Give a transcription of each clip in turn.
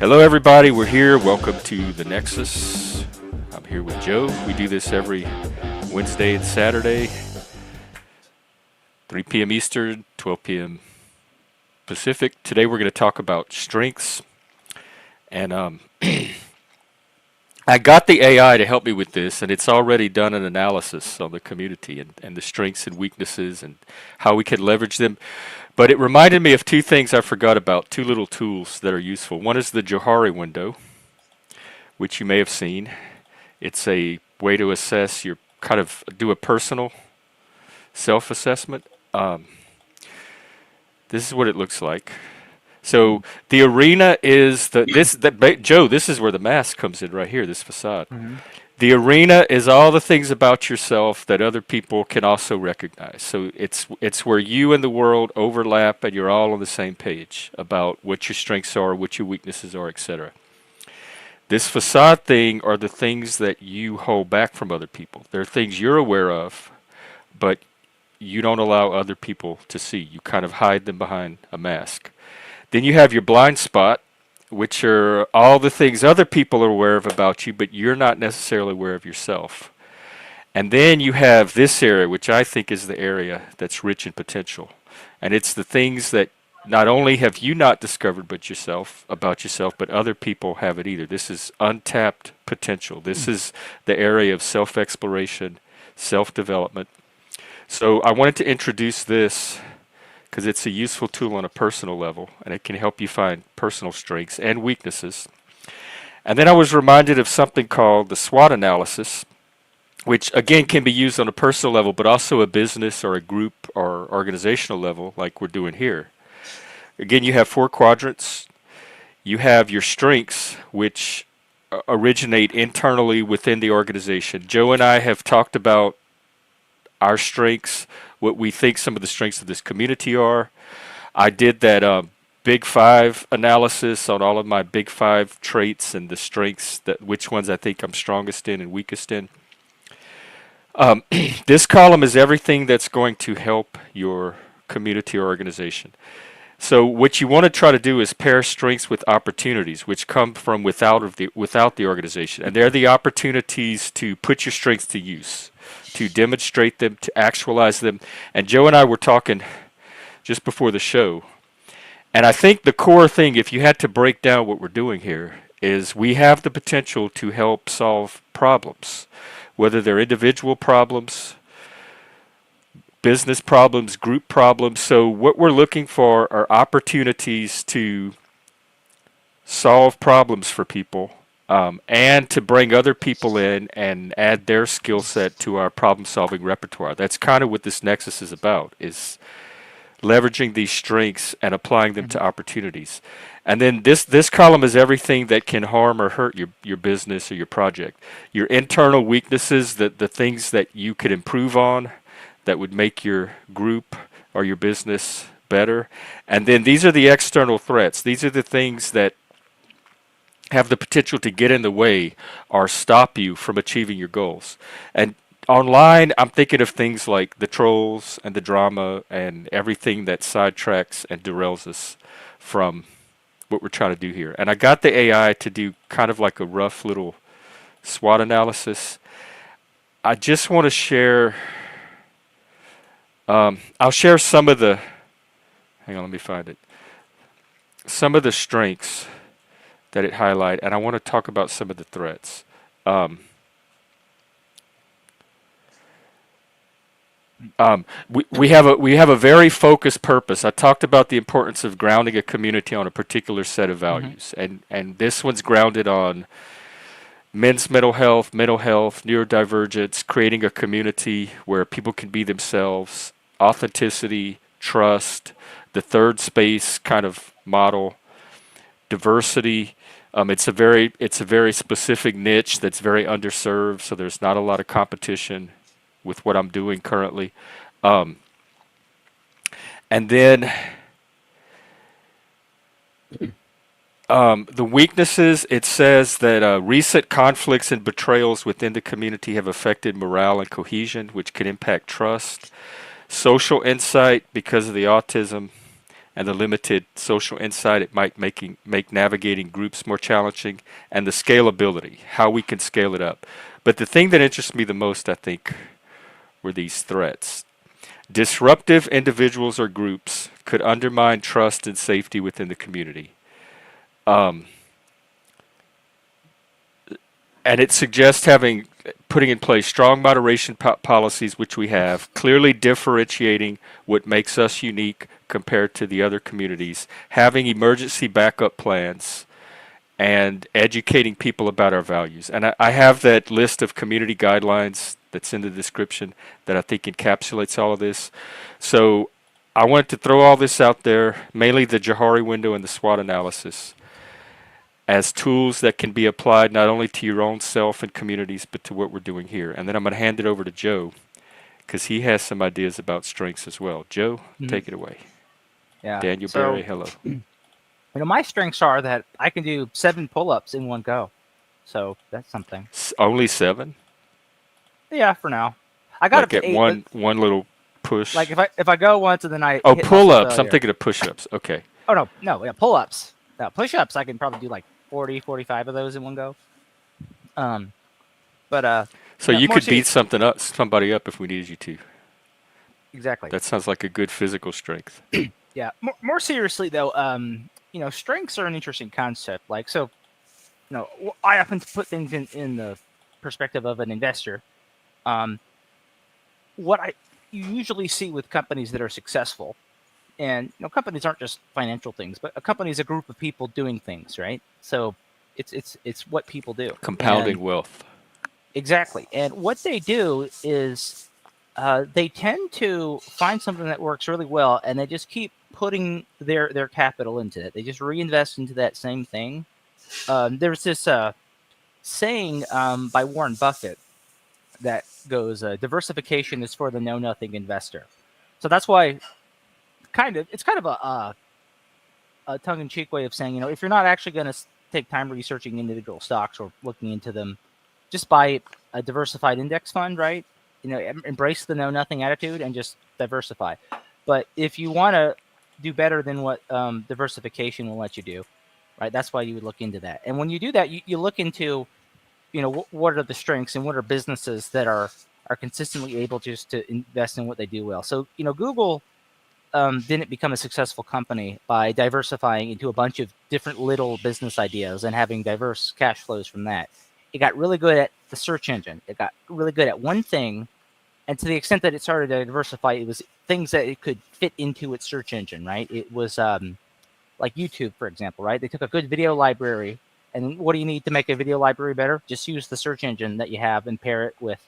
Hello, everybody. We're here. Welcome to the Nexus. I'm here with Joe. We do this every Wednesday and Saturday, 3 p.m. Eastern, 12 p.m. Pacific. Today, we're going to talk about strengths. And I got the AI to help me with this, and it's already done an analysis on the community and the strengths and weaknesses and how we can leverage them. But it reminded me of two things I forgot about, two little tools that are useful. One is the Johari window, which you may have seen. It's a way to assess your do a personal self-assessment. This is what it looks like. So the arena is Joe, this is where the mask comes in right here, this facade. Mm-hmm. The arena is all the things about yourself that other people can also recognize. So it's where you and the world overlap and you're all on the same page about what your strengths are, what your weaknesses are, etc. This facade thing are the things that you hold back from other people. They're things you're aware of, but you don't allow other people to see. You kind of hide them behind a mask. Then you have your blind spot, which are all the things other people are aware of about you, but you're not necessarily aware of yourself. And then you have this area, which I think is the area that's rich in potential. And it's the things that not only have you not discovered about yourself, but other people haven't either. This is untapped potential. This is the area of self-exploration, self-development. So I wanted to introduce this because it's a useful tool on a personal level, and it can help you find personal strengths and weaknesses. And then I was reminded of something called the SWOT analysis, which again can be used on a personal level, but also a business or a group or organizational level like we're doing here. Again, you have 4 quadrants. You have your strengths, which originate internally within the organization. Joe and I have talked about our strengths, what we think some of the strengths of this community are. I did that Big 5 analysis on all of my Big 5 traits and the strengths, which ones I think I'm strongest in and weakest in. This column is everything that's going to help your community or organization. So what you want to try to do is pair strengths with opportunities, which come from without the organization. And they're the opportunities to put your strengths to use, to demonstrate them, to actualize them. And Joe and I were talking just before the show. And I think the core thing, if you had to break down what we're doing here, is we have the potential to help solve problems, whether they're individual problems, business problems, group problems. So what we're looking for are opportunities to solve problems for people, and to bring other people in and add their skill set to our problem-solving repertoire. That's kind of what this Nexus is about, is leveraging these strengths and applying them to opportunities. And then this column is everything that can harm or hurt your business or your project. Your internal weaknesses, the things that you could improve on, that would make your group or your business better. And then these are the external threats. These are the things that have the potential to get in the way or stop you from achieving your goals. And online, I'm thinking of things like the trolls and the drama and everything that sidetracks and derails us from what we're trying to do here. And I got the AI to do kind of like a rough little SWOT analysis. I just want to share... I'll share some of the, hang on, let me find it. Some of the strengths that it highlights, and I want to talk about some of the threats. We have a very focused purpose. I talked about the importance of grounding a community on a particular set of values, and this one's grounded on men's mental health, neurodivergence, creating a community where people can be themselves, authenticity, trust, the third space kind of model, diversity. It's a very specific niche that's very underserved, so there's not a lot of competition with what I'm doing currently. And then the weaknesses, it says that recent conflicts and betrayals within the community have affected morale and cohesion, which can impact trust. Social insight because of the autism and the limited social insight it might make navigating groups more challenging, and the scalability, how we can scale it up. But the thing that interests me the most, I think, were these threats. Disruptive individuals or groups could undermine trust and safety within the community. Um, and it suggests putting in place strong moderation policies, which we have, clearly differentiating what makes us unique compared to the other communities, having emergency backup plans, and educating people about our values. And I have that list of community guidelines that's in the description that I think encapsulates all of this. So I wanted to throw all this out there, mainly the Johari window and the SWOT analysis, as tools that can be applied not only to your own self and communities, but to what we're doing here. And then I'm going to hand it over to Joe, because he has some ideas about strengths as well. Joe, take it away. Yeah. Daniel So, Barry, hello. my strengths are that I can do 7 pull-ups in one go. So that's something. Only 7? Yeah, for now. I got Like up to at 8. one little push. Like if I go once and then I Oh, hit pull-ups. I'm failure. thinking of push-ups. Okay. Oh no, yeah, pull-ups. Push-ups I can probably do like 40, 45 of those in one go. But So you could beat somebody up if we needed you to. Exactly. That sounds like a good physical strength. Yeah. More seriously though, strengths are an interesting concept. Like, so, I often put things in the perspective of an investor. What I usually see with companies that are successful, and companies aren't just financial things, but a company is a group of people doing things, right? So it's what people do. Compounding wealth. Exactly. And what they do is they tend to find something that works really well, and they just keep putting their capital into it. They just reinvest into that same thing. There's this saying by Warren Buffett that goes, diversification is for the know-nothing investor. So that's why it's kind of a tongue-in-cheek way of saying, if you're not actually going to take time researching individual stocks or looking into them, just buy a diversified index fund, right? Embrace the know-nothing attitude and just diversify. But if you want to do better than what diversification will let you do, right, that's why you would look into that. And when you do that, you look into, what are the strengths and what are businesses that are consistently able just to invest in what they do well. So, Google didn't become a successful company by diversifying into a bunch of different little business ideas and having diverse cash flows from that. It got really good at the search engine. It got really good at one thing, and to the extent that it started to diversify, it was things that it could fit into its search engine, right? It was like YouTube, for example, right? They took a good video library, and what do you need to make a video library better? Just use the search engine that you have and pair it with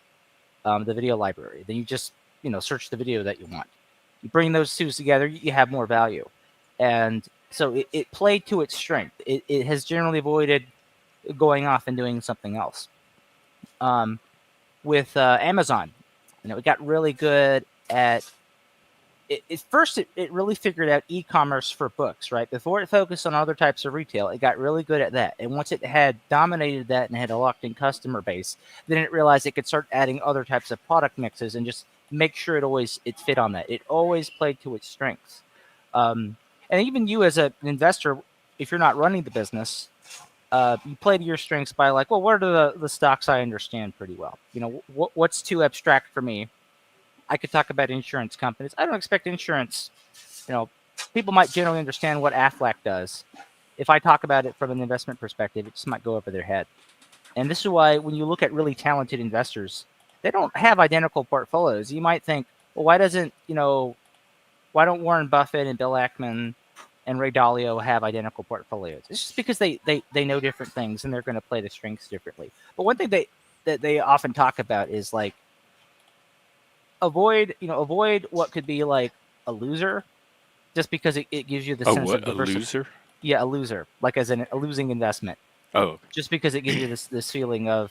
the video library. Then you just, search the video that you want. You bring those two together, you have more value. And so it played to its strength. It has generally avoided going off and doing something else. With Amazon, it got really good at first it really figured out e-commerce for books, right? Before it focused on other types of retail, it got really good at that. And once it had dominated that and had a locked-in customer base, then it realized it could start adding other types of product mixes and just make sure it fit on that. It always played to its strengths. And even you as an investor, if you're not running the business, you play to your strengths by like, well, what are the stocks I understand pretty well? What's too abstract for me? I could talk about insurance companies. I don't expect insurance. People might generally understand what Aflac does. If I talk about it from an investment perspective, it just might go over their head. And this is why when you look at really talented investors, they don't have identical portfolios. You might think, well, why don't Warren Buffett and Bill Ackman and Ray Dalio have identical portfolios? It's just because they know different things and they're going to play the strengths differently. But one thing that they often talk about is like, avoid what could be like a loser, just because it gives you the sense of diversity. A loser? Yeah, a loser, like as a losing investment. Oh, just because it gives you this feeling of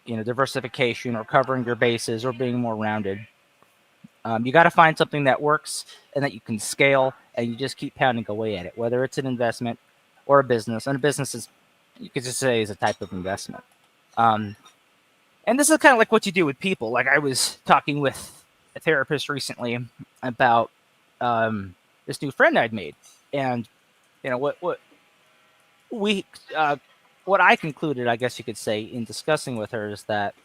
diversification or covering your bases or being more rounded. You got to find something that works and that you can scale, and you just keep pounding away at it, whether it's an investment or a business. And a business is, you could just say, is a type of investment. And this is kind of like what you do with people. Like I was talking with a therapist recently about this new friend I'd made, and what we what I concluded, I guess you could say, in discussing with her is that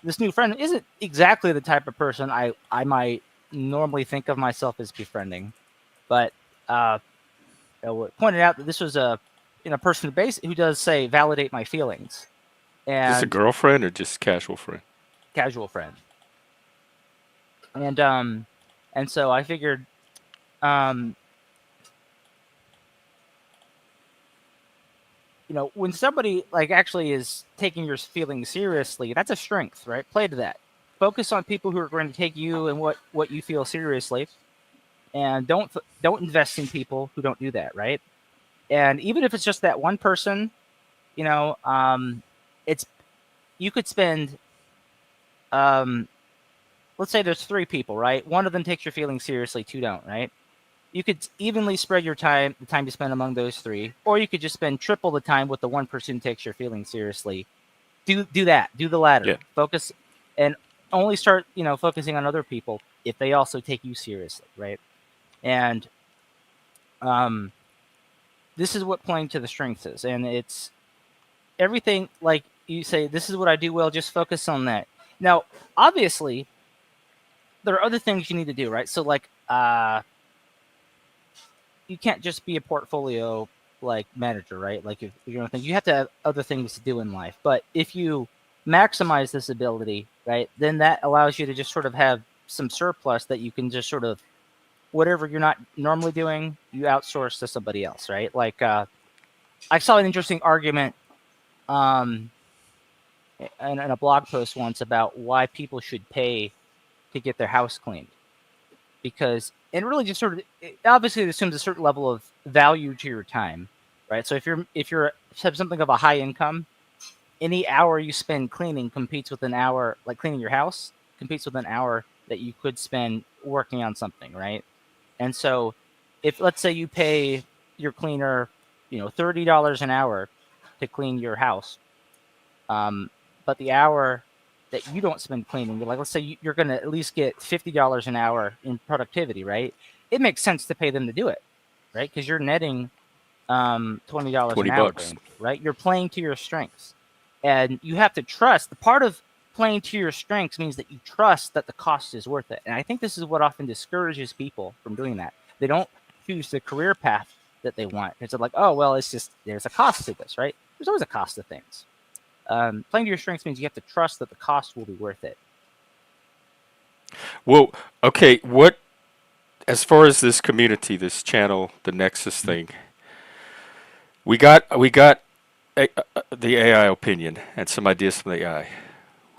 this new friend isn't exactly the type of person I might normally think of myself as befriending, but uh, pointed out that this was a person who does say validate my feelings Is this a and girlfriend or just casual friend? casual friend, and so I figured um when somebody like actually is taking your feelings seriously, that's a strength, right? Play to that. Focus on people who are going to take you and what you feel seriously, and don't invest in people who don't do that, right? And even if it's just that one person, you know, it's you could spend um, let's say there's three people, right? One of them takes your feelings seriously, two don't, right? You could evenly spread the time you spend among those three, or you could just spend triple the time with the one person who takes your feelings seriously. Do that. Do the latter. Yeah. Focus and only start, focusing on other people if they also take you seriously, right? And um, this is what playing to the strengths is, and it's everything like you say. This is what I do well. Just focus on that. Now, obviously, there are other things you need to do, right? So, like, you can't just be a portfolio like manager, right? Like if you're gonna think you have to have other things to do in life. But if you maximize this ability, right, then that allows you to just sort of have some surplus that you can just sort of whatever you're not normally doing, you outsource to somebody else, right? Like I saw an interesting argument um in a blog post once about why people should pay to get their house cleaned because and really just sort of obviously it assumes a certain level of value to your time, right? So if you're have something of a high income, any hour you spend cleaning competes with an hour like cleaning your house competes with an hour that you could spend working on something, right? And so if let's say you pay your cleaner, $30 an hour to clean your house, um, but the hour that you don't spend cleaning, like let's say you're going to at least get $50 an hour in productivity, right? It makes sense to pay them to do it, right? Because you're netting $20 an 20 hour bucks. doing it, right? You're playing to your strengths, and you have to trust. The part of playing to your strengths means that you trust that the cost is worth it, and I think this is what often discourages people from doing that. They don't choose the career path that they want. It's like, oh well, it's just there's a cost to this, right? There's always a cost to things. Playing to your strengths means you have to trust that the cost will be worth it. Well, okay, what as far as this community, this channel, the Nexus thing, we got the AI opinion and some ideas from the AI.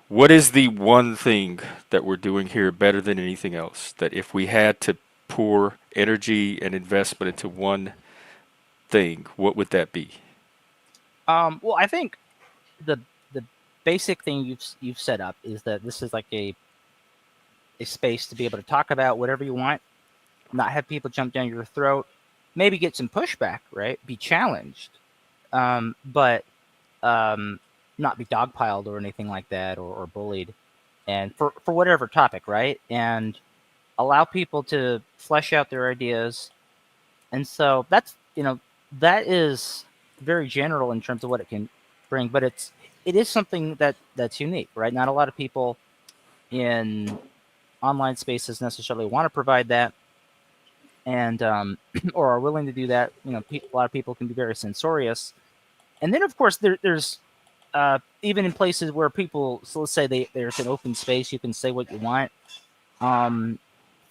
What is the one thing that we're doing here better than anything else? That if we had to pour energy and investment into one thing, what would that be? Well, I think the the basic thing you've set up is that this is like a space to be able to talk about whatever you want, not have people jump down your throat, maybe get some pushback, right? Be challenged, but um, not be dogpiled or anything like that or bullied, and for whatever topic, right? And allow people to flesh out their ideas. And so that is very general in terms of what it can bring, but it is something that's unique, right? Not a lot of people in online spaces necessarily want to provide that, and or are willing to do that. A lot of people can be very censorious, and then of course there's even in places where people, so let's say there's an open space, you can say what you want. Um,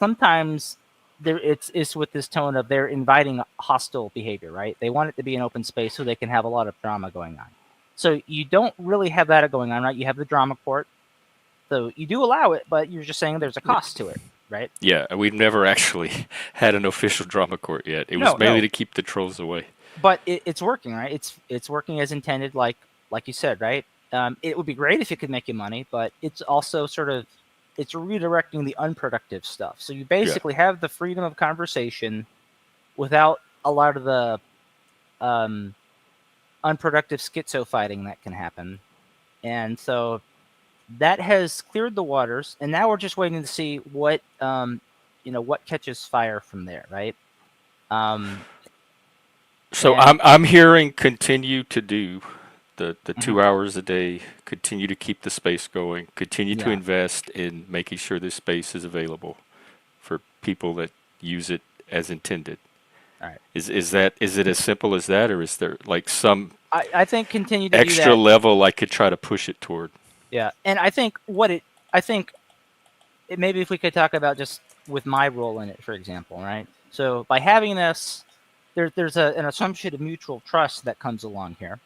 Sometimes it's with this tone of they're inviting hostile behavior, right? They want it to be an open space so they can have a lot of drama going on. So you don't really have that going on, right? You have the drama court, so you do allow it, but you're just saying there's a cost to it, right? Yeah, we've never actually had an official drama court yet. It No, was mainly no, to keep the trolls away. but it's working, right? It's working as intended, like you said, right? It would be great if it could make you money, but it's also sort of it's redirecting the unproductive stuff. So you Yeah. basically have the freedom of conversation without a lot of the um, unproductive schizo fighting that can happen. And so That has cleared the waters, and now we're just waiting to see what what catches fire from there, right? Um, So and I'm hearing continue to do the mhm, 2 hours a day, continue to keep the space going, continue to yeah, invest in making sure this space is available for people that use it as intended. all right. Is it as simple as that, or is there like some I think continue to do extra that. level I could try to push it toward? Yeah, and I think maybe if we could talk about just with my role in it, for example, right? So by having this, there's an assumption of mutual trust that comes along here.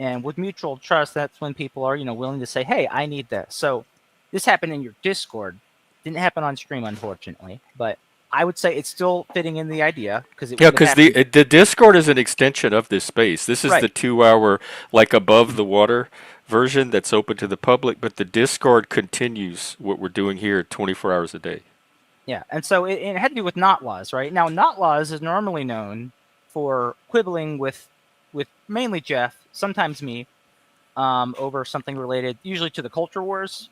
And with mutual trust, that's when people are, willing to say, "Hey, I need this." So this happened in your Discord. Didn't happen on stream, unfortunately, but I would say it's still fitting in the idea because it Yeah, wouldn't have because happened. the Discord is an extension of this space. This is the Right. 2 hour, like above the water version that's open to the public, but the Discord continues what we're doing here 24 hours a day. Yeah. And so it had to do with not laws, right? Now, not laws is normally known for quibbling with mainly Jeff, sometimes me, over something related, usually to the culture wars.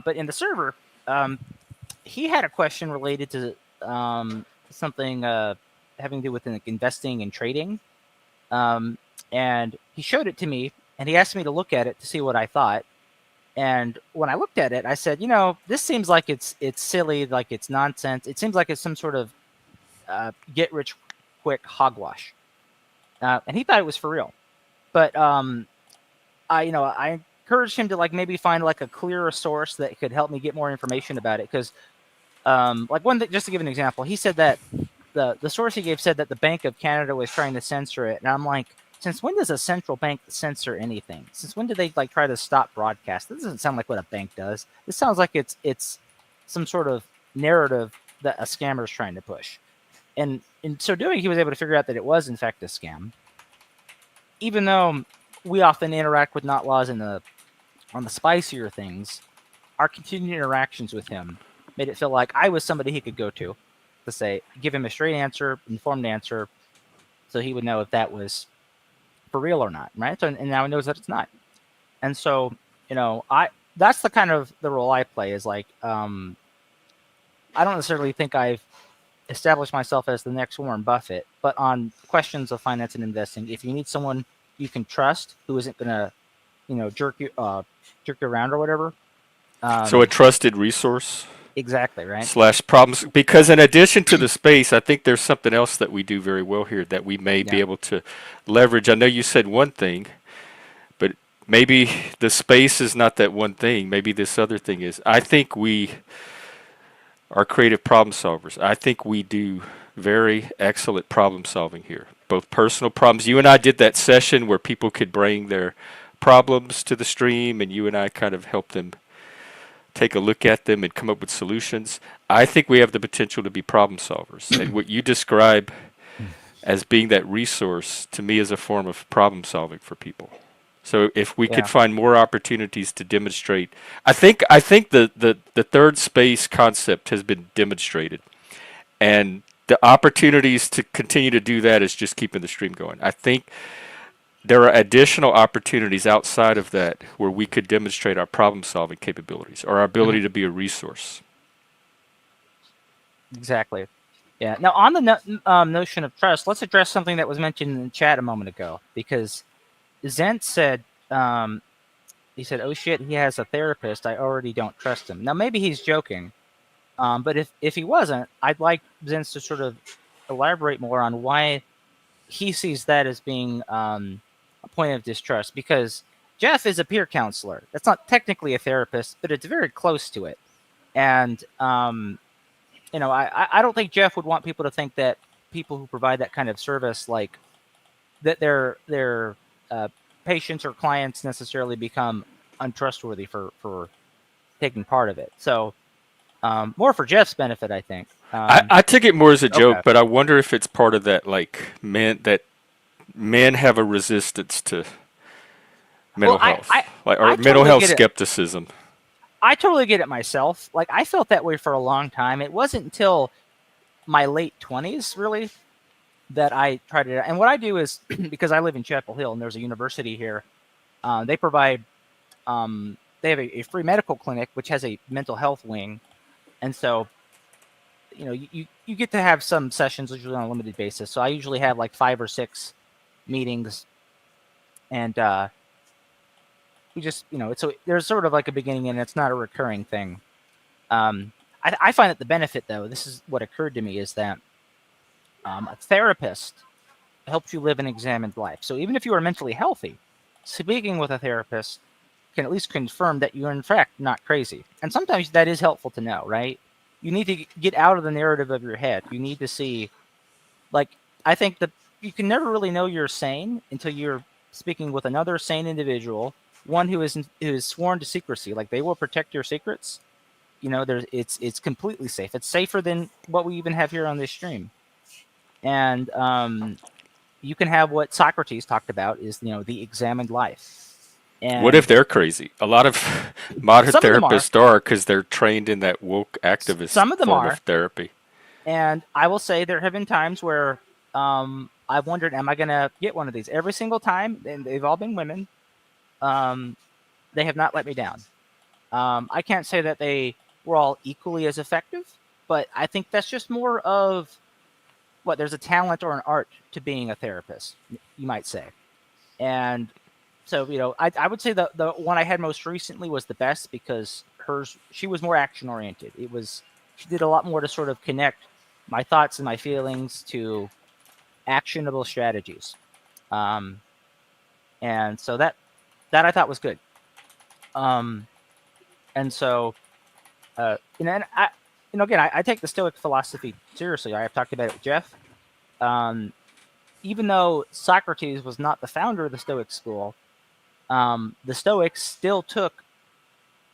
But in the server, um, he had a question related to something having to do with like, investing and trading. Um, and he showed it to me, and he asked me to look at it to see what I thought. And when I looked at it, I said, this seems like it's silly, like it's nonsense. It seems like it's some sort of get rich quick hogwash. And he thought it was for real. But I encouraged him to like maybe find like a clearer source that could help me get more information about it because like one thing, just to give an example, he said that the source he gave said that the Bank of Canada was trying to censor it, and I'm like, since when does a central bank censor anything? Since when did they like try to stop broadcast? This doesn't sound like what a bank does. This sounds like it's some sort of narrative that a scammer is trying to push. And in so doing, he was able to figure out that it was in fact a scam. Even though we often interact with not laws in the on the spicier things, our continued interactions with him made it feel like I was somebody he could go to say, give him a straight answer, informed answer, so he would know if that was for real or not, right? So, and now he knows that it's not. And so, I that's the kind of the role I play is like, I don't necessarily think I've established myself as the next Warren Buffett, but on questions of finance and investing, if you need someone you can trust who isn't gonna, jerk you around or whatever, So a um, trusted resource exactly, right? slash problems, because in addition to the space, I think there's something else that we do very well here that we may be Yeah. able to leverage. I know you said one thing, but maybe the space is not that one thing. Maybe this other thing is. I think we are creative problem solvers. I think we do very excellent problem solving here. Both personal problems. You and I did that session where people could bring their problems to the stream, and you and I kind of helped them take a look at them and come up with solutions. I think we have the potential to be problem solvers. And what you describe as being that resource to me is a form of problem solving for people. So if we could Yeah. find more opportunities to demonstrate, I think the third space concept has been demonstrated, and the opportunities to continue to do that is just keeping the stream going. I think there are additional opportunities outside of that where we could demonstrate our problem solving capabilities or our Mhm. ability to be a resource. Exactly. Yeah. Now, on the notion of trust, let's address something that was mentioned in the chat a moment ago because Zent said, he said, "Oh shit, he has a therapist. I already don't trust him." Now, maybe he's joking, but if he wasn't, I'd like Zent to sort of elaborate more on why he sees that as being a point of distrust because Jeff is a peer counselor. That's not technically a therapist, but it's very close to it. And I don't think Jeff would want people to think that people who provide that kind of service, like that their uh, patients or clients necessarily become untrustworthy for taking part of it. So more for Jeff's benefit, I think. I took it more as a joke, Okay. but I wonder if it's part of that, like men have a resistance to Well, mental health, like or I mental totally health get it. skepticism. I totally get it myself. Like I felt that way for a long time. It wasn't until my late 20s, really, that I tried it. And what I do is because I live in Chapel Hill and there's a university here, they provide they have a free medical clinic which has a mental health wing, and so you get to have some sessions usually on a limited basis. So I usually have like 5 or 6 meetings, and we just so there's sort of like a beginning, and it's not a recurring thing. I find that the benefit, though, this is what occurred to me, is that a therapist helps you live an examined life. So even if you are mentally healthy, speaking with a therapist can at least confirm that you're in fact not crazy. And sometimes that is helpful to know, right? You need to get out of the narrative of your head. You need to see, like, I think that you can never really know you're sane until you're speaking with another sane individual, one who is sworn to secrecy. Like, they will protect your secrets. It's completely safe. It's safer than what we even have here on this stream. And you can have what Socrates talked about is the examined life. What if And they're crazy? A lot of modern some of them are. therapists are because they're trained in that woke activist Some of them form of are. therapy. And I will say there have been times where I've wondered, am I going to get one of these? Every single time, and they've all been women, they have not let me down. I can't say that they were all equally as effective, but I think that's just more of there's a talent or an art to being a therapist, you might say. And so, I would say the one I had most recently was the best because she was more action oriented. She did a lot more to sort of connect my thoughts and my feelings to actionable strategies. And so that I thought was good. And so, and again, I take the Stoic philosophy seriously. I have talked about it with Jeff. Even though Socrates was not the founder of the Stoic school, the Stoics still took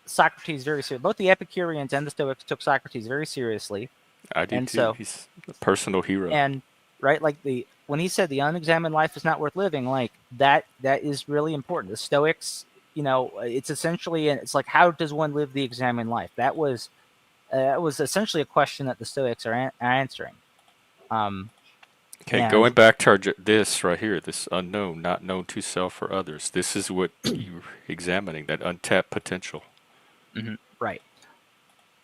Socrates very seriously. Both the Epicureans and the Stoics took Socrates very seriously. I do And too. so, He's a personal hero. and right, like when he said the unexamined life is not worth living, like that is really important. The Stoics, it's essentially, and it's like, how does one live the examined life? That was essentially a question that the Stoics are answering. Okay, And going back to this right here, this unknown, not known to self or others. This is what you're examining, that untapped potential. right.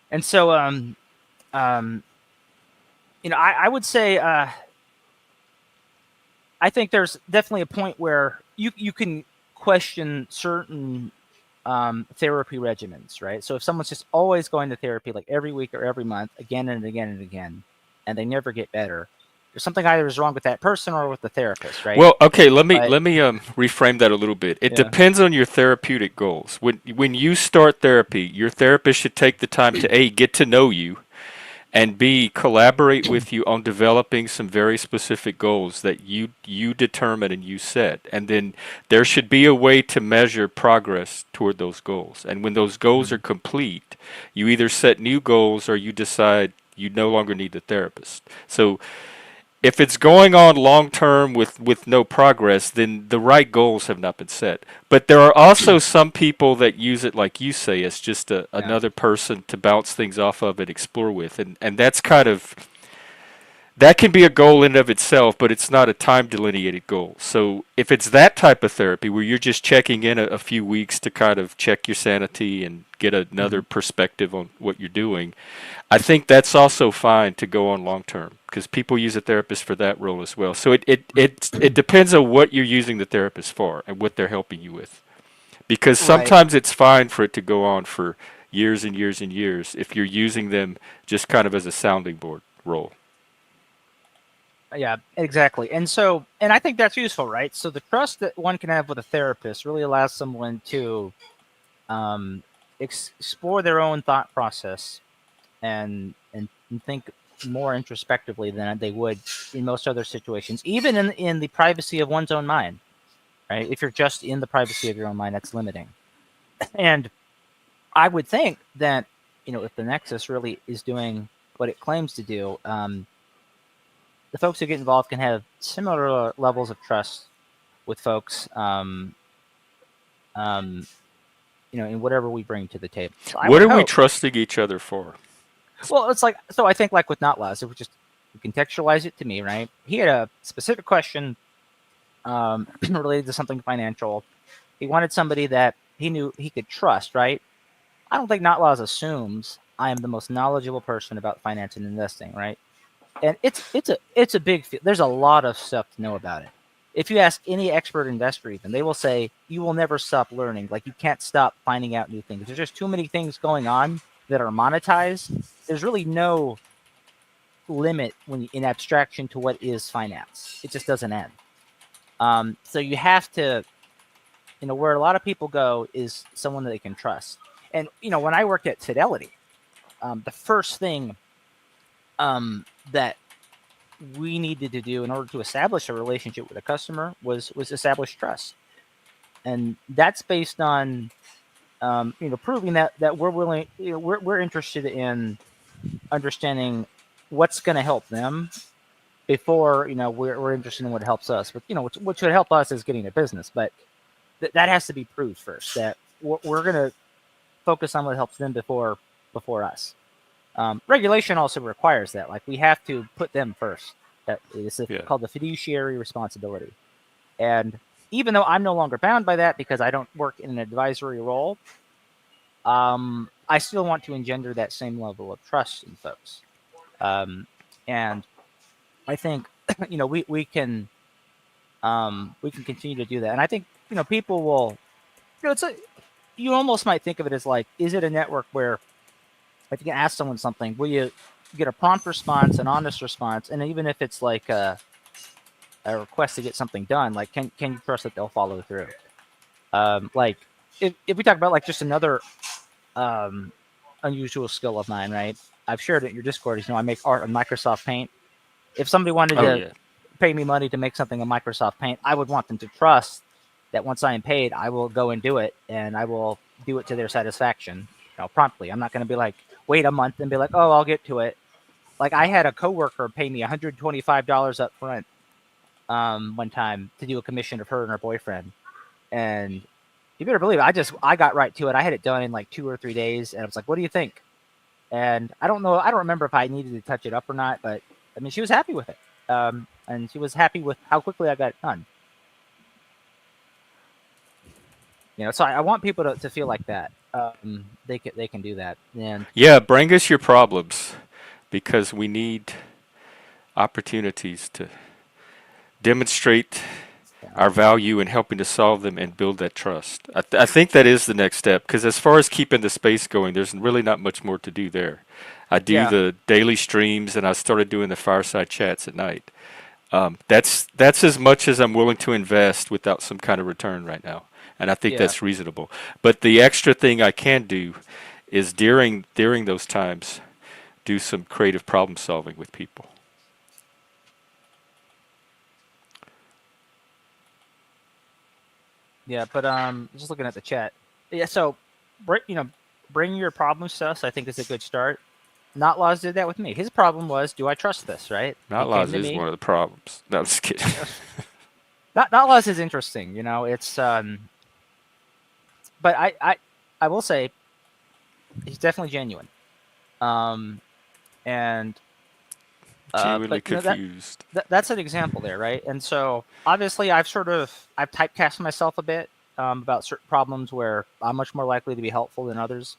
And so, um, I would say, I think there's definitely a point where you can question certain therapy regimens, right? So if someone's just always going to therapy like every week or every month, again and again and again, and they never get better, there's something either is wrong with that person or with the therapist, right? Well, okay, let me But let me reframe that a little bit. It yeah, depends on your therapeutic goals. When you start therapy, your therapist should take the time to A, get to know you, and B, collaborate with you on developing some very specific goals that you determine and you set. And then there should be a way to measure progress toward those goals. And when those goals are complete, you either set new goals or you decide you no longer need the therapist. So if it's going on long term with no progress, then the right goals have not been set. But there are also some people that use it, like you say, as just yeah, another person to bounce things off of and explore with. And that's kind of, that can be a goal in and of itself, but it's not a time delineated goal. So if it's that type of therapy where you're just checking in a few weeks to kind of check your sanity and get another perspective on what you're doing, I think that's also fine to go on long term because people use a therapist for that role as well. So it depends on what you're using the therapist for and what they're helping you with. Because right. sometimes it's fine for it to go on for years and years and years if you're using them just kind of as a sounding board role. Yeah, exactly. And I think that's useful, right? So the trust that one can have with a therapist really allows someone to um, explore their own thought process and think more introspectively than they would in most other situations, even in the privacy of one's own mind, right? If you're just in the privacy of your own mind, that's limiting. And I would think that, if the Nexus really is doing what it claims to do, the folks who get involved can have similar levels of trust with folks, um, in whatever we bring to the table. So I What would are we hope. trusting each other for? Well, it's like, so I think like with Not Laws, if we just contextualize it to me, right? He had a specific question related to something financial. He wanted somebody that he knew he could trust, right? I don't think not laws assumes I am the most knowledgeable person about finance and investing, right? And it's a big field. There's a lot of stuff to know about it. If you ask any expert investor, even they will say you will never stop learning. Like you can't stop finding out new things. There's just too many things going on that are monetized. There's really no limit in abstraction to what is finance. It just doesn't end. So you have to, where a lot of people go is someone that they can trust. And when I worked at Fidelity, the first thing that we needed to do in order to establish a relationship with a customer was establish trust, and that's based on proving that we're willing, we're interested in understanding what's going to help them before we're interested in what helps us. But what should help us is getting a business, but that has to be proved first. That we're going to focus on what helps them before us. Regulation also requires that. Like we have to put them first. That is Yeah. called the fiduciary responsibility. And even though I'm no longer bound by that because I don't work in an advisory role, I still want to engender that same level of trust in folks. And I think we can continue to do that. And I think people will it's you almost might think of it as like, is it a network where if you can ask someone something, will you get a prompt response, an honest response, and even if it's like a request to get something done, like can you trust that they'll follow through? Like if we talk about like just another um, unusual skill of mine, right? I've shared it in your Discord. I make art on Microsoft Paint. If somebody wanted Oh to yeah. pay me money to make something in Microsoft Paint, I would want them to trust that once I am paid, I will go and do it, and I will do it to their satisfaction, promptly. I'm not going to be like, wait a month and be like, oh, I'll get to it. Like I had a coworker pay me $125 up front one time to do a commission of her and her boyfriend, and you better believe I got right to it. I had it done in like 2 or 3 days, and I was like, what do you think? And I don't know. I don't remember if I needed to touch it up or not, but I mean, she was happy with it. And she was happy with how quickly I got it done. So I want people to feel like that. They can do that. And Yeah, bring us your problems because we need opportunities to demonstrate yeah, our value in helping to solve them and build that trust. I think that is the next step because as far as keeping the space going, there's really not much more to do there. I do yeah, the daily streams and I started doing the fireside chats at night. That's as much as I'm willing to invest without some kind of return right now, and I think yeah, that's reasonable. But the extra thing I can do is during those times do some creative problem solving with people. yeah. But just looking at the chat, yeah. So, bring your problems to us. I think is a good start. Not Laws did that with me. His problem was, do I trust this? Right? He Not came laws to is me. one of the problems. No, I'm just kidding. Not Laws is interesting. It's but I will say he's definitely genuine. Um, and Genuinely but confused. that's an example there, right? And so obviously I've typecast myself a bit about certain problems where I'm much more likely to be helpful than others.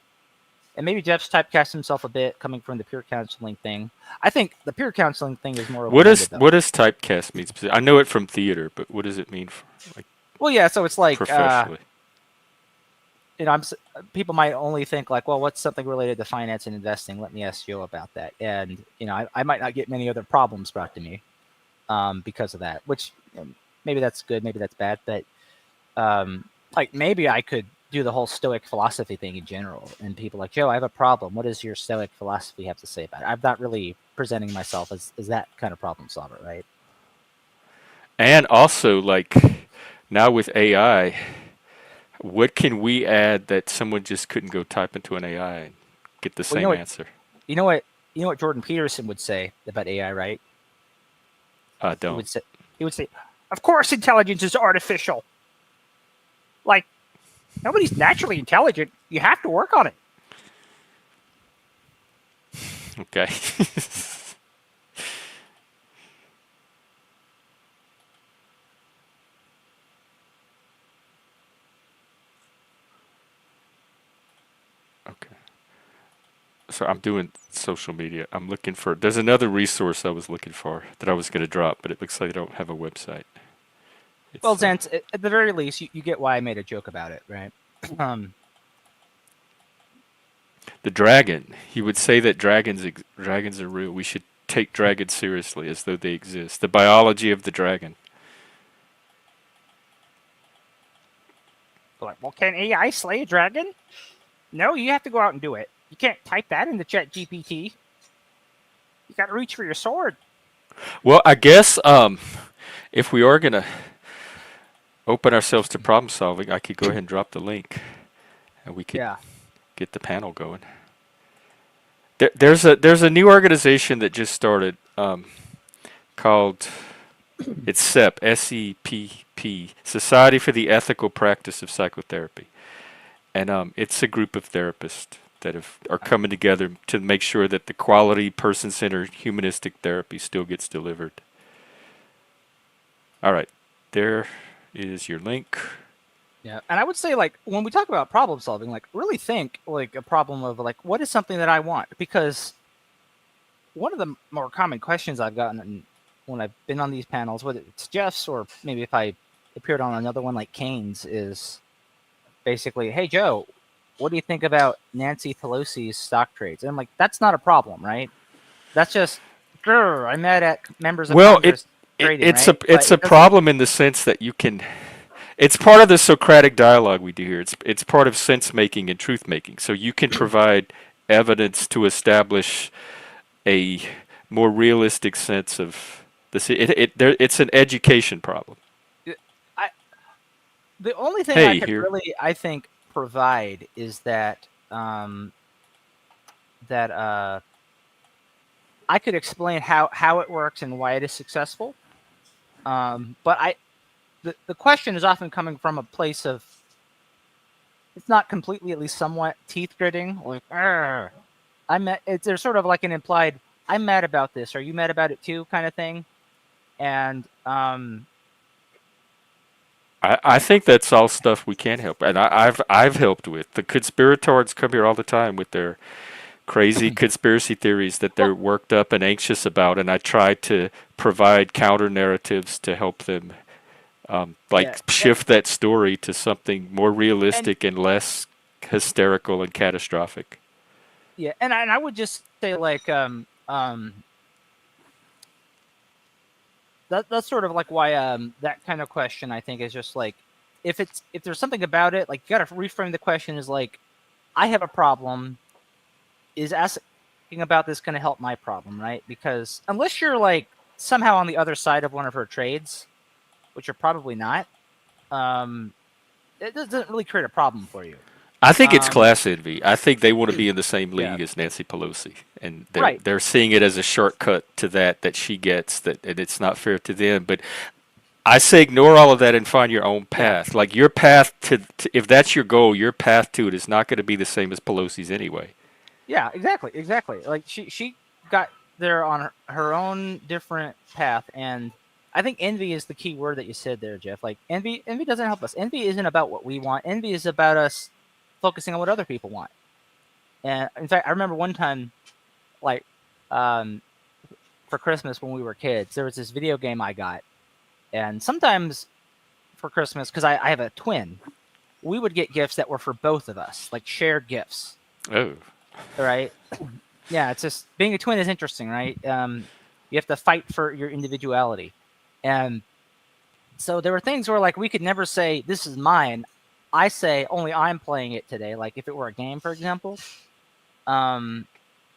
And maybe Jeff's typecast himself a bit coming from the peer counseling thing. I think the peer counseling thing is more What does open-ended though. what does typecast mean? I know it from theater, but what does it mean for, like Well, yeah, so it's like professionally? I'm people might only think like, well, what's something related to finance and investing? Let me ask Joe about that. And I might not get many other problems brought to me because of that, which maybe that's good, maybe that's bad, but like maybe I could do the whole Stoic philosophy thing in general, and people like, Joe, I have a problem. What does your Stoic philosophy have to say about it? I'm not really presenting myself as that kind of problem solver, right? And also, like now with AI, what can we add that someone just couldn't go type into an AI and get the Well, same answer? you know what, Jordan Peterson would say about AI, right? I He don't. would say, of course, intelligence is artificial. Like nobody's naturally intelligent. You have to work on it. Okay. I'm doing social media. I'm looking for. There's another resource I was looking for that I was going to drop, but it looks like I don't have a website. Well, It's Zent, at the very least, you get why I made a joke about it, right? Um, the dragon. He would say that dragons are real. We should take dragons seriously as though they exist. The biology of the dragon. like, well, can AI slay a dragon? No, you have to go out and do it. You can't type that into Chat GPT. You got to reach for your sword. Well, I guess if we are gonna open ourselves to problem solving, I could go ahead and drop the link, and we could Yeah. get the panel going. There's a new organization that just started called it's SEP SEPP Society for the Ethical Practice of Psychotherapy, and it's a group of therapists that are coming together to make sure that the quality person-centered humanistic therapy still gets delivered. All right, there is your link. Yeah, and I would say, like, when we talk about problem solving, like, really think like a problem of like, what is something that I want? Because one of the more common questions I've gotten when I've been on these panels, whether it's Jeff's or maybe if I appeared on another one like Kane's, is basically, "Hey Joe, what do you think about Nancy Pelosi's stock trades?" And I'm like, that's not a problem, right? That's just, "Grr, I'm mad at members of Well, Congress trading," it's right? a But it's a it doesn't. problem in the sense that you can. It's part of the Socratic dialogue we do here. It's part of sense making and truth making. So you can provide evidence to establish a more realistic sense of this. It's an education problem. I The only thing I Hey, could here. really, I think, provide is that that I could explain how it works and why it is successful. But the question is often coming from a place of, it's not completely, at least somewhat, teeth gritting. Like, "Arr, there's sort of like an implied, I'm mad about this. Are you mad about it too?" kind of thing. And I think that's all stuff we can help, and I've helped with. The conspiratorians come here all the time with their crazy conspiracy theories that they're well, worked up and anxious about, and I try to provide counter narratives to help them, yeah, like shift that story to something more and realistic and less hysterical and catastrophic. yeah, and I would just say, like, that's sort of like why that kind of question, I think, is just like, if there's something about it, like, you got to reframe the question as like, I have a problem. Is asking about this going to help my problem, right? Because unless you're like somehow on the other side of one of her trades, which you're probably not, um, it doesn't really create a problem for you. I think it's Um, class envy. I think they want to be in the same yeah, league as Nancy Pelosi, and they're right. they're seeing it as a shortcut to that she gets that, and it's not fair to them. But I say ignore all of that and find your own Yeah, path. Like your path to if that's your goal, your path to it is not going to be the same as Pelosi's anyway. yeah, exactly. Like she got there on her own different path, and I think envy is the key word that you said there, Jeff. Like, envy doesn't help us. Envy isn't about what we want. Envy is about us focusing on what other people want. And in fact, I remember one time, like, um, for Christmas when we were kids, there was this video game I got, and sometimes for Christmas, because I have a twin, we would get gifts that were for both of us, like shared gifts, Oh, right? Yeah, it's just, being a twin is interesting, right? You have to fight for your individuality, and so there were things where, like, we could never say this is mine. I say only I'm playing it today. Like, if it were a game, for example, um,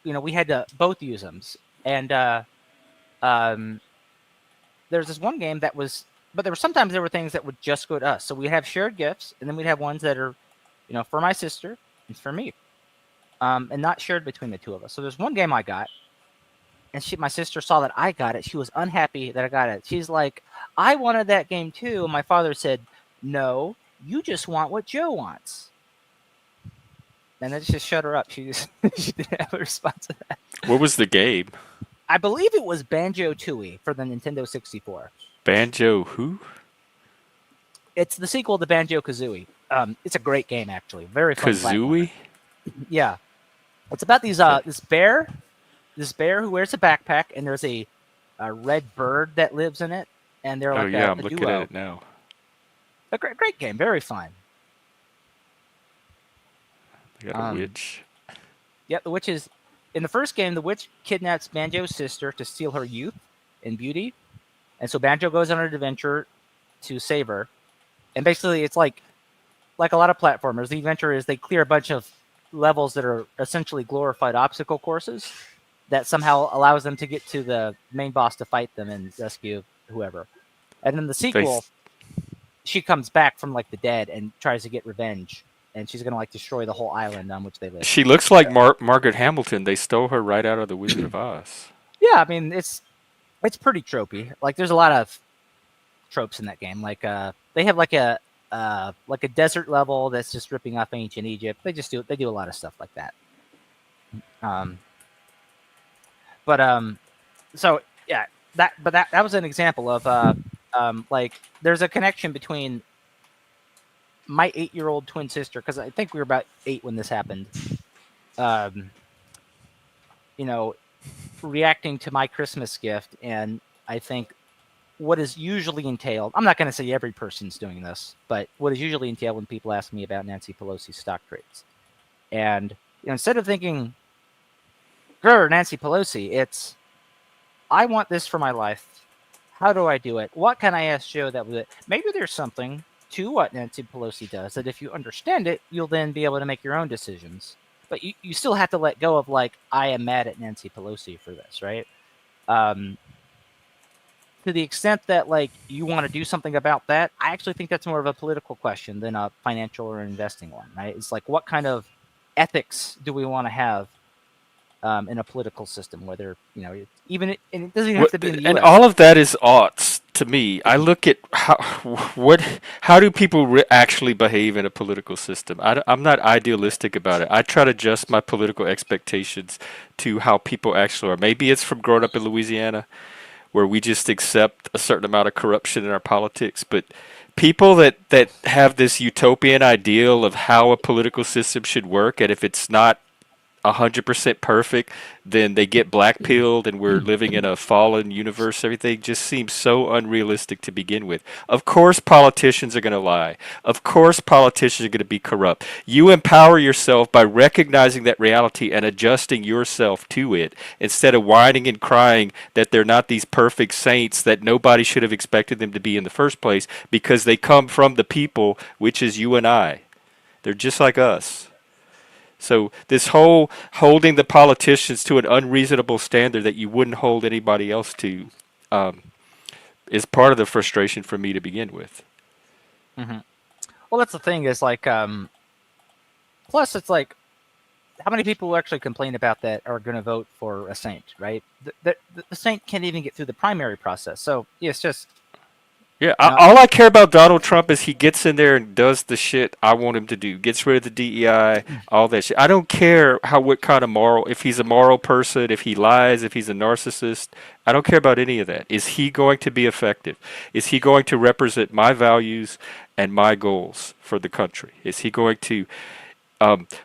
we had to both use them, and um, there's this one game that was, but sometimes there were things that would just go to us. So we'd have shared gifts, and then we'd have ones that are, for my sister and for me, and not shared between the two of us. So there's one game I got, and my sister saw that I got it. She was unhappy that I got it. She's like, "I wanted that game too." And my father said, "No, you just want what Joe wants." And then just shut her up. She just she didn't have a response to that. what was the game? I believe it was Banjo Tooie for the Nintendo 64. Banjo who? It's the sequel to Banjo Kazooie. It's a great game, actually. Very fun platformer. Kazooie? Yeah. It's about these Okay. this bear who wears a backpack, and there's a red bird that lives in it, and they're Oh like yeah, I'm a looking at duo. it now. A great game, very fun. I got a Um, witch. yeah, the witch is in the first game. The witch kidnaps Banjo's sister to steal her youth and beauty, and so Banjo goes on an adventure to save her. And basically, it's like a lot of platformers. The adventure is they clear a bunch of levels that are essentially glorified obstacle courses that somehow allows them to get to the main boss to fight them and rescue whoever. And in the They sequel, she comes back from like the dead and tries to get revenge, and she's gonna like destroy the whole island on which they live. She looks like Margaret Hamilton. They stole her right out of The Wizard of Oz. Yeah, I mean it's pretty tropey. Like there's a lot of tropes in that game. Like they have like a desert level that's just ripping off ancient Egypt. They do a lot of stuff like that. Um, but so yeah, that was an example of like there's a connection between my 8-year old twin sister, because I think we were about 8 when this happened. Um, you know, reacting to my Christmas gift, and I think what is usually entailed. I'm not going to say every person's doing this, but what is usually entailed when people ask me about Nancy Pelosi's stock trades, and instead of thinking, "Grr, Nancy Pelosi," it's I want this for my life. How do I do it? What can I ask Joe that would maybe there's something to what Nancy Pelosi does that if you understand it, you'll then be able to make your own decisions. But you still have to let go of like, I am mad at Nancy Pelosi for this, right? Um, to the extent that like you want to do something about that, I actually think that's more of a political question than a financial or investing one, right? It's like what kind of ethics do we want to have in a political system, whether even and it doesn't even have What, to be in the and U.S. all of that is oughts to me. I look at how do people actually behave in a political system. I'm not idealistic about it. I try to adjust my political expectations to how people actually are. Maybe it's from growing up in Louisiana, where we just accept a certain amount of corruption in our politics. But people that have this utopian ideal of how a political system should work, and if it's not 100% perfect, then they get black pilled and we're living in a fallen universe. Everything just seems so unrealistic to begin with. Of course, politicians are going to lie. Of course, politicians are going to be corrupt. You empower yourself by recognizing that reality and adjusting yourself to it instead of whining and crying that they're not these perfect saints that nobody should have expected them to be in the first place because they come from the people, which is you and I. They're just like us. So this whole holding the politicians to an unreasonable standard that you wouldn't hold anybody else to um, is part of the frustration for me to begin with. Mm-hmm. Well, that's the thing is like, plus it's like, how many people who actually complain about that are going to vote for a saint, right? The saint can't even get through the primary process. So yeah, it's just, Yeah, you know, all I care about Donald Trump is he gets in there and does the shit I want him to do. Gets rid of the DEI, all that shit. I don't care what kind of moral, if he's a moral person, if he lies, if he's a narcissist. I don't care about any of that. Is he going to be effective? Is he going to represent my values and my goals for the country? Is he going to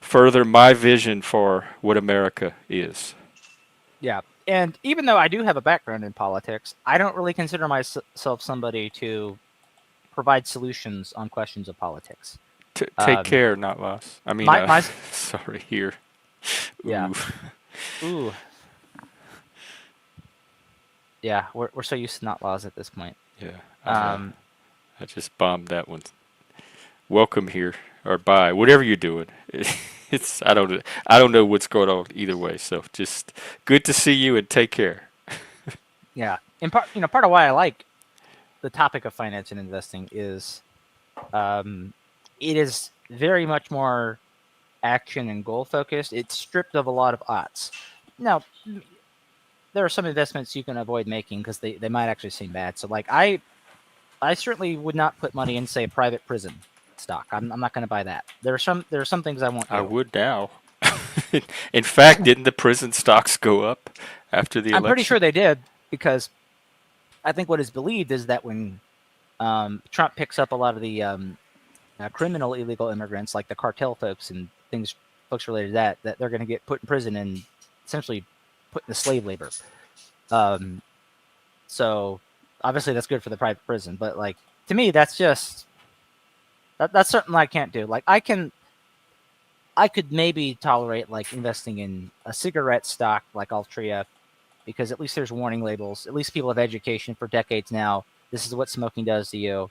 further my vision for what America is? yeah. And even though I do have a background in politics, I don't really consider myself somebody to provide solutions on questions of politics. Take Um, care, not loss. I mean, my sorry, here. yeah. Ooh. Ooh. Yeah, we're so used to not laws at this point. Yeah, Um, I just bombed that one. Welcome here or bye, whatever you're doing. It's I don't know what's going on either way. So just good to see you and take care. yeah. In part, part of why I like the topic of finance and investing is, um, it is very much more action and goal focused. It's stripped of a lot of odds. Now, there are some investments you can avoid making because they might actually seem bad. So, like, I certainly would not put money in, say, a private prison stock. I'm not going to buy that. There are some things I won't I do. would now. In fact, didn't the prison stocks go up after the I'm pretty election? sure they did, because I think what is believed is that when Trump picks up a lot of the criminal illegal immigrants, like the cartel folks and things, folks related to that they're going to get put in prison and essentially put into slave labor. Um, so obviously that's good for the private prison, but like to me, that's just that's something I can't do. Like I could maybe tolerate like investing in a cigarette stock like Altria because at least there's warning labels. At least people have education for decades now. This is what smoking does to you.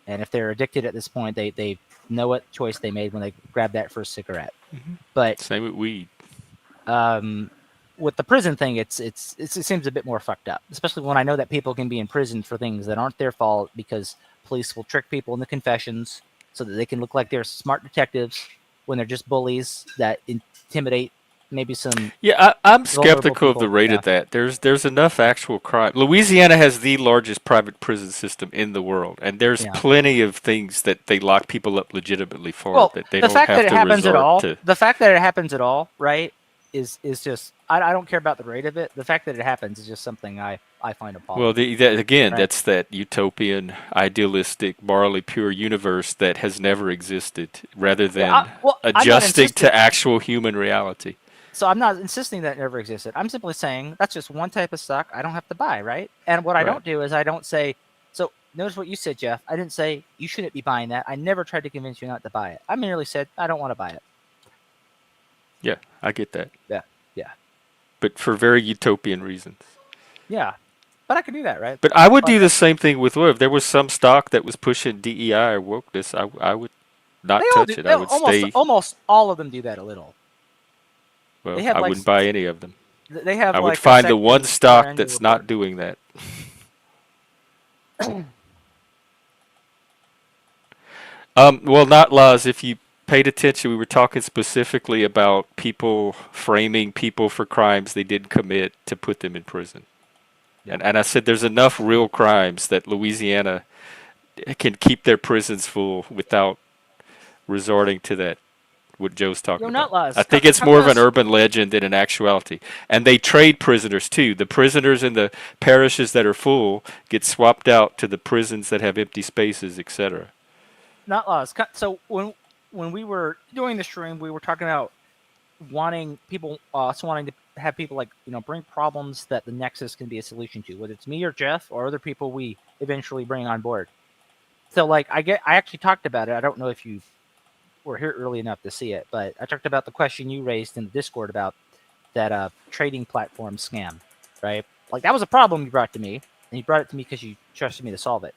And if they're addicted at this point, they know what choice they made when they grabbed that first cigarette. But Same with weed. um, with the prison thing, it seems a bit more fucked up, especially when I know that people can be in prison for things that aren't their fault because police will trick people into confessions so that they can look like they're smart detectives when they're just bullies that intimidate maybe some Yeah, I'm vulnerable skeptical of the people. rate Yeah, of that. There's enough actual crime. Louisiana has the largest private prison system in the world, and there's yeah. plenty of things that they lock people up legitimately for Well, that they the don't fact that have it to happens at resort all, to. the fact that it happens at all, right, is just I don't care about the rate of it. The fact that it happens is just something I find Well, appalling. again, Right. that's that utopian, idealistic, morally pure universe that has never existed, rather Yeah. than Well, I'm not adjusting insisting. to actual human reality. So I'm not insisting that it never existed. I'm simply saying that's just one type of stock I don't have to buy, right? And what I Right. don't do is I don't say. So notice what you said, Jeff. I didn't say you shouldn't be buying that. I never tried to convince you not to buy it. I merely said I don't want to buy it. Yeah, I get that. Yeah. Yeah. But for very utopian reasons. Yeah. But I could do that, right? But I would Like do the same thing with wood. If there was some stock that was pushing DEI or wokeness, I would they not all do. touch it. They I would almost stay. almost all of them do that a little. They Well, have I like wouldn't buy any of them. they have I would like a find the one section in their stock annual that's not report. doing that. Well, not laws. If you paid attention, we were talking specifically about people framing people for crimes they didn't commit to put them in prison. Yeah. And I said there's enough real crimes that Louisiana can keep their prisons full without resorting to that, what Joe's talking Not about. I laws. think it's Come to more of an us. urban legend than an actuality. And they trade prisoners too. The prisoners in the parishes that are full get swapped out to the prisons that have empty spaces, etc. Not laws. So when we were doing the stream, we were talking about wanting people, us wanting to have people like bring problems that the Nexus can be a solution to, whether it's me or Jeff or other people we eventually bring on board. So like I actually talked about it. I don't know if you were here early enough to see it, but I talked about the question you raised in the Discord about that trading platform scam, right? Like that was a problem you brought to me, and you brought it to me because you trusted me to solve it,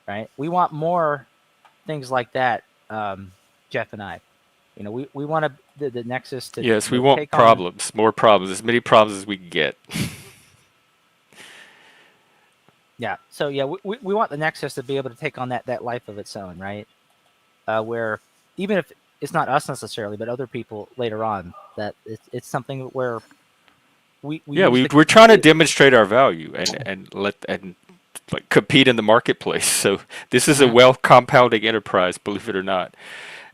right? We want more things like that, Jeff and I. We want the Nexus to Yes, we want take on. problems, more problems, as many problems as we can get. Yeah. So yeah, we want the Nexus to be able to take on that life of its own, right? Where even if it's not us necessarily, but other people later on, that it's something where we Yeah, use the we're trying to demonstrate our value and like compete in the marketplace. So this is a Mhm. wealth compounding enterprise, believe it or not.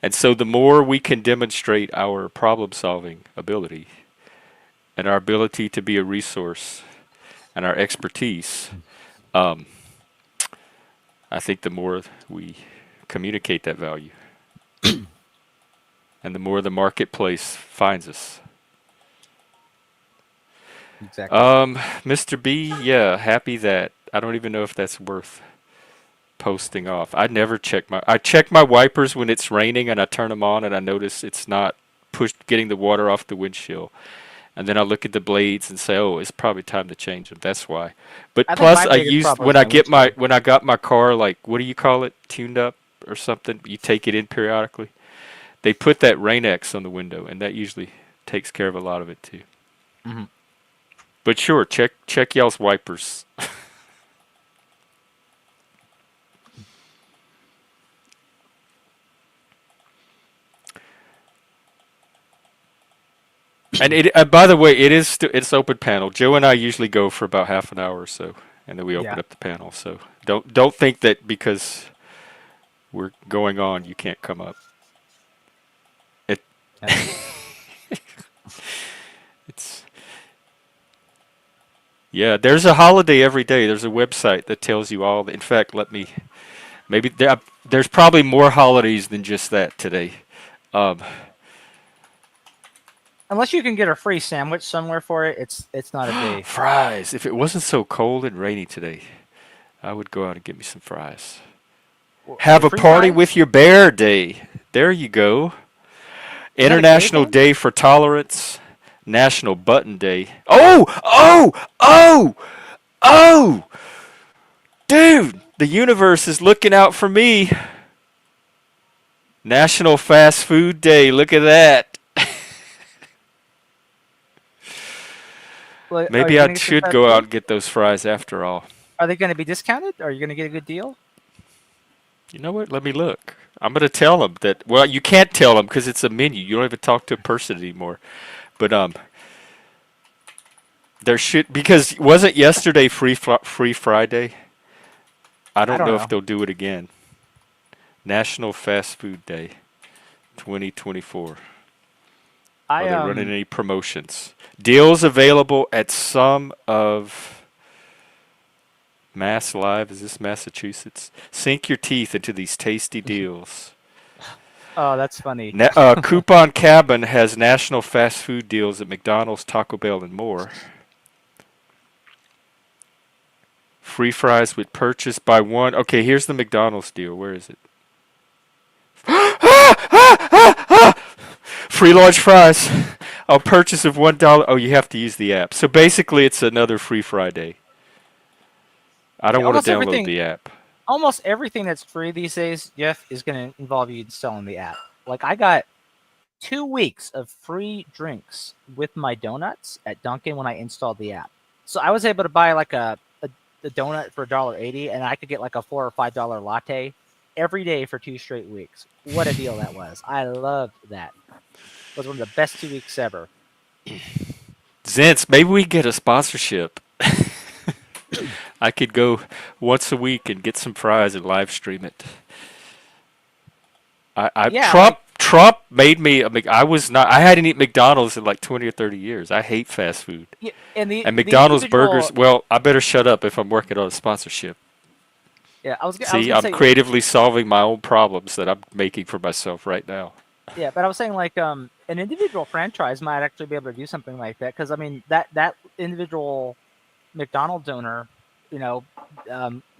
And so the more we can demonstrate our problem solving ability and our ability to be a resource and our expertise, um, I think the more we communicate that value and the more the marketplace finds us. Exactly. Mr. B, yeah, happy that I don't even know if that's worth posting off. I check my wipers when it's raining and I turn them on and I notice it's not getting the water off the windshield. And then I look at the blades and say, "Oh, it's probably time to change them." That's why. But I think plus my I biggest used problem is my windshield. when I got my car, like, what do you call it? Tuned up or something. You take it in periodically. They put that Rain-X on the window and that usually takes care of a lot of it too. Hmm. But sure, check y'all's wipers. And by the way, it's open panel. Joe and I usually go for about half an hour or so, and then we open Yeah. up the panel. So don't think that because we're going on you can't come up. It Yeah. it's yeah. There's a holiday every day. There's a website that tells you all. In fact, let me maybe there's probably more holidays than just that today. Um, Unless you can get a free sandwich somewhere for it, it's not a big. Fries. If it wasn't so cold and rainy today, I would go out and get me some fries. Have a Free party fries? with your bear day. There you go. Is that a gay International thing? Day for Tolerance. National Button Day. Oh! Oh! Oh! Oh! Dude! The universe is looking out for me. National Fast Food Day. Look at that. Like, are you Maybe I gonna get some should fast go out food? and get those fries after all. Are they gonna be discounted? Are you gonna get a good deal? You know what? Let me look. I'm going to tell them that. Well, you can't tell them because it's a menu. You don't even talk to a person anymore. But there should, because wasn't yesterday Free Friday? I I don't don't know if know. they'll do it again. National Fast Food Day, 2024. Are I they running any promotions? Deals available at some of Mass Live. Is this Massachusetts? Sink your teeth into these tasty deals. Oh, that's funny. Coupon Cabin has national fast food deals at McDonald's, Taco Bell, and more. Free fries with purchase by one. Okay, here's the McDonald's deal. Where is it? Free large fries. A purchase of $1. Oh, you have to use the app. So basically, it's another free Friday. I don't Yeah, want to download the app. almost everything that's free these days, Jeff, is gonna involve you installing the app. Like I got 2 weeks of free drinks with my donuts at Dunkin' when I installed the app. So I was able to buy like a donut for $1.80, and I could get like a $4 or $5 latte every day for 2 straight weeks. What a deal that was! I loved that. It was one of the best 2 weeks ever. Zins, maybe we get a sponsorship. I could go once a week and get some fries and live stream it. Yeah, like Trump made me. I was not. I hadn't eaten McDonald's in like 20 or 30 years. I hate fast food. yeah, and And the McDonald's individual. burgers. Well, I better shut up if I'm working on a sponsorship. Yeah, I was See, gonna I'm say creatively solving my own problems that I'm making for myself right now. yeah, but I was saying like an individual franchise might actually be able to do something like that because I mean that individual McDonald's owner, you know,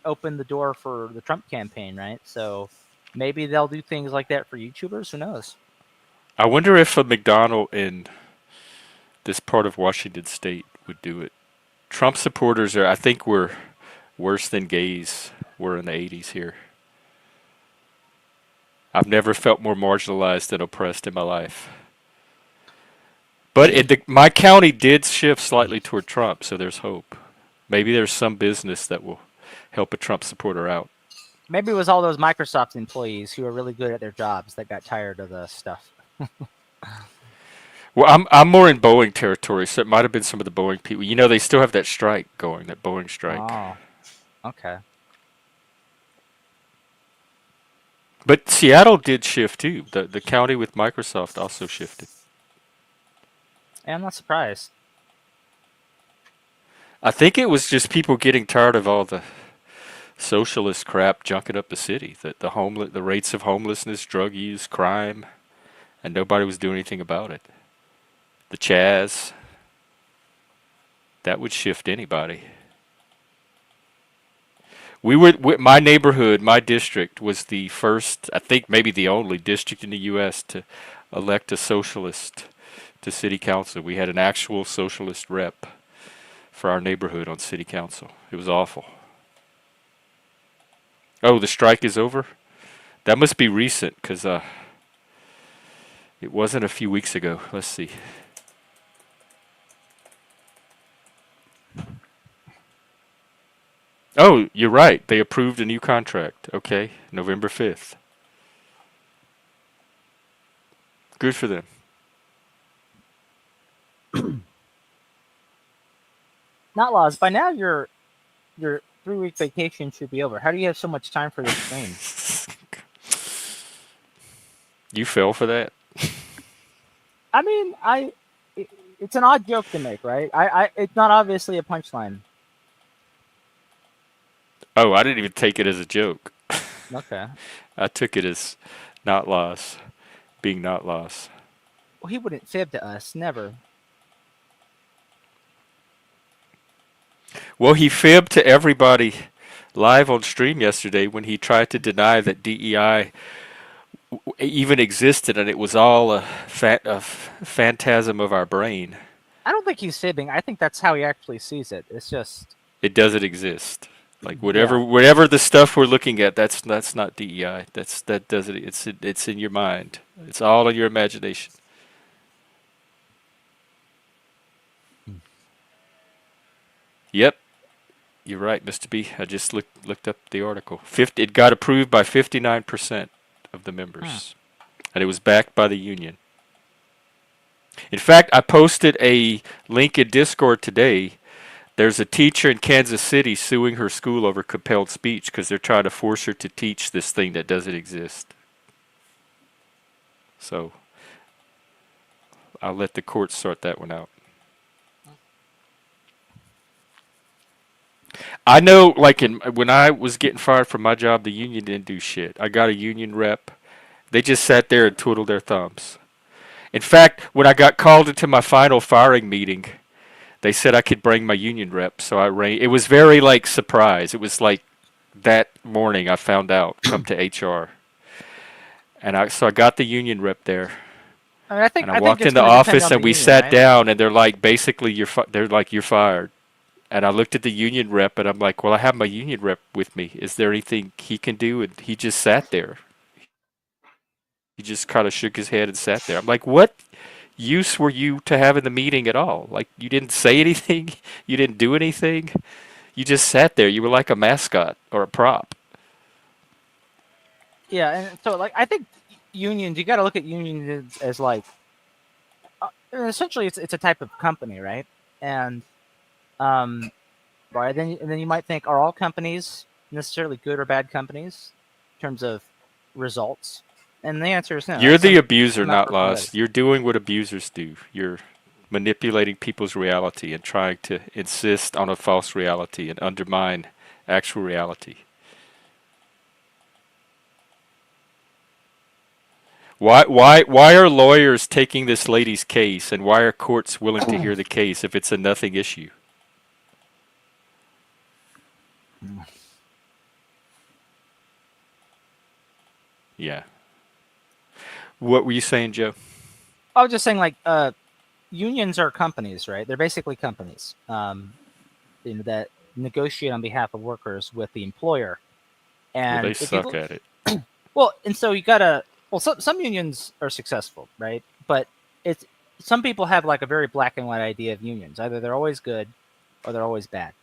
opened the door for the Trump campaign, right? So maybe they'll do things like that for YouTubers. Who knows? I wonder if a McDonald in this part of Washington State would do it. Trump supporters are. I think we're worse than gays were in the 80s here. I've never felt more marginalized and oppressed in my life. But my county did shift slightly toward Trump, so there's hope. Maybe there's some business that will help a Trump supporter out. Maybe it was all those Microsoft employees who are really good at their jobs that got tired of the stuff. Well, I'm more in Boeing territory, so it might have been some of the Boeing people. You know, they still have that strike going, that Boeing strike. Oh, okay. But Seattle did shift too. The county with Microsoft also shifted. Yeah, I'm not surprised. I think it was just people getting tired of all the socialist crap junking up the city. The rates of homelessness, drug use, crime, and nobody was doing anything about it. The Chaz, that would shift anybody. My neighborhood, my district was the first, I think maybe the only district in the U.S. to elect a socialist to city council. We had an actual socialist rep for our neighborhood on city council. It was awful. Oh, the strike is over? That must be recent because it wasn't a few weeks ago. Let's see. Oh, you're right. They approved a new contract. Okay, November 5th. Good for them. Not laws. By now, your 3 week vacation should be over. How do you have so much time for this stream? You fell for that? I mean, it's an odd joke to make, right? It's not obviously a punchline. Oh, I didn't even take it as a joke. Okay. I took it as not loss, being not loss. Well, he wouldn't fib to us, never. Well, he fibbed to everybody live on stream yesterday when he tried to deny that DEI even existed and it was all a phantasm of our brain. I don't think he's fibbing. I think that's how he actually sees it. It's just, It doesn't exist. Like yeah. whatever the stuff we're looking at, that's not DEI. That doesn't. It's in your mind. It's all in your imagination. Yep, you're right, Mr. B. I just looked up the article. It got approved by 59% of the Hmm. members, and it was backed by the union. In fact, I posted a link in Discord today. There's a teacher in Kansas City suing her school over compelled speech because they're trying to force her to teach this thing that doesn't exist. So I'll let the courts sort that one out. I know, like when I was getting fired from my job, the union didn't do shit. I got a union rep. They just sat there and twiddled their thumbs. In fact, when I got called into my final firing meeting, they said I could bring my union rep. So I rang. It was very like surprise. It was like that morning I found out. Come to HR, and I got the union rep there, I mean, and I I think walked it's in the going to depend office on the and we union, sat right? down and they're like basically they're like you're fired. And I looked at the union rep and I'm like, well, I have my union rep with me. Is there anything he can do? And he just sat there. He just kind of shook his head and sat there. I'm like, what use were you to have in the meeting at all? Like, you didn't say anything. You didn't do anything. You just sat there. You were like a mascot or a prop. Yeah, and so like I think unions, you got to look at unions as like essentially it's a type of company, right? And um, right then you might think, are all companies necessarily good or bad companies in terms of results? And the answer is no. You're the abuser, Some not outperform Laws. others. You're doing what abusers do. You're manipulating people's reality and trying to insist on a false reality and undermine actual reality. Why are lawyers taking this lady's case, and why are courts willing to hear the case if it's a nothing issue? Yeah. What were you saying, Joe? I was just saying, like, unions are companies, right? They're basically companies, that negotiate on behalf of workers with the employer. Well, they And if you suck look, at it. well, and so you gotta, well, some unions are successful, right? But it's some people have like a very black and white idea of unions. Either they're always good or they're always bad.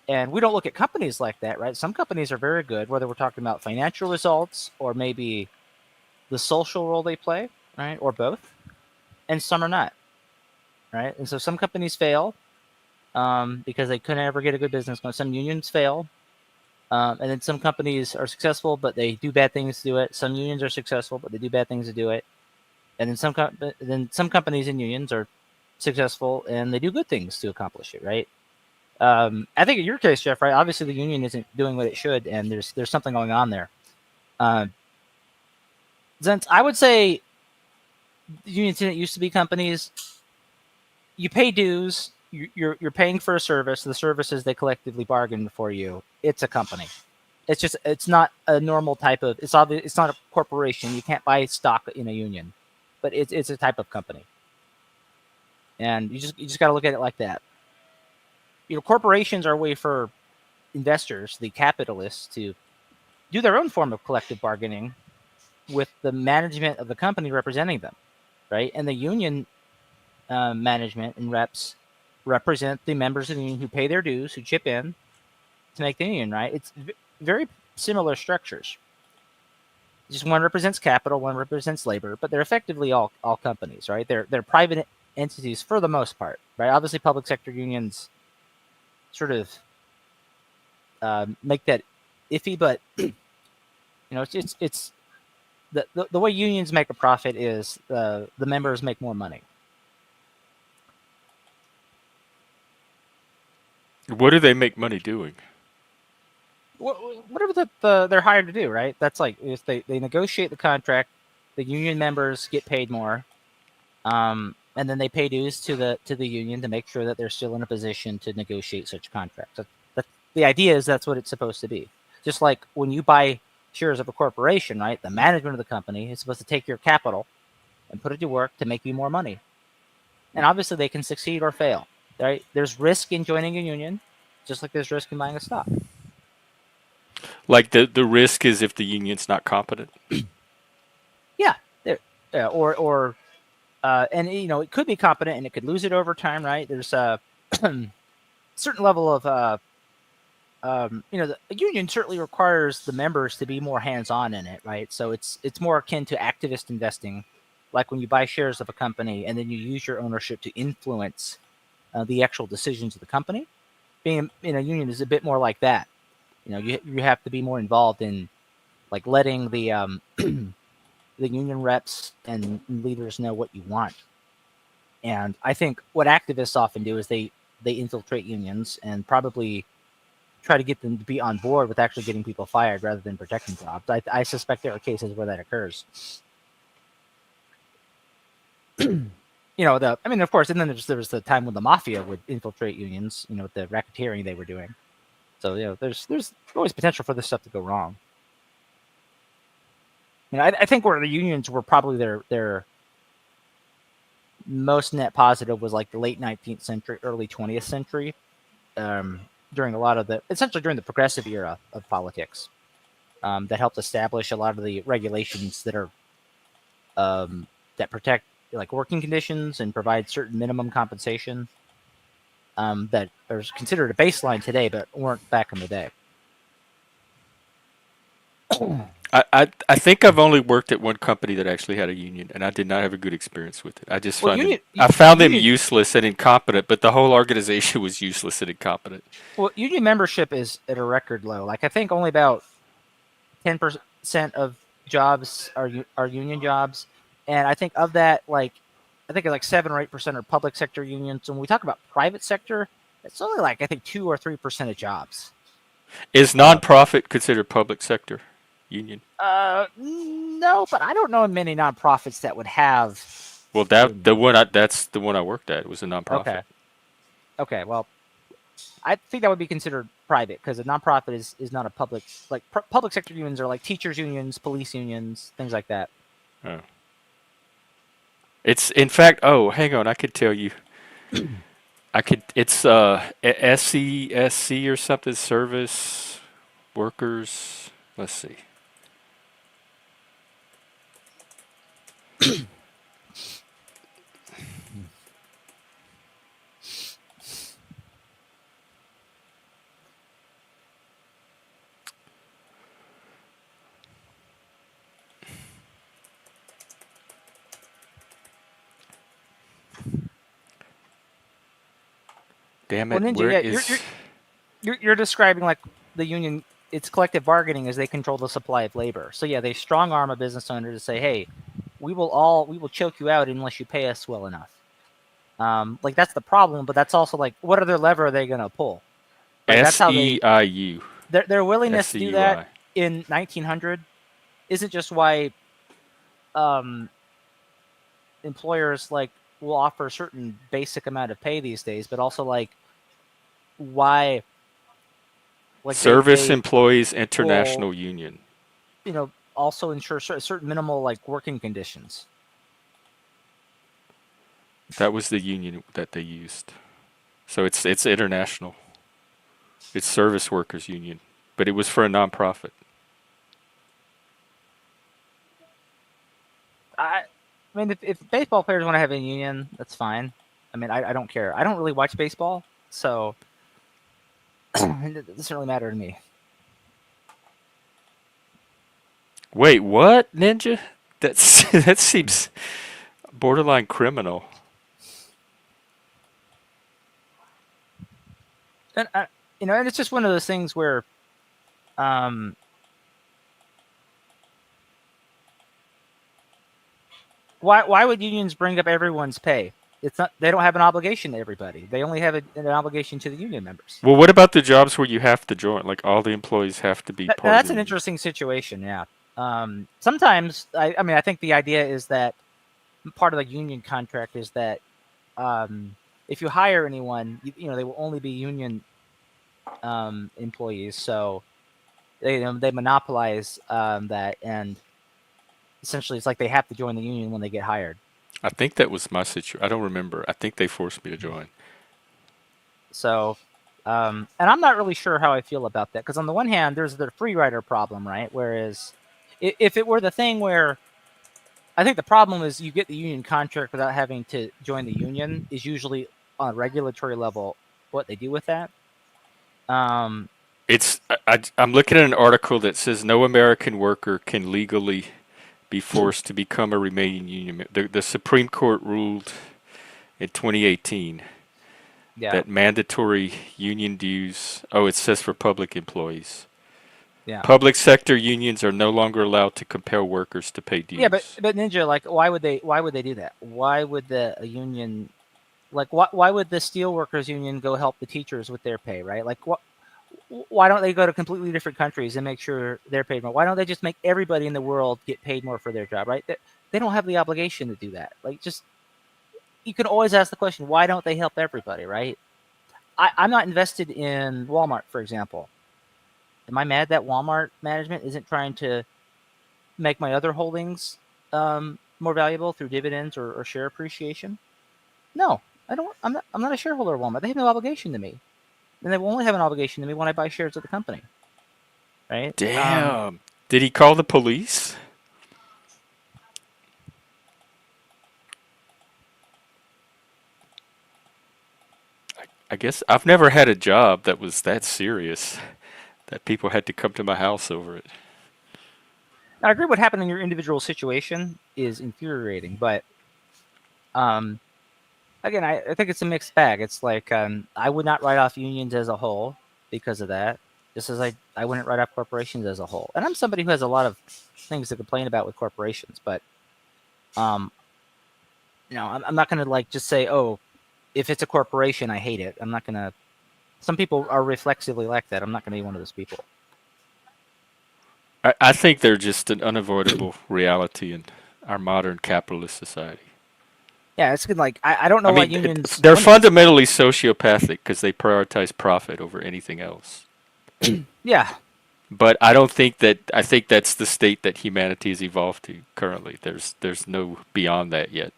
And we don't look at companies like that, right? Some companies are very good, whether we're talking about financial results or maybe the social role they play, right? Or both. And some are not, right? And so some companies fail because they couldn't ever get a good business going. Some unions fail. And then some companies are successful, but they do bad things to do it. Some unions are successful, but they do bad things to do it. And then some companies and unions are successful and they do good things to accomplish it, right? I think in your case, Jeff, right? Obviously, the union isn't doing what it should, and there's something going on there. Uh, since I would say unions didn't used to be companies, you pay dues. You're paying for a service. The services they collectively bargain for you. It's a company. It's not a normal type of. It's obvious. It's not a corporation. You can't buy stock in a union, but it's a type of company, and you just got to look at it like that. Corporations are a way for investors, the capitalists, to do their own form of collective bargaining with the management of the company representing them, right? And the union management and reps represent the members of the union who pay their dues, who chip in to make the union, right? It's very similar structures. Just one represents capital, one represents labor, but they're effectively all companies, right? They're private entities for the most part, right? Obviously, public sector unions sort of make that iffy, but it's the way unions make a profit is the members make more money. What do they make money doing? Whatever they're hired to do, right? That's like if they negotiate the contract, the union members get paid more, And then they pay dues to the union to make sure that they're still in a position to negotiate such contracts. The idea is that's what it's supposed to be. Just like when you buy shares of a corporation, right? The management of the company is supposed to take your capital and put it to work to make you more money. And obviously, they can succeed or fail. Right? There's risk in joining a union, just like there's risk in buying a stock. Like the risk is if the union's not competent. Yeah, there, and it could be competent and it could lose it over time, right? There's a certain level of the union certainly requires the members to be more hands-on in it, right? So it's more akin to activist investing, like when you buy shares of a company and then you use your ownership to influence the actual decisions of the company. Being in a union is a bit more like that. You have to be more involved in like letting the the union reps and leaders know what you want. And I think what activists often do is they infiltrate unions and probably try to get them to be on board with actually getting people fired rather than protecting jobs. I suspect there are cases where that occurs. Of course, and then there was the time when the mafia would infiltrate unions, with the racketeering they were doing. So, there's always potential for this stuff to go wrong. I think where the unions were probably their most net positive was like the late 19th century, early 20th century, during the progressive era of politics, that helped establish a lot of the regulations that are that protect like working conditions and provide certain minimum compensation, that are considered a baseline today, but weren't back in the day. I think I've only worked at one company that actually had a union, and I did not have a good experience with it. Well, union, I found them union, useless and incompetent, but the whole organization was useless and incompetent. well, union membership is at a record low. Like I think only about 10% of jobs are union jobs, and I think of that, I think like 7 or 8% are public sector unions. And when we talk about private sector, it's only like I think 2 or 3% of jobs. Is nonprofit considered public sector union? No, but I don't know many nonprofits that would have. Well, that's the one I worked at. It was a nonprofit. Okay. Well, I think that would be considered private because a nonprofit is not a public. Like public sector unions are like teachers unions, police unions, things like that. Oh. It's in fact. Oh, hang on. I could tell you. It's SCSC or something. Service workers. Let's see. Damn it! Well, Ninja, Where yeah, is? you're describing like the union. It's collective bargaining as they control the supply of labor. So yeah, they strong arm a business owner to say, "Hey, we will choke you out unless you pay us well enough." Like that's the problem, but that's also like, what other lever are they going to pull? Right? That's how SEIU. their willingness to do that SEUI. in 1900 isn't just why employers like will offer a certain basic amount of pay these days, but also like why like Service they Employees will International Union. Also ensure certain minimal like working conditions. That was the union that they used. So it's international. It's Service Workers Union, but it was for a nonprofit. I I mean, if baseball players want to have a union, that's fine. I mean, I don't care. I don't really watch baseball, so it doesn't really matter to me. Wait, what, Ninja? That's that seems borderline criminal. And and it's just one of those things where, um, why would unions bring up everyone's pay? It's not, they don't have an obligation to everybody. They only have an obligation to the union members. Well, what about the jobs where you have to join? Like all the employees have to be Now part of that's the an union. interesting situation. Yeah. Sometimes I mean I think the idea is that part of the union contract is that if you hire anyone, they will only be union employees. So they monopolize that, and essentially it's like they have to join the union when they get hired. I think that was my situation. I don't remember. I think they forced me to join. So, and I'm not really sure how I feel about that, because on the one hand, there's the free rider problem, right? Whereas if it were the thing where I think the problem is you get the union contract without having to join the union is usually on a regulatory level what they do with that. Um, I'm looking at an article that says no American worker can legally be forced to become a remaining union member. The Supreme Court ruled in 2018 yeah, that mandatory union dues. Oh, it says for public employees. yeah, Public sector unions are no longer allowed to compel workers to pay yeah. But dues. Ninja, like, why would they do that? Why would the a union like why would the steelworkers union go help the teachers with their pay, right? Like what why don't they go to completely different countries and make sure they're paid more? Why don't they just make everybody in the world get paid more for their job, right? They don't have the obligation to do that. Like, just you can always ask the question, why don't they help everybody, right? I'm not invested in Walmart, for example. Am I mad that Walmart management isn't trying to make my other holdings more valuable through dividends or share appreciation? No, I don't. I'm not a shareholder of Walmart. They have no obligation to me, and they will only have an obligation to me when I buy shares of the company, right? Damn. Did he call the police? I guess I've never had a job that was that serious that people had to come to my house over it. I agree. What happened in your individual situation is infuriating, but um, again, I think it's a mixed bag. It's like I would not write off unions as a whole because of that, just as I wouldn't write off corporations as a whole. And I'm somebody who has a lot of things to complain about with corporations, but um, I'm not going to like just say, oh, if it's a corporation, I hate it. I'm not going to. Some people are reflexively like that. I'm not going to be one of those people. I think they're just an unavoidable reality in our modern capitalist society. Yeah, it's good. Like I don't I know what mean, unions. they're fundamentally sociopathic because they prioritize profit over anything else. Yeah, But I don't think that I think that's the state that humanity has evolved to currently. There's no beyond that yet.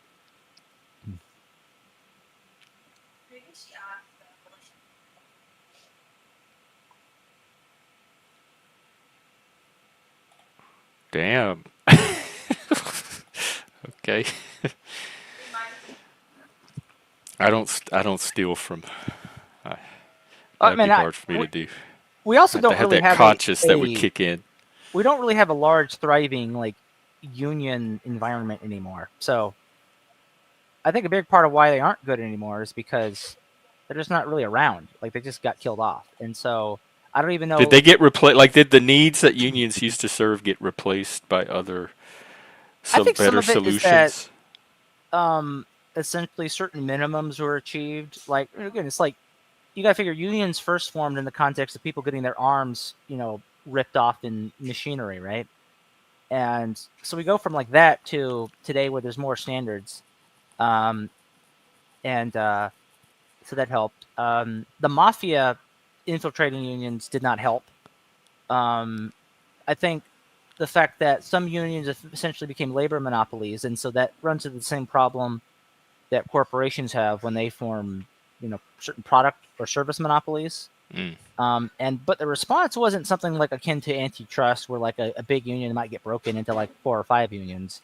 Damn. Okay. I don't steal from. Uh, I that'd be mean, hard for me to do. we also I have to don't have really that have conscience that would a kick in. we don't really have a large thriving like union environment anymore. So I think a big part of why they aren't good anymore is because they're just not really around. Like they just got killed off, and so I don't even Did know. they get replaced? Like, did the needs that unions used to serve get replaced by other, I some think some better of it is that solutions? um, essentially certain minimums were achieved. Like again, it's like you got to figure unions first formed in the context of people getting their arms, ripped off in machinery, right? And so we go from like that to today where there's more standards, um, and so that helped. The mafia infiltrating unions did not help. Um, I think the fact that some unions essentially became labor monopolies, and so that runs into the same problem that corporations have when they form, certain product or service monopolies. Mm. But the response wasn't something like akin to antitrust, where like a big union might get broken into like 4 or 5 unions.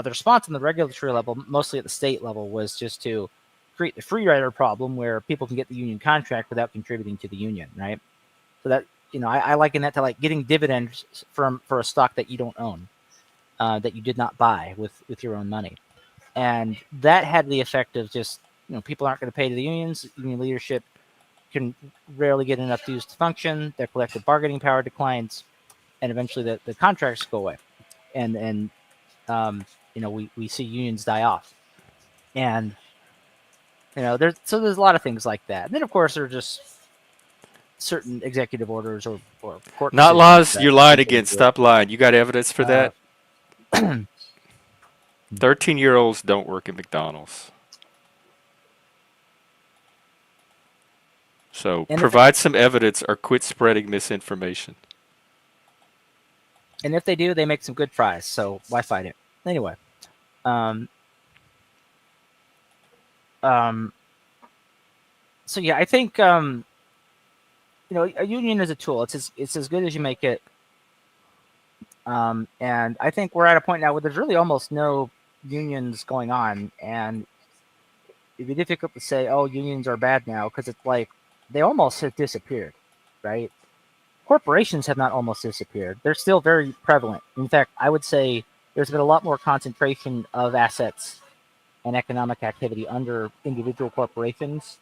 The response on the regulatory level, mostly at the state level, was just to create the free rider problem where people can get the union contract without contributing to the union, right? So that I liken that to like getting dividends for a stock that you don't own, that you did not buy with your own money, and that had the effect of just people aren't going to pay to the unions. Union leadership can rarely get enough dues to function. Their collective bargaining power declines, and eventually the contracts go away, and we see unions die off, and there's a lot of things like that. And then of course there are just certain executive orders or court Not decisions laws that you're lying people against. do it. Stop lying. You got evidence for Uh, that? 13-year-olds don't work at McDonald's. So And if provide some evidence or quit spreading misinformation. and if they do, they make some good fries. So why fight it? Anyway, um, um, so yeah, I think a union is a tool. It's as good as you make it. And I think we're at a point now where there's really almost no unions going on, and it'd be difficult to say, oh, unions are bad now, because it's like they almost have disappeared, right? Corporations have not almost disappeared. They're still very prevalent. In fact, I would say there's been a lot more concentration of assets and economic activity under individual corporations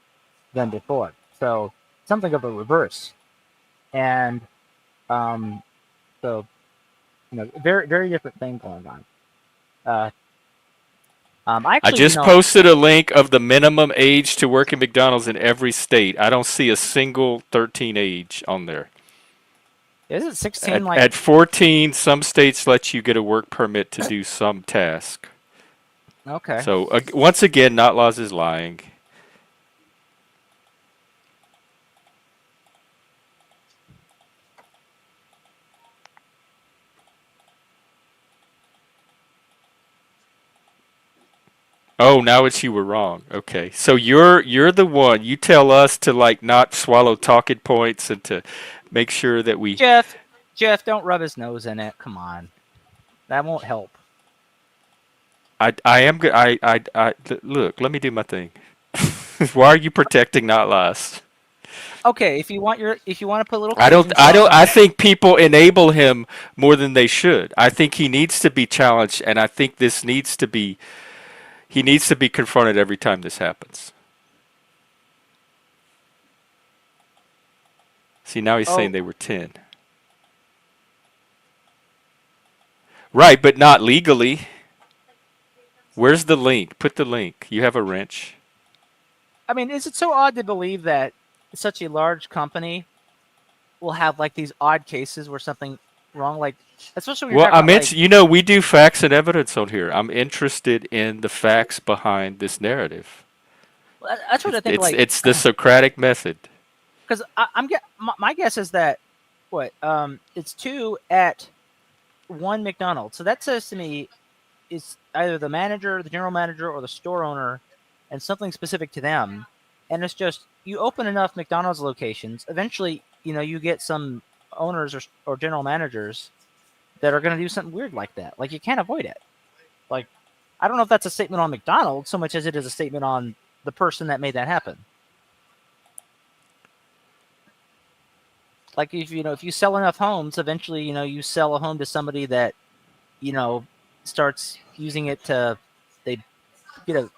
than before. So something of a reverse. And um, so, very, very different thing going on. Uh, I actually, just posted a link of the minimum age to work at McDonald's in every state. I don't see a single 13 age on there. is it 16? At, Like, at 14, some states let you get a work permit to do some task. okay. So once again, Not Laws is lying. Oh, now it's you were wrong. Okay, so you're the one. You tell us to like not swallow talking points and to make sure that we. Jeff, don't rub his nose in it. Come on, that won't help. I am good. Look. Let me do my thing. Why are you protecting Not Lies? Okay, if you want to put little I kids don't. in I cells don't. and I think people enable him more than they should. I think he needs to be challenged, and I think this needs to be. He needs to be confronted every time this happens. See, now he's saying oh, they were 10. Right, but not legally. Where's the link? Put the link. You have a wrench. I mean, is it so odd to believe that such a large company will have like these odd cases where something wrong, like especially when you're Well, talking about like we do facts and evidence on here. I'm interested in the facts behind this narrative. that's what I think. Like, It's the Socratic method. because my guess is that it's two at one McDonald's. So that says to me it's either the manager, the general manager, or the store owner, and something specific to them. And it's just you open enough McDonald's locations, eventually, you get some owners or general managers that are going to do something weird like that. Like you can't avoid it. Like I don't know if that's a statement on McDonald's so much as it is a statement on the person that made that happen. Like if you sell enough homes, eventually you sell a home to somebody that you know starts using it to they get a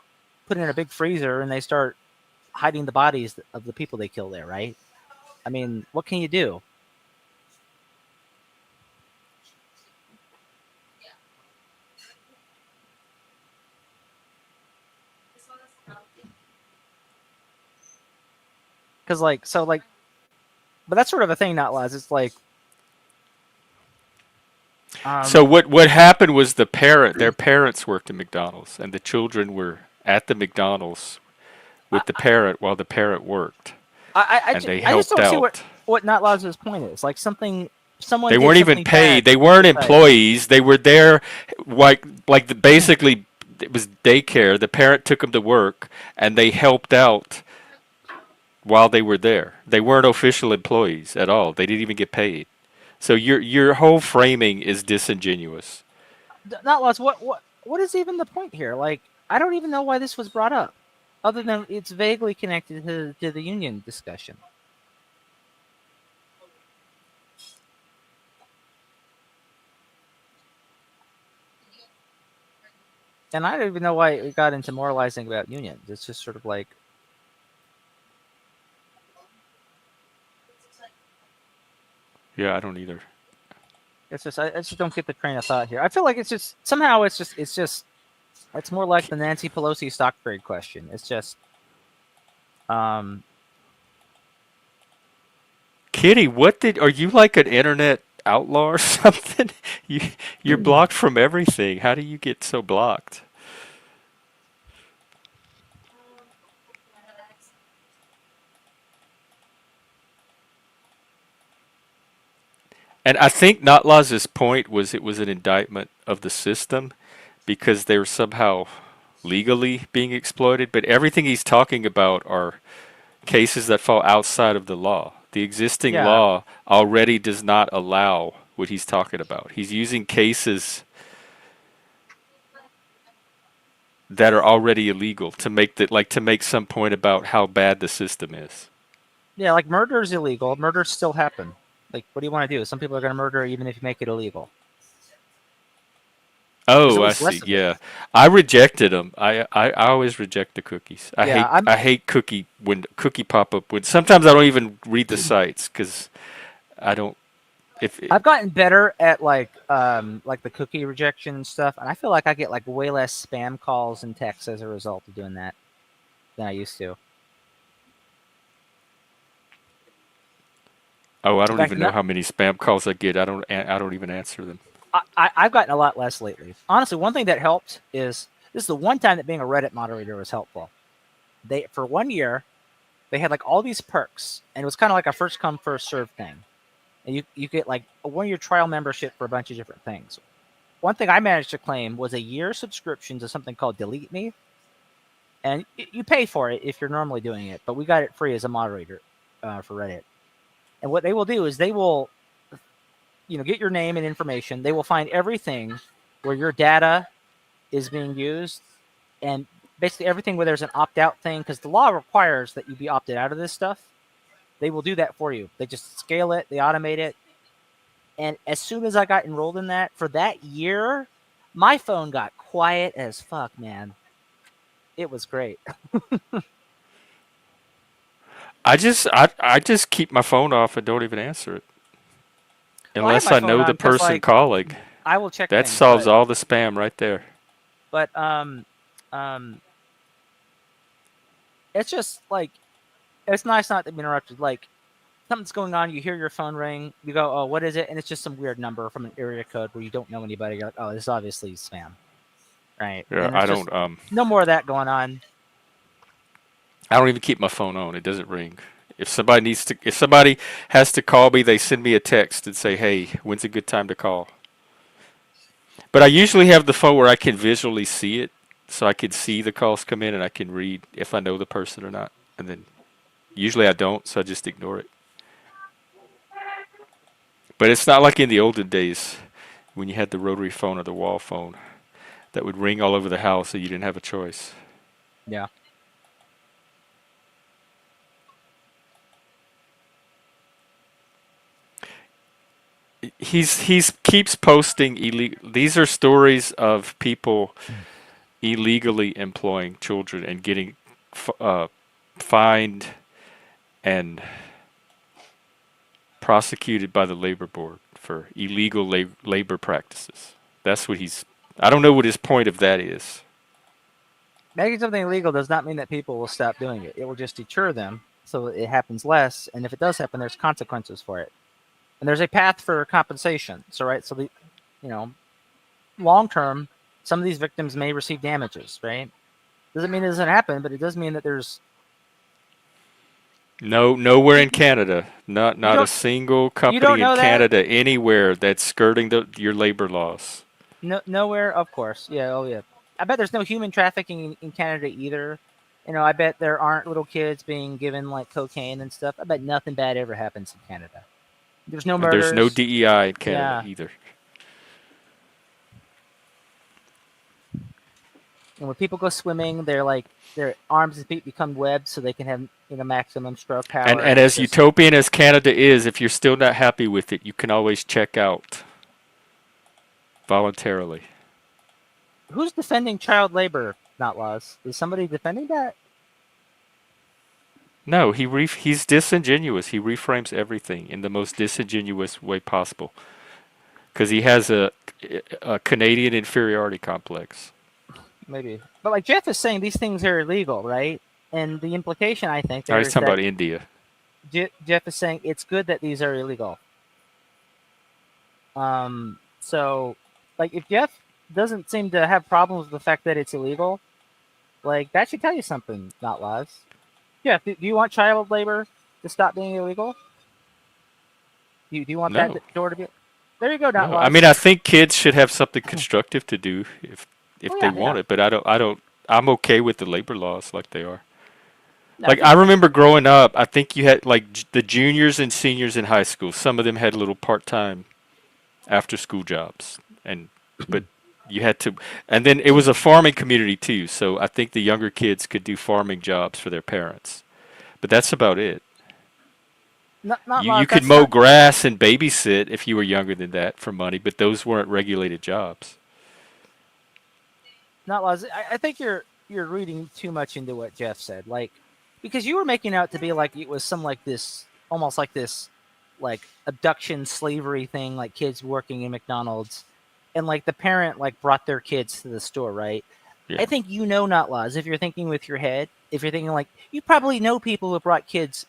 put it in a big freezer and they start hiding the bodies of the people they kill there, right? I mean, what can you do? Because but that's sort of a thing, not lies. It's like, So um, what happened was their parents worked at McDonald's, and the children were at the McDonald's I, with the parent while the parent worked, and they I just helped don't see out. what not Lazarus' point is. Like someone They did weren't even something bad paid. They to weren't society. employees. They were there, basically it was daycare. The parent took them to work, and they helped out while they were there. They weren't official employees at all. They didn't even get paid. So your whole framing is disingenuous. Not Laz. What is even the point here? Like, I don't even know why this was brought up, other than it's vaguely connected to the union discussion. And I don't even know why it got into moralizing about unions. It's just sort of like, Yeah, I don't either. I just don't get the train of thought here. I feel like it's just somehow it's more like the Nancy Pelosi stock trade question. It's just um Kitty, are you like an internet outlaw or something? You you're blocked from everything. How do you get so blocked? And I think Notlaz's point was it was an indictment of the system because they were somehow legally being exploited. But everything he's talking about are cases that fall outside of the law. The existing Yeah, law already does not allow what he's talking about. He's using cases that are already illegal to make that like to make some point about how bad the system is. yeah. Like murder is illegal. Murders still happen. Like, what do you want to do? Some people are going to murder even if you make it illegal. There's at Oh, I least see. less of it. Yeah, I rejected them. I always reject the cookies. Yeah, I hate cookie pop up when sometimes I don't even read the sites because I don't if I've gotten better at like the cookie rejection and stuff, and I feel like I get like way less spam calls and texts as a result of doing that than I used to. oh I In don't fact, even know how many spam calls I get. I don't even answer them. I've gotten a lot less lately. Honestly, one thing that helped is this is the one time that being a Reddit moderator was helpful. They for 1 year they had like all these perks, and it was kind of like a first come first serve thing. And you get like a 1 year trial membership for a bunch of different things. One thing I managed to claim was a year subscription to something called Delete Me, and you pay for it if you're normally doing it, but we got it free as a moderator for Reddit. And what they will do is they will, get your name and information. They will find everything where your data is being used, and basically everything where there's an opt out thing, because the law requires that you be opted out of this stuff. They will do that for you. They just scale it, they automate it. And as soon as I got enrolled in that for that year, my phone got quiet as fuck, man. It was great. I just keep my phone off and don't even answer it Well, I have unless my I phone know the on because person like calling. I will check That things, solves but all the spam right there. but um um it's just like it's nice not to be interrupted. Like something's going on, you hear your phone ring, you go, "Oh, what is it?" And it's just some weird number from an area code where you don't know anybody. You're like, "Oh, this is obviously spam," right? Yeah, And it's just no more of that going on. I don't even keep my phone on. It doesn't ring. If somebody has to call me, they send me a text and say, "Hey, when's a good time to call?" But I usually have the phone where I can visually see it, so I can see the calls come in and I can read if I know the person or not. And then usually I don't, so I just ignore it. But it's not like in the olden days when you had the rotary phone or the wall phone that would ring all over the house, so you didn't have a choice. Yeah. He's keeps posting illegal. These are stories of people illegally employing children and getting fined and prosecuted by the labor board for illegal labor practices. That's what he's. I don't know what his point of that is. Making something illegal does not mean that people will stop doing it. It will just deter them so it happens less. And if it does happen, there's consequences for it. And there's a path for compensation. So, right. So, you know, long term, some of these victims may receive damages, right? Doesn't mean it doesn't happen, but it does mean that there's. No, nowhere You, in Canada, not you not a don't single you don't company in know that. Canada anywhere that's skirting your labor laws. No, nowhere, of course. Yeah, oh yeah. I bet there's no human trafficking in Canada either. I bet there aren't little kids being given like cocaine and stuff. I bet nothing bad ever happens in Canada. There's no And there's no murders. DEI in Canada Yeah. either. And when people go swimming, their arms and feet become webbed so they can have maximum stroke power. And And it's as just utopian as Canada is, if you're still not happy with it, you can always check out voluntarily. who's defending child labor, not laws? Is somebody defending that? No, he's disingenuous. He reframes everything in the most disingenuous way possible because he has a Canadian inferiority complex. Maybe. But like Jeff is saying, these things are illegal, right? And the implication I think I there was is talking that about India. Jeff is saying it's good that these are illegal. So, like, if Jeff doesn't seem to have problems with the fact that it's illegal, like that should tell you something, not lies. Jeff, do you want child labor to stop being illegal? Do you want that No, door to be? There you go, not no. I lies. mean, I think kids should have something constructive to do if Oh they yeah, want yeah. it, but I don't. I'm okay with the labor laws like they are. No, Like I remember growing up, I think you had like the juniors and seniors in high school. Some of them had little part-time after school jobs, and but you had to, and then it was a farming community too. So I think the younger kids could do farming jobs for their parents, but that's about it. not You lies. could That's mow not grass and babysit if you were younger than that for money, but those weren't regulated jobs. not lies. I think you're reading too much into what Jeff said. Like, because you were making out to be like it was some like this, almost like this, like abduction slavery thing, like kids working in McDonald's, and like the parent like brought their kids to the store, right? I Yeah. think you know not laws. If you're thinking with your head, if you're thinking like you probably know people who brought kids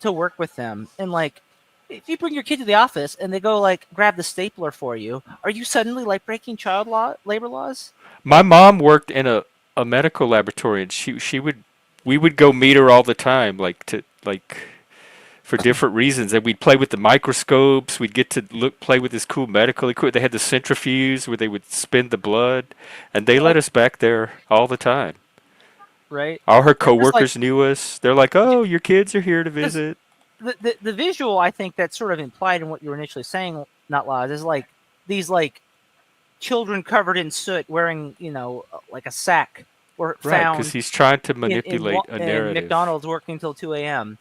to work with them, and like if you bring your kid to the office and they go like grab the stapler for you, are you suddenly like breaking child law labor laws? My mom worked in a medical laboratory, and she would we would go meet her all the time, like to like for different reasons. And we'd play with the microscopes. We'd get to look play with this cool medical equipment. They had the centrifuge where they would spin the blood, and they let Like, us back there all the time. right? All her Like just like coworkers knew us. They're like, "Oh, your kids are here to because visit." the visual I think that's sort of implied in what you were initially saying, not laws, is like these like children covered in soot wearing like a sack were Right, because found he's trying to in manipulate a in narrative. McDonald's working until 2 a.m.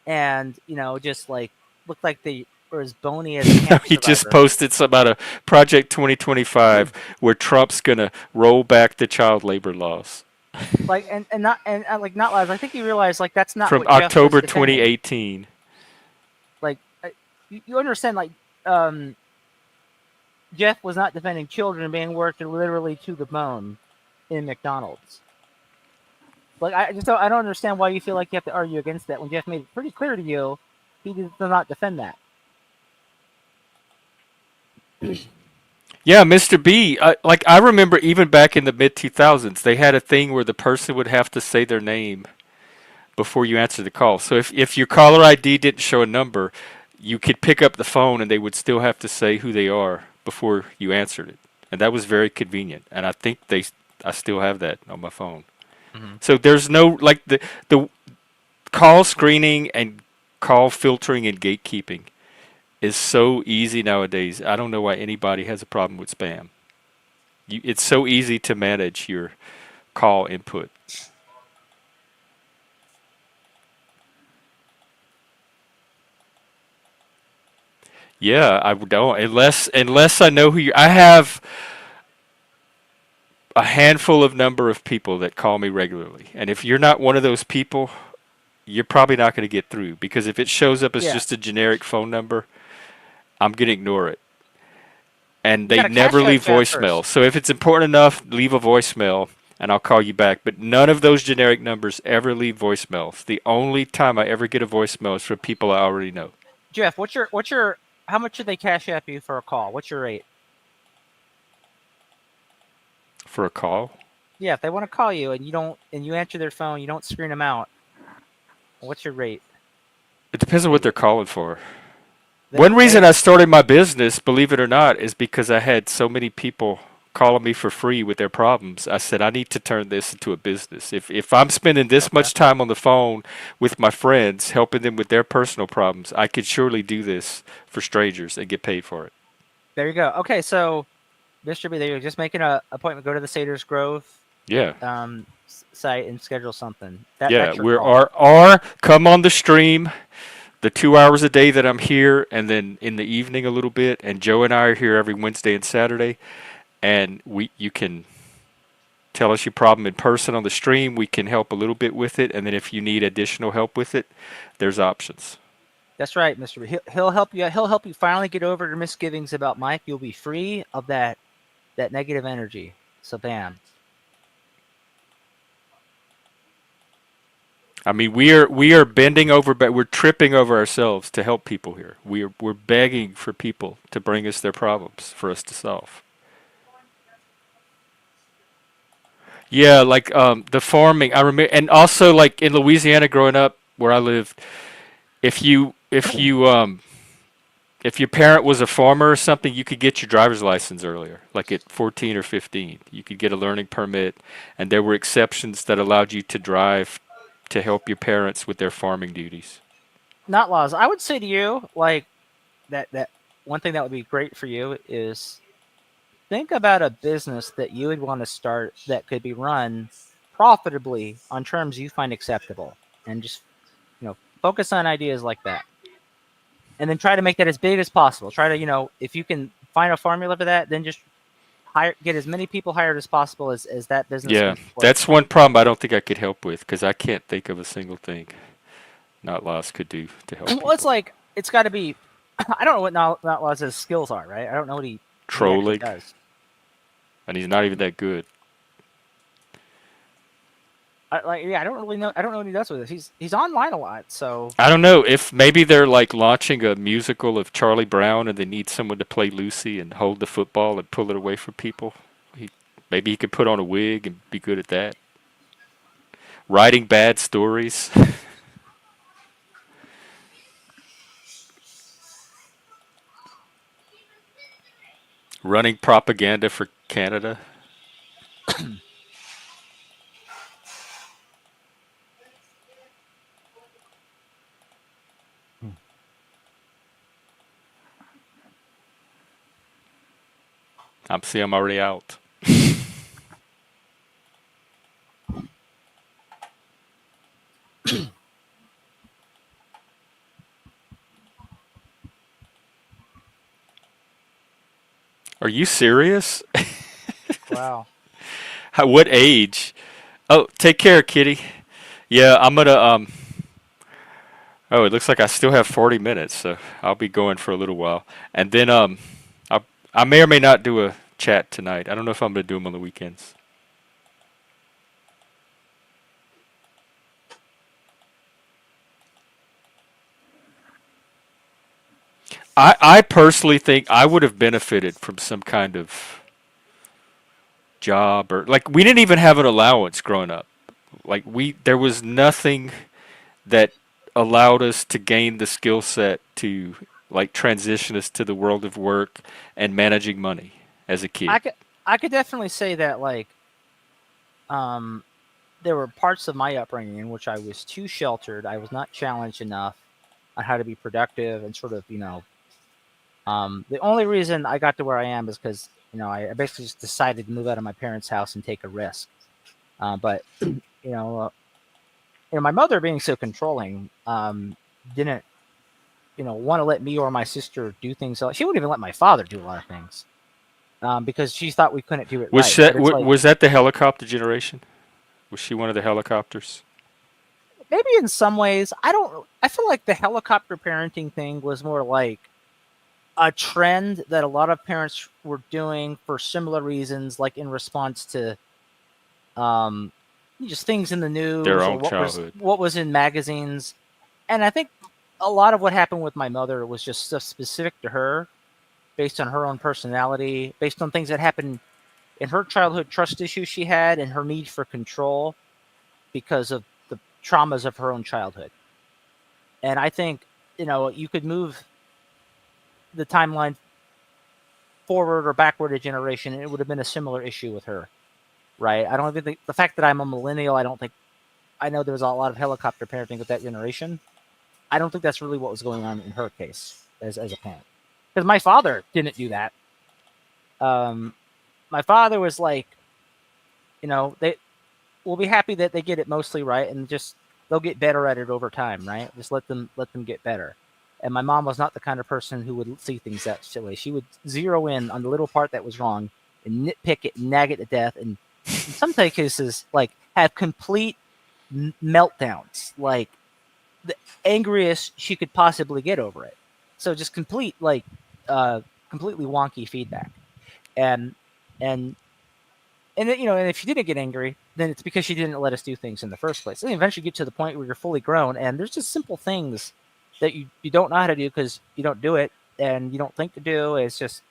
and just like looked like they were as bony as a cancer He just survivor. posted some about a Project 2025 where Trump's gonna roll back the child labor laws Like and not and like not lies. I think you realize like that's not from what Jeff was October defending. 2018. Like you understand like um Jeff was not defending children being worked literally to the bone in McDonald's. Like I don't understand why you feel like you have to argue against that when Jeff made it pretty clear to you he does not defend that. Yeah, Mr. B. Like I remember even back in the mid 2000s, they had a thing where the person would have to say their name before you answer the call. So if your caller ID didn't show a number, you could pick up the phone and they would still have to say who they are before you answered it. And that was very convenient. And I think I still have that on my phone. Mm-hmm. So there's no like the call screening and call filtering and gatekeeping is so easy nowadays. I don't know why anybody has a problem with spam. It's so easy to manage your call input. Yeah, I don't unless I know who you. I have a handful of number of people that call me regularly, and if you're not one of those people, you're probably not going to get through because if it shows up as Yeah, just a generic phone number, I'm going to ignore it. And you they got to cash never out leave Jeff voicemail. first. So if it's important enough, leave a voicemail and I'll call you back. But none of those generic numbers ever leave voicemails. The only time I ever get a voicemail is from people I already know. Jeff, what's your how much should they cash app you for a call? What's your rate? For a call? Yeah, if they want to call you and you answer their phone, you don't screen them out. What's your rate? It depends on what they're calling for. They One reason they I started my business, believe it or not, is because I had so many people calling me for free with their problems. I said I need to turn this into a business. If I'm spending this okay. much time on the phone with my friends, helping them with their personal problems, I could surely do this for strangers and get paid for it. There you go. Okay, so Mr. B, they're just making an appointment. Go to the Satyrs Grove Yeah. site and schedule something. That's Yeah, your we're call. or come on the stream the 2 hours a day that I'm here, and then in the evening a little bit. And Joe and I are here every Wednesday and Saturday, and we you can tell us your problem in person on the stream. We can help a little bit with it, and then if you need additional help with it, there's options. That's right, Mr. B. He'll help you. He'll help you finally get over your misgivings about Mike. You'll be free of that negative energy. So bam. I mean, we are bending over, but we're tripping over ourselves to help people here. We're begging for people to bring us their problems for us to solve. Yeah, like the farming. I remember, and also like in Louisiana, growing up where I lived, if you if your parent was a farmer or something, you could get your driver's license earlier, like at 14 or 15. You could get a learning permit, and there were exceptions that allowed you to drive to help your parents with their farming duties. Not laws. I would say to you, like that one thing that would be great for you is think about a business that you would want to start that could be run profitably on terms you find acceptable, and just focus on ideas like that, and then try to make that as big as possible. Try to if you can find a formula for that, then just get as many people hired as possible as that business Yeah, can support. that's one problem I don't think I could help with because I can't think of a single thing not laws could do to help Well, it's people. like it's got to be. I don't know what not Law's skills are, right? I don't know what he actually Trolling, does. and he's not even that good. I don't really know. I don't know what he does with it. He's online a lot, so I don't know if maybe they're like launching a musical of Charlie Brown and they need someone to play Lucy and hold the football and pull it away from people. He, maybe he could put on a wig and be good at that. Writing bad stories, running propaganda for Canada. I'm already out. Are you serious? wow. What age? Oh, take care, kitty. Yeah, I'm gonna Oh, it looks like I still have 40 minutes, so I'll be going for a little while. And then I may or may not do a chat tonight. I don't know if I'm going to do them on the weekends. I personally think I would have benefited from some kind of job or like we didn't even have an allowance growing up. Like we there was nothing that allowed us to gain the skill set to like transition us to the world of work and managing money as a kid. I could I could definitely say that um there were parts of my upbringing in which I was too sheltered. I was not challenged enough on how to be productive and sort of the only reason I got to where I am is because I basically just decided to move out of my parents' house and take a risk. But know, uh, my mother being so controlling didn't want to let me or my sister do things. She wouldn't even let my father do a lot of things because she thought we couldn't do it Was right. that But it's like was that the helicopter generation? Was she one of the helicopters? maybe in some ways I don't. I feel like the helicopter parenting thing was more like a trend that a lot of parents were doing for similar reasons, like in response to um, just things in the Their news or own what childhood. was in magazines. And I think a lot of what happened with my mother was just stuff specific to her, based on her own personality, based on things that happened in her childhood, trust issues she had, and her need for control because of the traumas of her own childhood. And I think you could move the timeline forward or backward a generation, and it would have been a similar issue with her, right? I don't even think the fact that I'm a millennial, I don't think I know there was a lot of helicopter parenting with that generation. I don't think that's really what was going on in her case as a parent. Because my father didn't do that. Um, my father was like, they will be happy that they get it mostly right, and just they'll get better at it over time, right? Just let them get better. And my mom was not the kind of person who would see things that way. She would zero in on the little part that was wrong and nitpick it, and nag it to death, and in some cases, like have complete meltdowns, like the angriest she could possibly get over it. So just uh, completely wonky feedback, and and and then, and if she didn't get angry, then it's because she didn't let us do things in the first place. And eventually you get to the point where you're fully grown, and there's just simple things that you don't know how to do because you don't do it and you don't think to do. It's just,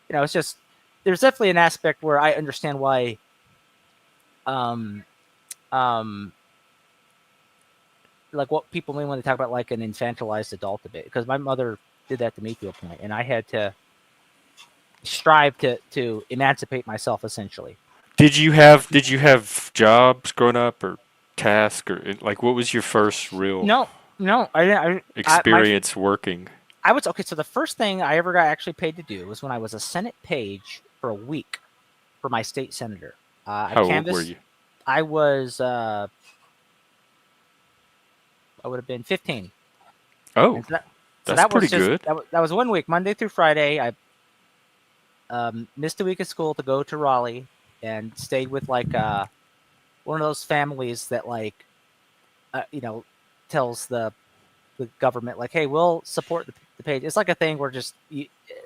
it's just, there's definitely an aspect where I understand why, um, um, like what people mean when they talk about like an infantilized adult a bit, because my mother did that to me to a point, and I had to strive to emancipate myself essentially. Did you have jobs growing up or tasks or like what was your first real No, no, I didn't. experience working? I was okay. So the first thing I ever got actually paid to do was when I was a Senate page for a week for my state senator. I How old were canvassed. you? I was I would have been 15, Oh, and so that's that was pretty just good. that was 1 week, Monday through Friday. I missed a week of school to go to Raleigh and stayed with like one of those families that like you know tells the government like, hey, we'll support the page. It's like a thing where just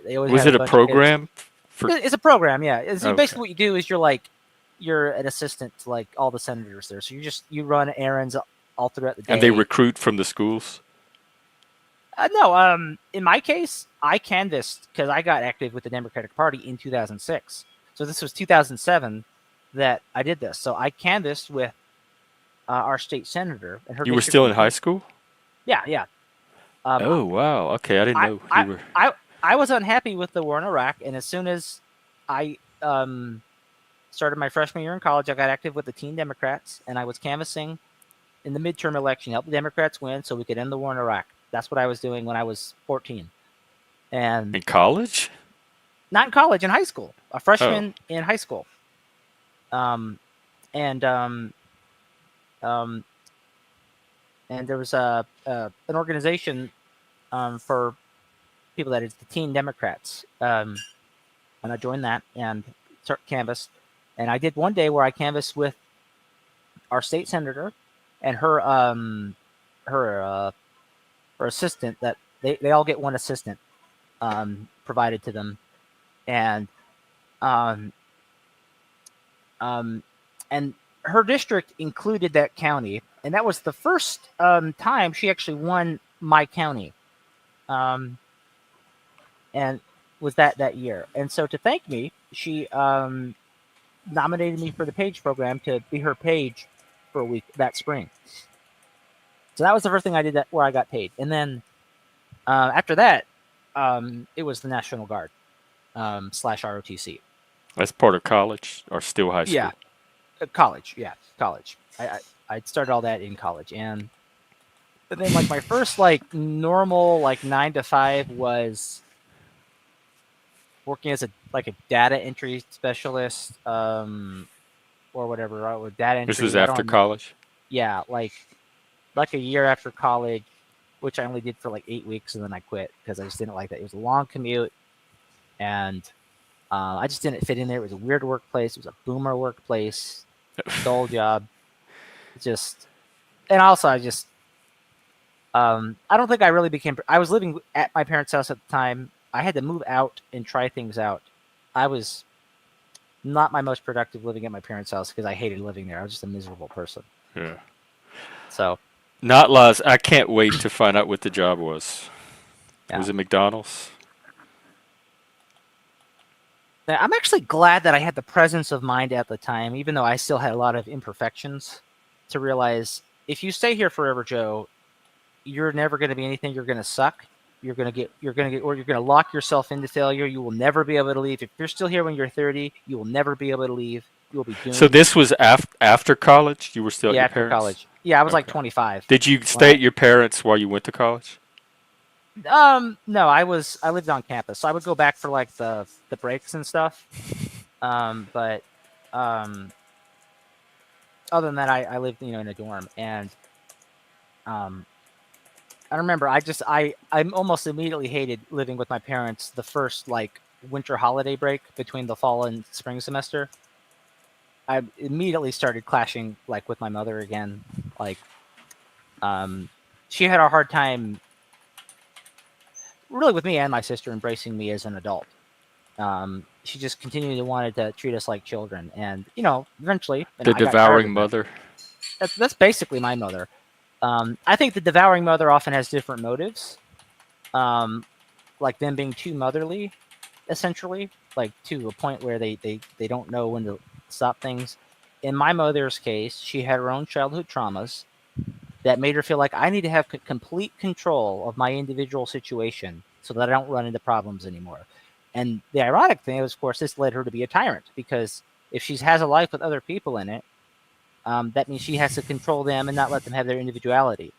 they always Was have it a a bunch of kids. program for? It's a program, yeah. It's Okay. basically what you do is you're an assistant to like all the senators there. So you run errands all throughout the And they day. recruit from the schools? No, in my case, I canvassed because I got active with the Democratic Party in 2006. So this was 2007 that I did this. So I canvassed with our state senator, and her You were district still in high include. school? Yeah, yeah. Um, Oh, wow. Okay, I didn't I, know I, you were. I, I was unhappy with the war in Iraq, and as soon as I started my freshman year in college, I got active with the Teen Democrats, and I was canvassing in the midterm election, help the Democrats win so we could end the war in Iraq. That's what I was doing when I was 14, and In college? not in college, in high school, a Oh, freshman in high school. Um, and um, and there was an organization for people that is the Teen Democrats, and I joined that and start canvass. And I did one day where I canvassed with our state senator and her her assistant. That they all get one assistant provided to them, and um, um, and her district included that county, and that was the first time she actually won my county, um, and was that year. And so to thank me, she nominated me for the page program to be her page for a week that spring. So that was the first thing I did that where I got paid, and then after that, it was the National Guard slash ROTC. that's part of college or still high Yeah, school? college. Yeah, college. I started all that in college, and then like my first like normal like 9 to 5 was working as a data entry specialist, or whatever, with data This entry was right after on. college? Yeah, like a year after college, which I only did for like 8 weeks, and then I quit because I just didn't like that. It was a long commute, and I just didn't fit in there. It was a weird workplace. It was a boomer workplace, dull job. Just and also I just I don't think I really became. I was living at my parents' house at the time. I had to move out and try things out. I was not my most productive living at my parents' house because I hated living there. I was just a miserable person. Yeah. So Not lies. I can't wait to find out what the job was. yeah. Was it McDonald's? Now, I'm actually glad that I had the presence of mind at the time, even though I still had a lot of imperfections, to realize if you stay here forever, Joe, you're never going to be anything. You're going to suck. Or you're going to lock yourself into failure. You will never be able to leave. If you're still here when you're 30, you will never be able to leave. You will be So doomed. this was after college? You were still at Yeah, your after parents'? college. Yeah, I was like Okay. 25 Did you when stay I. at your parents' while you went to college? No, I lived on campus, so I would go back for like the breaks and stuff. But um, other than that, I lived in a dorm, and um, I remember I almost immediately hated living with my parents the first like winter holiday break between the fall and spring semester. I immediately started clashing like with my mother again. Like um, she had a hard time really with me and my sister embracing me as an adult. She just continued to wanted to treat us like children, and eventually, The I got tired devouring of that. mother. That's basically my mother. I think the devouring mother often has different motives, um, like them being too motherly, essentially, like to a point where they don't know when to stop things. In my mother's case, she had her own childhood traumas that made her feel like I need to have complete control of my individual situation so that I don't run into problems anymore. And the ironic thing is, of course, this led her to be a tyrant because if she has a life with other people in it, that means she has to control them and not let them have their individuality.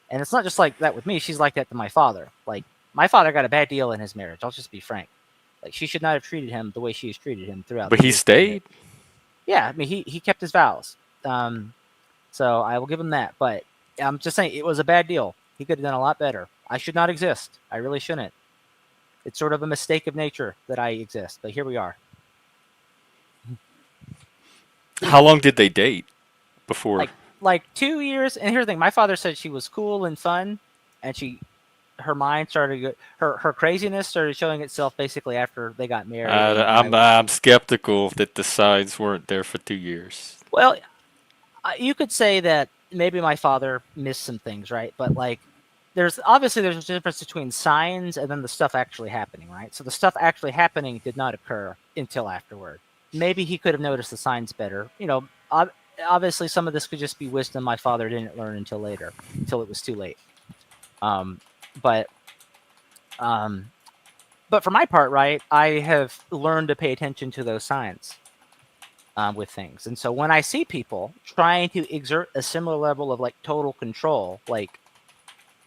And it's not just like that with me. She's like that to my father. Like my father got a bad deal in his marriage. I'll just be frank. Like she should not have treated him the way she has treated him throughout But he his marriage. stayed. Yeah, I mean he kept his vows. Um, so I will give him that. But I'm just saying it was a bad deal. He could have done a lot better. I should not exist. I really shouldn't. It's sort of a mistake of nature that I exist. But here we are. How long did they date before? Like like 2 years. And here's the thing: my father said she was cool and fun, and her mind started her craziness started showing itself basically after they got married and when I was I'm skeptical that the signs weren't there for 2 years. well you could say that maybe my father missed some things, right? But like there's a difference between signs and then the stuff actually happening, right? So the stuff actually happening did not occur until afterward. Maybe he could have noticed the signs better. Obviously some of this could just be wisdom my father didn't learn until later, until it was too late. um but um but for my part, right, I have learned to pay attention to those signs, with things. And so when I see people trying to exert a similar level of like total control, like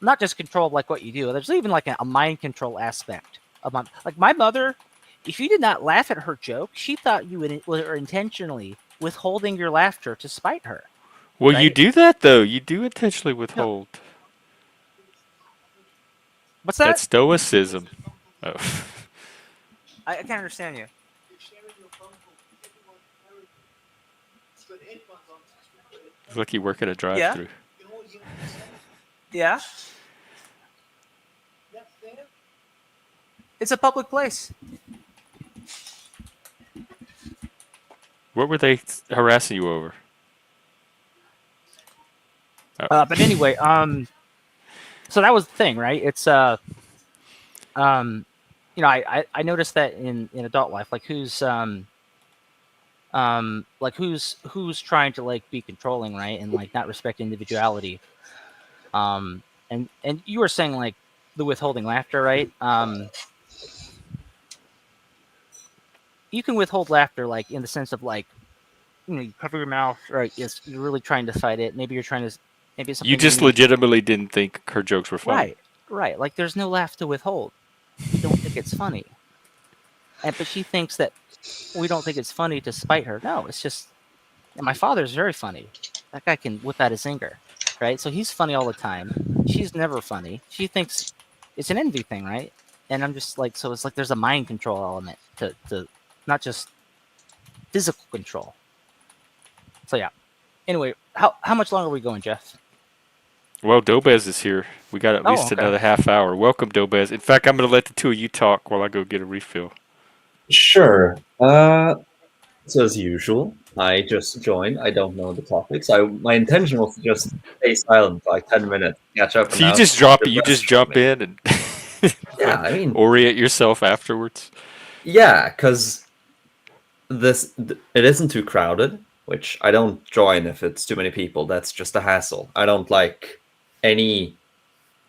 not just control of like what you do, there's even like a mind control aspect of my mother. If you did not laugh at her joke, she thought you were intentionally withholding your laughter to spite her, Well, you right? do that though. You do intentionally No, withhold. what's That's that? stoicism. Oh. I can't understand you. It's like you work at a Yeah, drive-through. yeah. It's a public place. What were they harassing you over? Oh. But anyway, so that was the thing, right? It's um, I noticed that in adult life, like who's trying to like be controlling, right, and like not respect individuality. And you were saying like the withholding laughter, right? You can withhold laughter like in the sense of like you cover your mouth, right? Yes, you're really trying to fight it. Maybe you're trying to, maybe it's You something you just need. legitimately didn't think her jokes were funny. Right, right. Like there's no laugh to withhold. You don't think it's funny, but she thinks that we don't think it's funny to spite her. No, it's just, and my father's very funny. That guy can whip out his anger, right? So he's funny all the time. She's never funny. She thinks it's an envy thing, right? And I'm just like, so it's like there's a mind control element to not just physical control. So yeah. Anyway, how much longer are we going, Jeff? Well, Dobez is here. We got at Oh, least okay. another half hour. Welcome, Dobez. In fact, I'm going to let the two of you talk while I go get a refill. Sure. So as usual, I just joined. I don't know the topics. My intention was to just stay silent for like 10 minutes, catch up, and So you now just drop it. the You rest just from jump me. in and Yeah, I mean, orient yourself afterwards. yeah, because it isn't too crowded, which I don't join if it's too many people. That's just a hassle. I don't like any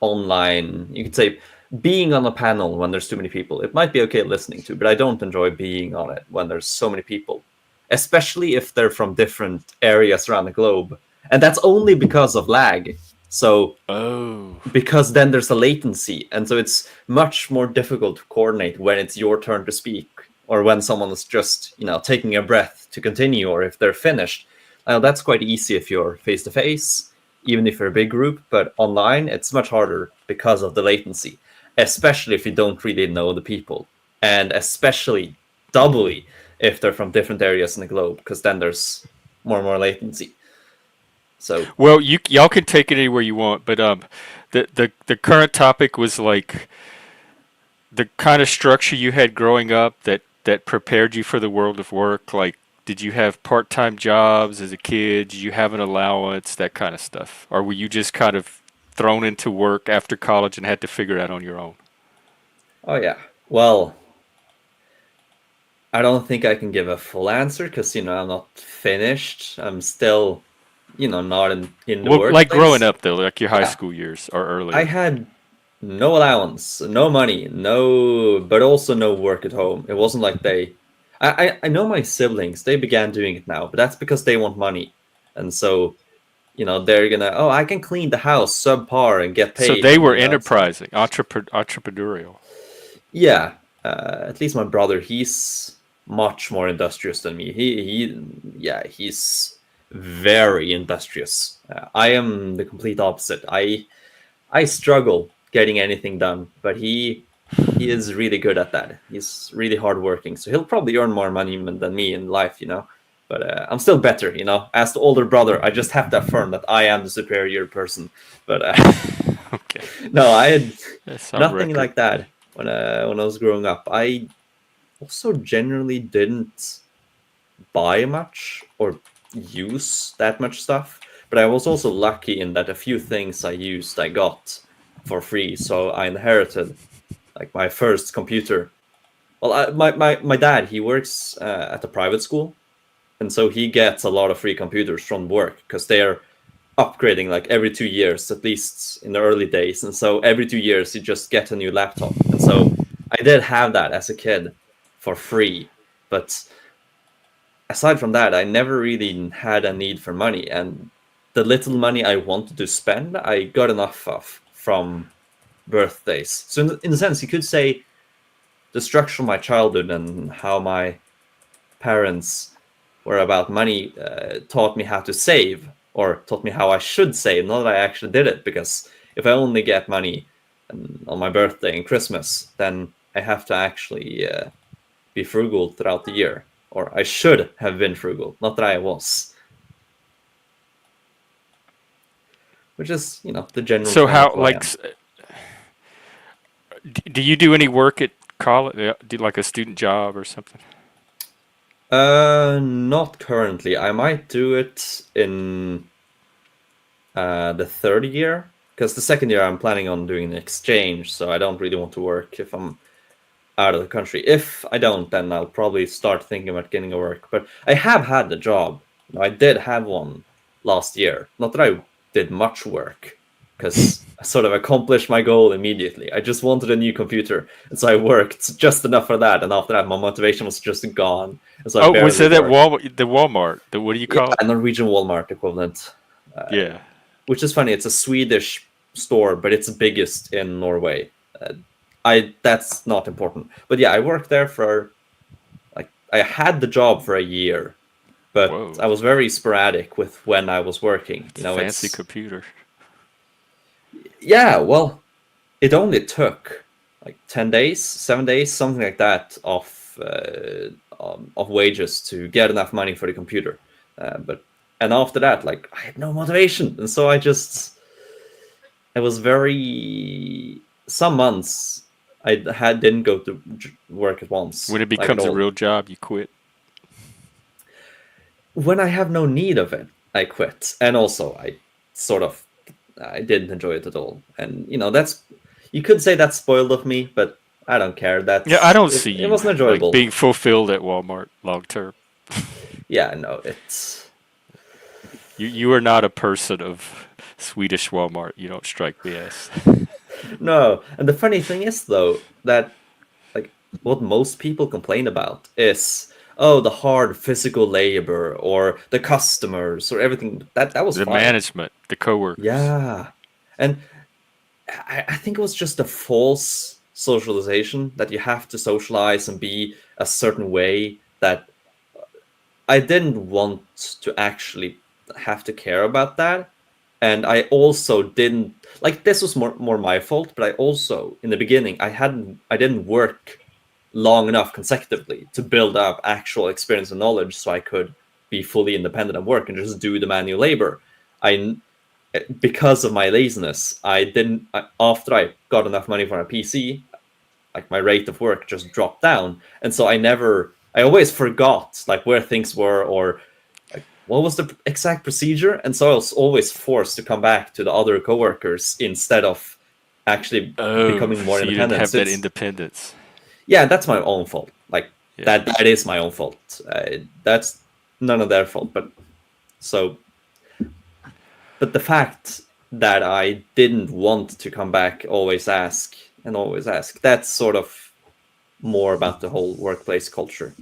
online. You could say being on a panel when there's too many people. It might be okay listening to, but I don't enjoy being on it when there's so many people, especially if they're from different areas around the globe. And that's only because of lag. So Oh. because then there's a latency, and so it's much more difficult to coordinate when it's your turn to speak or when someone is just taking a breath to continue, or if they're finished. That's quite easy if you're face to face, even if you're a big group, but online it's much harder because of the latency, especially if you don't really know the people, and especially doubly if they're from different areas in the globe, because then there's more and more latency. So Well, y'all can take it anywhere you want, but the current topic was like the kind of structure you had growing up that prepared you for the world of work? Like, did you have part-time jobs as a kid? Did you have an allowance, that kind of stuff? Or were you just kind of thrown into work after college and had to figure it out on your own? Oh yeah. Well, I don't think I can give a full answer because I'm not finished. I'm still, not in the Well, like growing workplace. up though, like your high Yeah, school years or I earlier. had no allowance, no money, no, but also no work at home. It wasn't like I know my siblings. They began doing it now, but that's because they want money, and so they're gonna. Oh, I can clean the house subpar and get So paid, they and were so enterprising, entrepreneurial. yeah. At least my brother, he's much more industrious than me. Yeah, he's very industrious. I am the complete opposite. I struggle getting anything done, but he is really good at that. He's really hardworking, so he'll probably earn more money than me in life. But I'm still better. As the older brother, I just have to affirm that I am the superior person. But Okay, no, I had that's on nothing record. like that when I was growing up. I also generally didn't buy much or use that much stuff. But I was also lucky in that a few things I used I got for free. So I inherited like my first computer. Well, my dad, he works at a private school. And so he gets a lot of free computers from work because they're upgrading like every 2 years, at least in the early days. And so every 2 years, you just get a new laptop. And so I did have that as a kid for free. But aside from that, I never really had a need for money. And the little money I wanted to spend, I got enough of from birthdays. So, in a sense, you could say the structure of my childhood and how my parents were about money taught me how to save, or taught me how I should save. Not that I actually did it, because if I only get money on my birthday and Christmas, then I have to actually be frugal throughout the year. Or I should have been frugal, not that I was. Which is, the general So trend of how, who I like, am. do you do any work at college? Do like a student job or something? Not currently. I might do it in the third year, because the second year I'm planning on doing an exchange, so I don't really want to work if I'm out of the country. If I don't, then I'll probably start thinking about getting a work. But I have had the job. I did have one last year. Not that I did much work, because I sort of accomplished my goal immediately. I just wanted a new computer, and so I worked just enough for that. And after that, my motivation was just gone, and so I Oh, was barely it at worked. Walmart? The Walmart. The what do you Yeah, call it? a Norwegian Walmart equivalent. Uh, Yeah. which is funny. It's a Swedish store, but it's biggest in Norway. I That's not important, but yeah, I worked there for like I had the job for a year, but Whoa, I was very sporadic with when I was working. it's a fancy It's computer. yeah, well, it only took like 10 days, 7 days, something like that of wages to get enough money for the computer. But and after that, like I had no motivation, and so I was very some months I didn't go to work at once, When it like at becomes a all. real job, you quit. When I have no need of it, I quit. And also, sort of I didn't enjoy it at all. And that's you could say that's spoiled of me, but I don't care. Yeah, I don't It, see it you wasn't like enjoyable. being fulfilled at Walmart long term. Yeah, no, it's You are not a person of Swedish Walmart. You don't strike me as. no. And the funny thing is though that like what most people complain about is the hard physical labor or the customers or everything. That was The fine. management, the coworkers. Yeah. And I think it was just a false socialization that you have to socialize and be a certain way that I didn't want to actually have to care about that. And I also didn't like this was more my fault, but I also in the beginning I didn't work long enough consecutively to build up actual experience and knowledge so I could be fully independent at work and just do the manual labor. I Because of my laziness, I didn't. After I got enough money for a PC, like my rate of work just dropped down, and so I always forgot like where things were or like what was the exact procedure, and so I was always forced to come back to the other coworkers instead of actually Oh, becoming more so you didn't independent. have that It's independence. yeah, that's my own fault. Like Yeah. that is my own fault. That's none of their fault. So, but the fact that I didn't want to come back, always ask and always ask. That's sort of more about the whole workplace culture.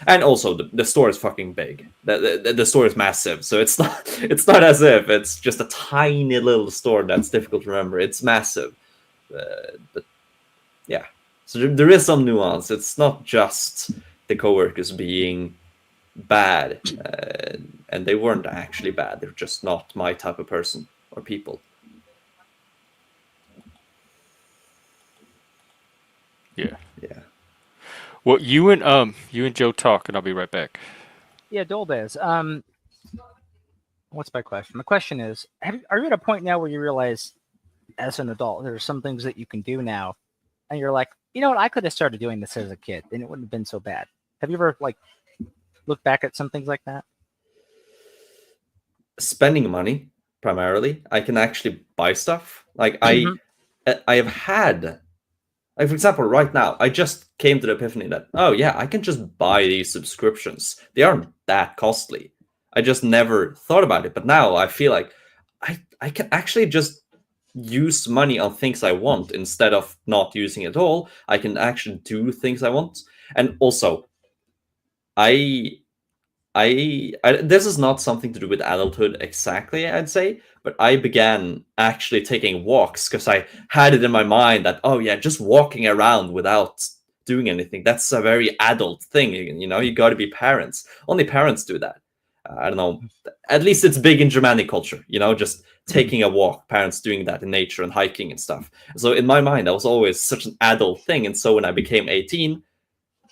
And also, the store is fucking big. The store is massive, so it's not as if it's just a tiny little store that's difficult to remember. It's massive, but yeah. So there is some nuance. It's not just the coworkers being bad, and they weren't actually bad. They're just not my type of person or people. Yeah. Yeah. Well, you and Joe talk, and I'll be right back. Yeah, Dolbez. What's my question? My question is, are you at a point now where you realize, as an adult, there are some things that you can do now, and you're like, you know what, I could have started doing this as a kid, and it wouldn't have been so bad. Have you ever like looked back at some things like that? Spending money primarily. I can actually buy stuff. Like Mhm. I have had, like for example, right now I just came to the epiphany that oh yeah, I can just buy these subscriptions. They aren't that costly. I just never thought about it, but now I feel like I can actually just use money on things I want instead of not using it at all. I can actually do things I want, and also I I this is not something to do with adulthood exactly, I'd say, but I began actually taking walks because I had it in my mind that oh yeah, just walking around without doing anything, that's a very adult thing. You know, you got to be parents. Only parents do that. I don't know. At least it's big in Germanic culture. You know, just taking a walk. Parents doing that in nature and hiking and stuff. So in my mind, that was always such an adult thing. And so when I became 18,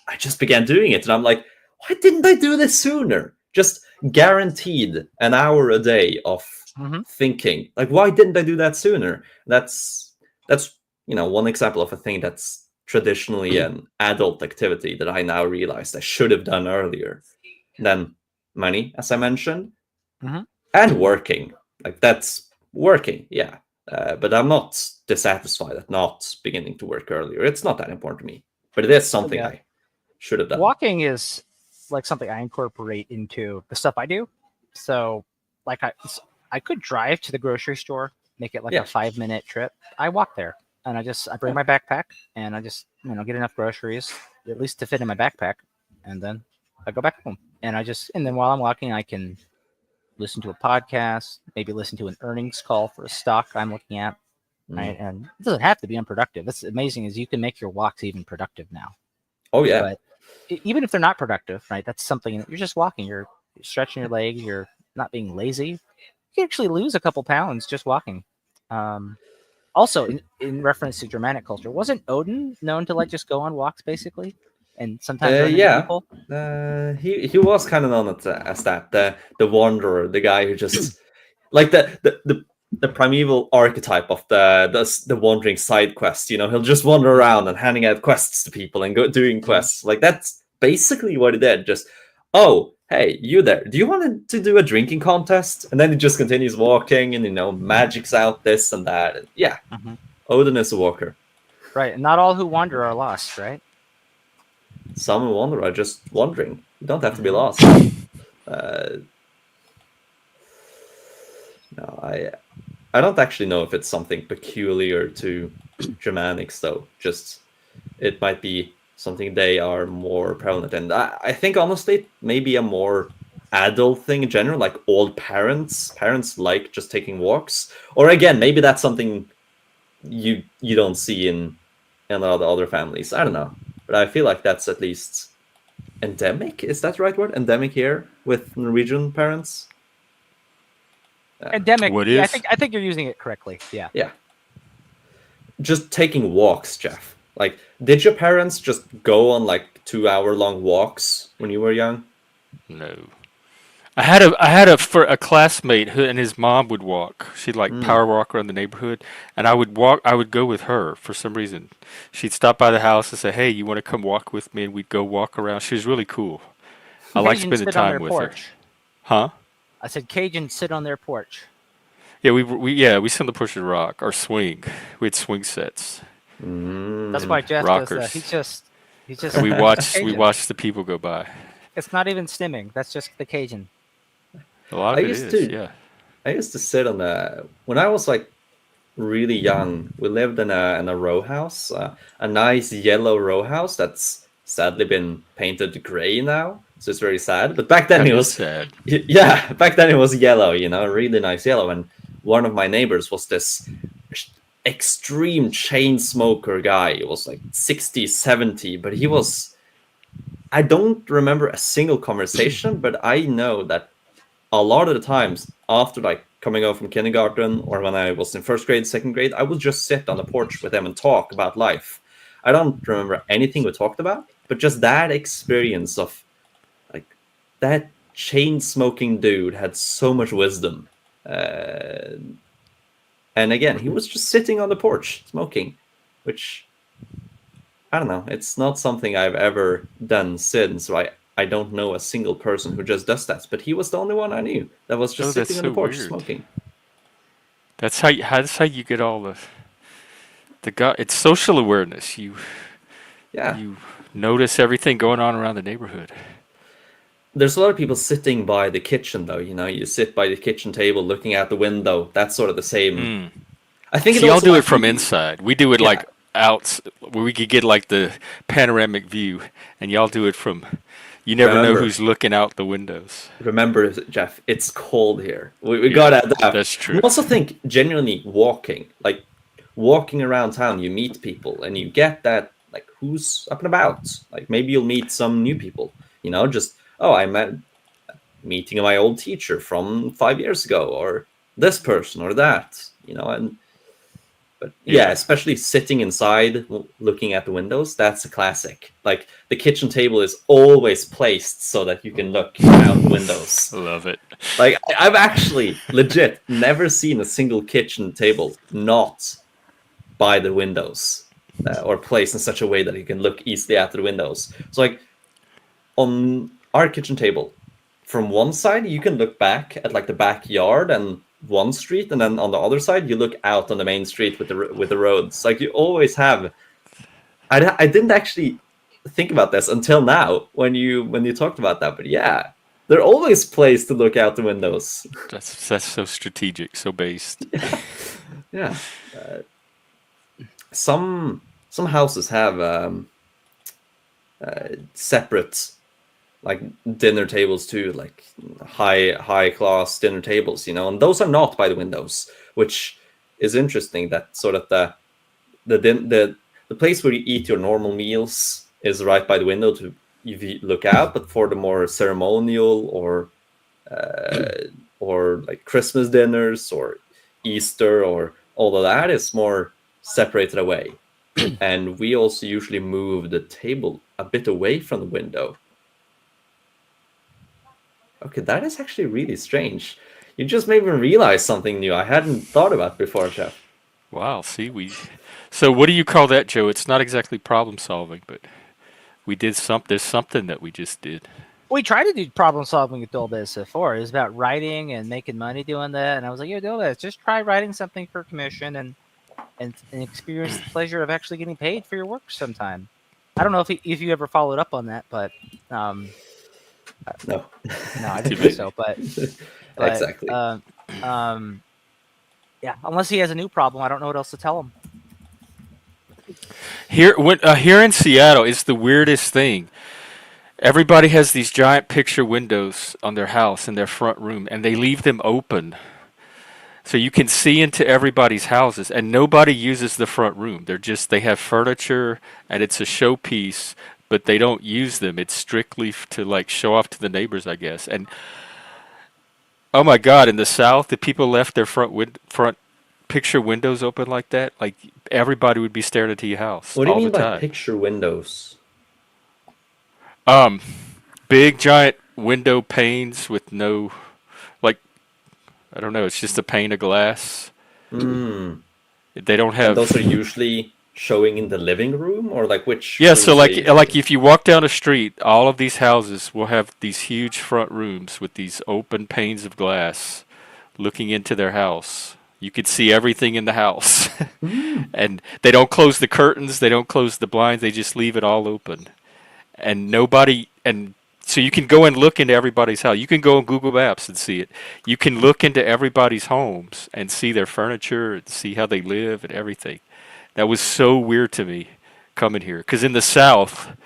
I just began doing it, and I'm like, why didn't I do this sooner? Just guaranteed an hour a day of Mhm. thinking. Like, why didn't I do that sooner? That's one example of a thing that's traditionally an adult activity that I now realized I should have done earlier. Then money, as I mentioned, Mhm. and working. Like that's working, yeah. But I'm not dissatisfied at not beginning to work earlier. It's not that important to me, but it is So something yeah, I should have done. walking is like something I incorporate into the stuff I do. So, like I could drive to the grocery store, make it like Yeah. a 5-minute trip. I walk there, and I bring my backpack, and I just get enough groceries at least to fit in my backpack, and then I go back home. And then while I'm walking, I can listen to a podcast, maybe listen to an earnings call for a stock I'm looking at. Right, and it doesn't have to be unproductive. What's amazing is you can make your walks even productive now. Oh yeah. But even if they're not productive, right, that's something you're just walking. You're stretching your legs. You're not being lazy. You can actually lose a couple pounds just walking. Also, in reference to Germanic culture, wasn't Odin known to like just go on walks basically, and sometimes run into Yeah. people? He was kind of known as that the wanderer, the guy who just like the primeval archetype of the wandering side quest. You know, he'll just wander around and handing out quests to people and go doing quests. Like that's basically what he did. Just oh hey you there, do you want to do a drinking contest? And then he just continues walking and magics out this and that. And yeah, Mhm. Odin is a walker. Right, and not all who wander are lost, right? Some who wander are just wandering. You don't have to be Mhm. lost. No, I don't actually know if it's something peculiar to Germanics, though. Just it might be something they are more prevalent in. I think honestly, maybe a more adult thing in general, like old parents like just taking walks. Or again, maybe that's something you don't see in a lot of other families. I don't know, but I feel like that's at least endemic. Is that the right word? Endemic here with Norwegian parents. Endemic. What Yeah, is? I think you're using it correctly. Yeah. Yeah, just taking walks, Jeff. Like, did your parents just go on like 2 hour long walks when you were young? No. for a classmate who and his mom would walk. She'd like Mm. power walk around the neighborhood, and I would walk. I would go with her for some reason. She'd stop by the house and say, "Hey, you want to come walk with me?" And we'd go walk around. She was really cool. I like Cajuns spending sit on time their with her. porch. Huh? I said Cajuns sit on their porch. Yeah, we sit on the porch and rock or swing. We had swing sets That's and why Mm. Jeff does that. rockers, He's and just we Cajun. watched the people go by. It's not even stimming. That's just the Cajun. A lot I of it used is, to yeah. I used to sit on a when I was like really young. We lived in a row house, a nice yellow row house that's sadly been painted gray now, so it's very sad. But back then That it is was, sad. yeah, back then it was yellow, a really nice yellow. And one of my neighbors was this extreme chain smoker guy. He was like 60, 70, but he was. I don't remember a single conversation, but I know that a lot of the times after like coming out from kindergarten or when I was in first grade, second grade, I would just sit on the porch with them and talk about life. I don't remember anything we talked about, but just that experience of like that chain smoking dude had so much wisdom. And again, he was just sitting on the porch smoking, which I don't know. It's not something I've ever done since. So I don't know a single person who just does that. But he was the only one I knew that was Oh, just that's sitting on the so porch weird. smoking. That's how you get all the gut. It's social awareness. Yeah. You notice everything going on around the neighborhood. There's a lot of people sitting by the kitchen, though. You sit by the kitchen table looking out the window. That's sort of the same. Mm. I think it See, y'all also do it might from be. inside. We do it Yeah. like out where we could get like the panoramic view, and y'all do it from. You never know Remember, who's looking out the windows. remember, Jeff, it's cold here. We got Yeah, to adapt. that's And true. also think genuinely walking around town, you meet people and you get that, like, who's up and about. Like, maybe you'll meet some new people, just, oh, I met meeting my old teacher from 5 years ago, or this person or that, and but yeah, Yeah, especially sitting inside looking at the windows, that's a classic. Like the kitchen table is always placed so that you can look out the windows. love it. Like I've actually legit never seen a single kitchen table not by the windows, or placed in such a way that you can look easily out the windows. So like on our kitchen table, from one side you can look back at like the backyard and one street, and then on the other side you look out on the main street with the roads. Like you always have. I didn't actually think about this until now when you talked about that, but yeah, they're always placed to look out the windows. That's so strategic, so based. Yeah. Some houses have separate like dinner tables too, like high class dinner tables, and those are not by the windows, which is interesting. That sort of the place where you eat your normal meals is right by the window to if you look out, but for the more ceremonial or like Christmas dinners or Easter or all of that is more separated away. And we also usually move the table a bit away from the window. Okay, that is actually really strange. You just made me realize something new I hadn't thought about before, Jeff. Wow. See, So, what do you call that, Joe? It's not exactly problem solving, but we did some. There's something that we just did. We tried to do problem solving with Dolbez before. It was about writing and making money doing that. And I was like, "Yeah, Dolbez, just try writing something for commission and experience the pleasure of actually getting paid for your work sometime." I don't know if you ever followed up on that, but No. no, I Too didn't think busy. so. But Exactly. yeah, unless he has a new problem, I don't know what else to tell him. Here in Seattle, it's the weirdest thing. Everybody has these giant picture windows on their house in their front room, and they leave them open so you can see into everybody's houses, and nobody uses the front room. They have furniture, and it's a showpiece, but they don't use them. It's strictly to like show off to the neighbors, I guess. And oh my God, in the South, if people left their front picture windows open like that, like everybody would be staring into your house What do you all the mean by time. picture windows? Big giant window panes with no, like, I don't know, it's just a pane of glass. Mm. They don't And those are have. usually showing in the living room, or like which Yeah, so rooms they like usually. if you walk down a street, all of these houses will have these huge front rooms with these open panes of glass looking into their house. You could see everything in the house. Mm. And they don't close the curtains, they don't close the blinds, they just leave it all open. And nobody, and so you can go and look into everybody's house. You can go on Google Maps and see it. You can look into everybody's homes and see their furniture and see how they live and everything. That was so weird to me coming here because in the South,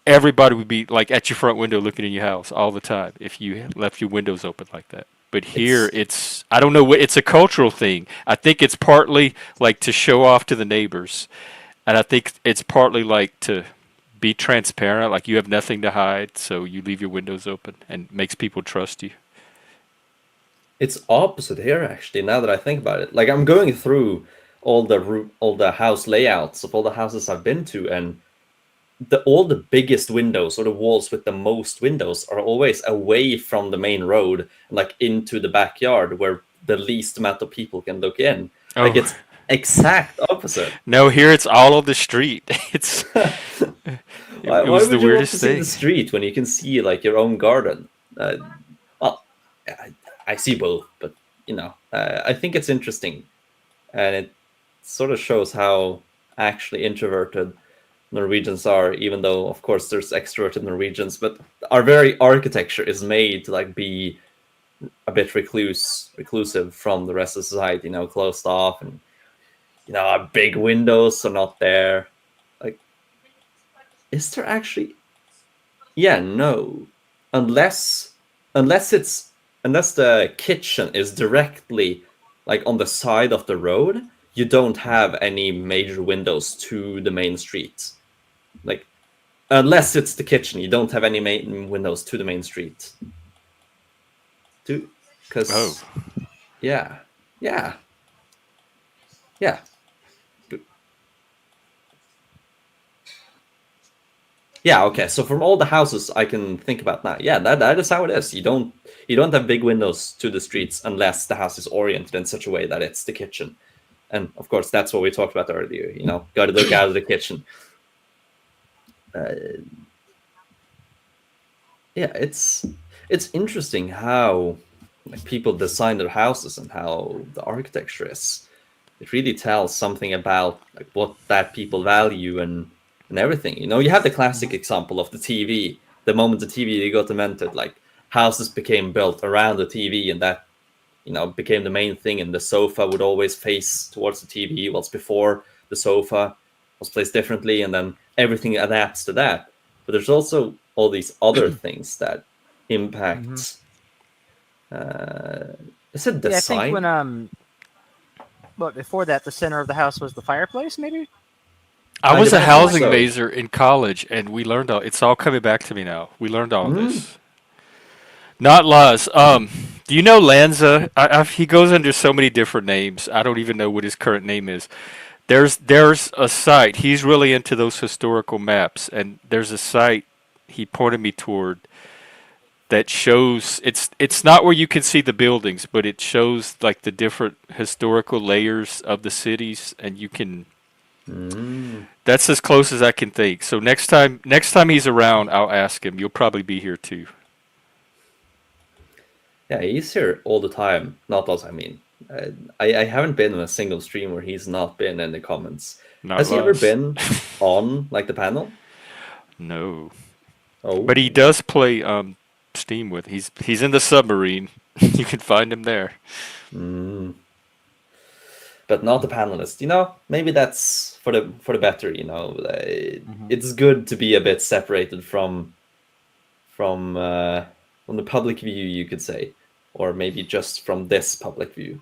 everybody would be like at your front window looking in your house all the time if you left your windows open like that. But here, It's it's I don't know what it's a cultural thing. I think it's partly like to show off to the neighbors, and I think it's partly like to be transparent, like you have nothing to hide, so you leave your windows open and makes people trust you. it's opposite here actually. Now that I think about it, like I'm going through all the house layouts of all the houses I've been to, and all the biggest windows or the walls with the most windows are always away from the main road and like into the backyard where the least amount of people can look in. Like Oh, it's exact opposite. no, here it's all on the street. It's it Why was the would you want to weirdest see the thing. street when you can see like your own garden? Uh, well, I see both, but I think it's interesting, and it sort of shows how actually introverted Norwegians are, even though of course there's extroverted Norwegians, but our very architecture is made to like be a bit reclusive from the rest of society, closed off, and our big windows are not there. Like, is there actually? Yeah, no. Unless unless the kitchen is directly like on the side of the road, you don't have any major windows to the main street. Like, unless it's the kitchen, you don't have any main windows to the main street. Oh, Because yeah, yeah, yeah. Yeah, okay. So from all the houses I can think about now, yeah, that is how it is. You don't have big windows to the streets unless the house is oriented in such a way that it's the kitchen. And of course, that's what we talked about earlier. Got to look out of the kitchen. Uh, yeah, it's interesting how like people design their houses and how the architecture is. It really tells something about like what that people value and everything. You have the classic example of the TV. The moment the TV got invented, like houses became built around the TV, and that became the main thing. And the sofa would always face towards the TV, whilst before the sofa was placed differently, and then everything adapts to that. But there's also all these other things that Hmm. impact. Is it Yeah, I think when design? but before that, the center of the house was the fireplace, maybe. I I'd was a imagine housing so. major in college, and we learned all. It's all coming back to me now. We learned all of Mm. this. Not laws. Do you know Lanza? He goes under so many different names. I don't even know what his current name is. There's a site. He's really into those historical maps, and there's a site he pointed me toward that shows it's not where you can see the buildings, but it shows like the different historical layers of the cities, and you can. Mm. That's as close as I can think. So next time he's around, I'll ask him. You'll probably be here too. Yeah, he's here all the time. Not us, I mean. I haven't been in a single stream where he's not been in the comments. Not Has he ever laws. been on like the panel? No. But he Oh, does play Steam with. He's in the submarine. You can find him there. mm. But not the panelist. Maybe that's for the better. Hmm. It's good to be a bit separated from the public view, you could say, or maybe just from this public view.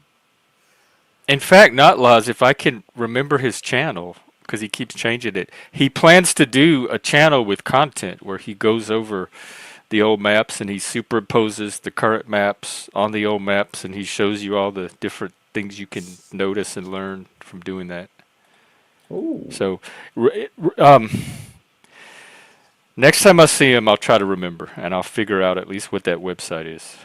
In fact, not laws. If I can remember his channel, because he keeps changing it, he plans to do a channel with content where he goes over the old maps and he superimposes the current maps on the old maps and he shows you all the different things you can notice and learn from doing that. Oh, So, r- r- um, Next time I see him, I'll try to remember, and I'll figure out at least what that website is.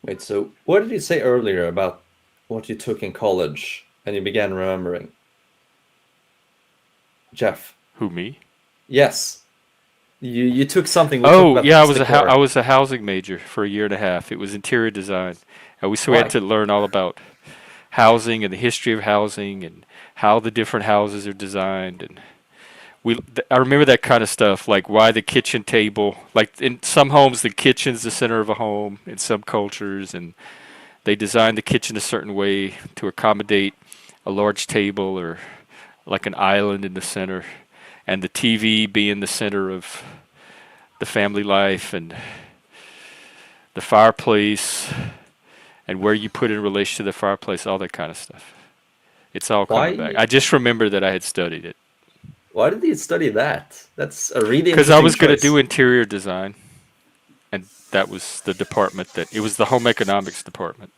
Wait, so what did you say earlier about what you took in college and you began remembering? Jeff. Who, me? Yes. You took something we talked Oh, about yeah, this before. I was a housing major for a year and a half. It was interior design. And we had Why? to learn all about housing and the history of housing and how the different houses are designed. And I remember that kind of stuff, like why the kitchen table, like in some homes, the kitchen's the center of a home in some cultures, and they design the kitchen a certain way to accommodate a large table or like an island in the center, and the TV being the center of the family life, and the fireplace, and where you put it in relation to the fireplace, all that kind of stuff. It's all coming back. Why? I just remember that I had studied it Why did you study that? That's a really because I interesting was going to choice. do interior design, and that was the department that it was the home economics department.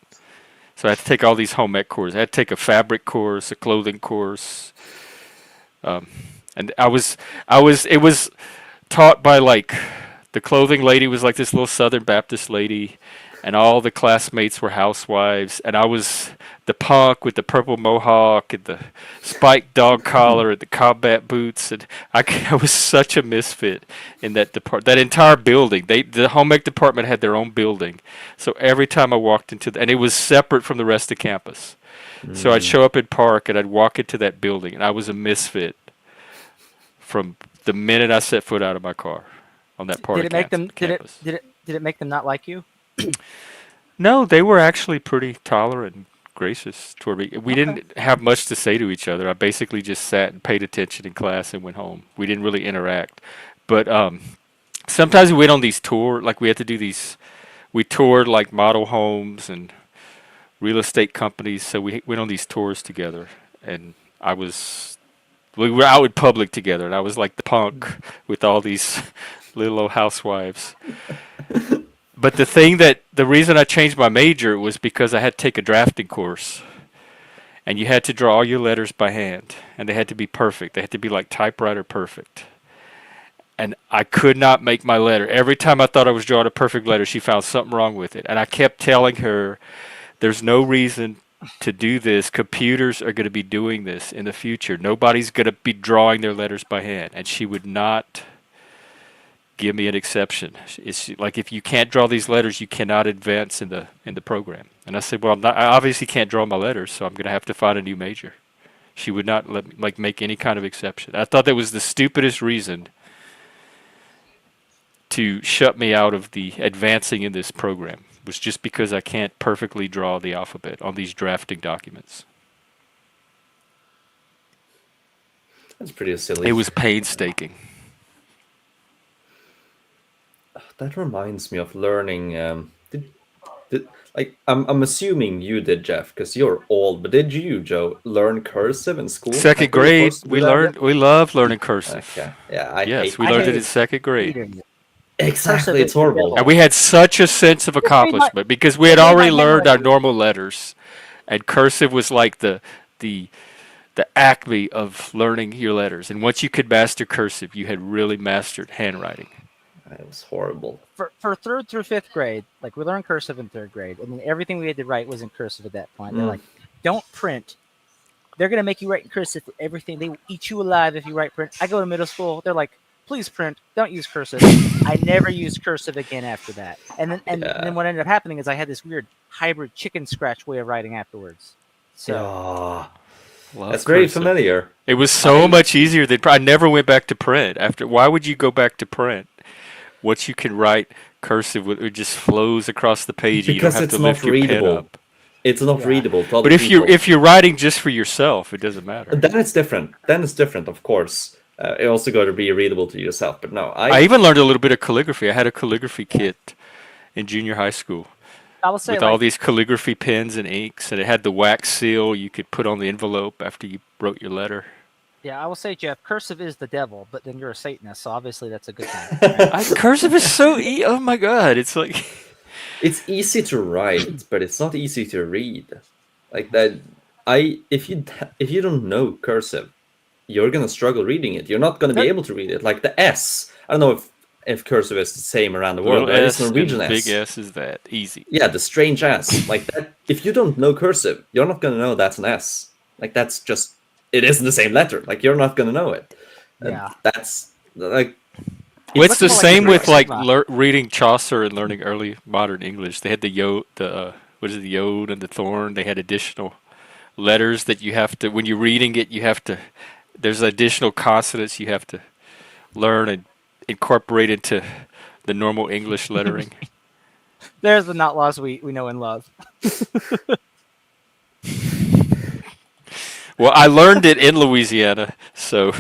So I had to take all these home ec courses. I had to take a fabric course, a clothing course, and it was taught by like the clothing lady was like this little Southern Baptist lady, and all the classmates were housewives, and I was the punk with the purple mohawk and the spiked dog collar and the combat boots, and I was such a misfit in that entire building. The home ec department had their own building, so every time I walked and it was separate from the rest of campus. So I'd show up in Park and I'd walk into that building, and I was a misfit from the minute I set foot out of my car on that part Did of it make them? campus. Did it make them not like you? No, they were actually pretty tolerant and gracious toward me. We Okay. didn't have much to say to each other. I basically just sat and paid attention in class and went home. We didn't really interact. But sometimes we went on these tours, like we had to do these. We toured like model homes and real estate companies, so we went on these tours together. And we were out in public together, and I was like the punk with all these little old housewives. But the reason I changed my major was because I had to take a drafting course. And you had to draw all your letters by hand. And they had to be perfect. They had to be like typewriter perfect. And I could not make my letter. Every time I thought I was drawing a perfect letter, she found something wrong with it. And I kept telling her, there's no reason to do this. Computers are going to be doing this in the future. Nobody's going to be drawing their letters by hand. And she would not give me an exception. It's like, if you can't draw these letters, you cannot advance in the program. And I said, well, I obviously can't draw my letters, so I'm going to have to find a new major. She would not let me make any kind of exception. I thought that was the stupidest reason to shut me out of the advancing in this program, was just because I can't perfectly draw the alphabet on these drafting documents. That's pretty silly. It was painstaking. That reminds me of learning. I'm assuming you did, Jeff, because you're old. But did you, Joe, learn cursive in school? Second Like, were you grade, forced to do that? we loved learning cursive. Okay. Yeah, I Yes, hate. we I learned it hated in second grade. Hated it. Exactly, Cursive it's is the horrible. devil. And we had such a sense of It made my- accomplishment because we had it made my already learned our handwriting- normal letters, and cursive was like the acme of learning your letters. And once you could master cursive, you had really mastered handwriting. It was horrible. For third through fifth grade, like we learned cursive in third grade, and then everything we had to write was in cursive at that point. They're like, don't print. They're gonna make you write in cursive for everything. They will eat you alive if you write print. I go to middle school. They're like, please print. Don't use cursive. I never used cursive again after that. And then what ended up happening is I had this weird hybrid chicken scratch way of writing afterwards. So Love That's very cursive. familiar. It was so much easier than I never went back to print. Why would you go back to print? Once you can write cursive, it just flows across the page. And you don't Because have it's to not lift your pen readable. up. It's not readable to other But if people. you're writing just for yourself, it doesn't matter. Then it's different. Of course. It also got to be readable to yourself. But no, I even learned a little bit of calligraphy. I had a calligraphy kit in junior high school I will say, with all these calligraphy pens and inks, and it had the wax seal you could put on the envelope after you wrote your letter. I will say, Jeff, cursive is the devil, but then you're a Satanist, so obviously that's a good thing. Cursive is so oh my god, it's like it's easy to write, but it's not easy to read. Like that. if you don't know cursive, you're gonna struggle reading it. You're not gonna be able to read it. Like the S. I don't know if cursive is the same around the world, Little but at least S and Norwegian the big S. S is that easy. Yeah, the strange S. Like that. If you don't know cursive, you're not gonna know that's an S. Like that's just it isn't the same letter. Like you're not gonna know it. And Yeah. that's like Well, it's looking the more like same the with like Sigma. reading Chaucer and learning early modern English. They had the yod, what is it, the yod and the thorn. They had additional letters that you have to, when you're reading it, you have to. There's additional consonants you have to learn and incorporate into the normal English lettering. There's the not laws we know and love. Well, I learned it in Louisiana, so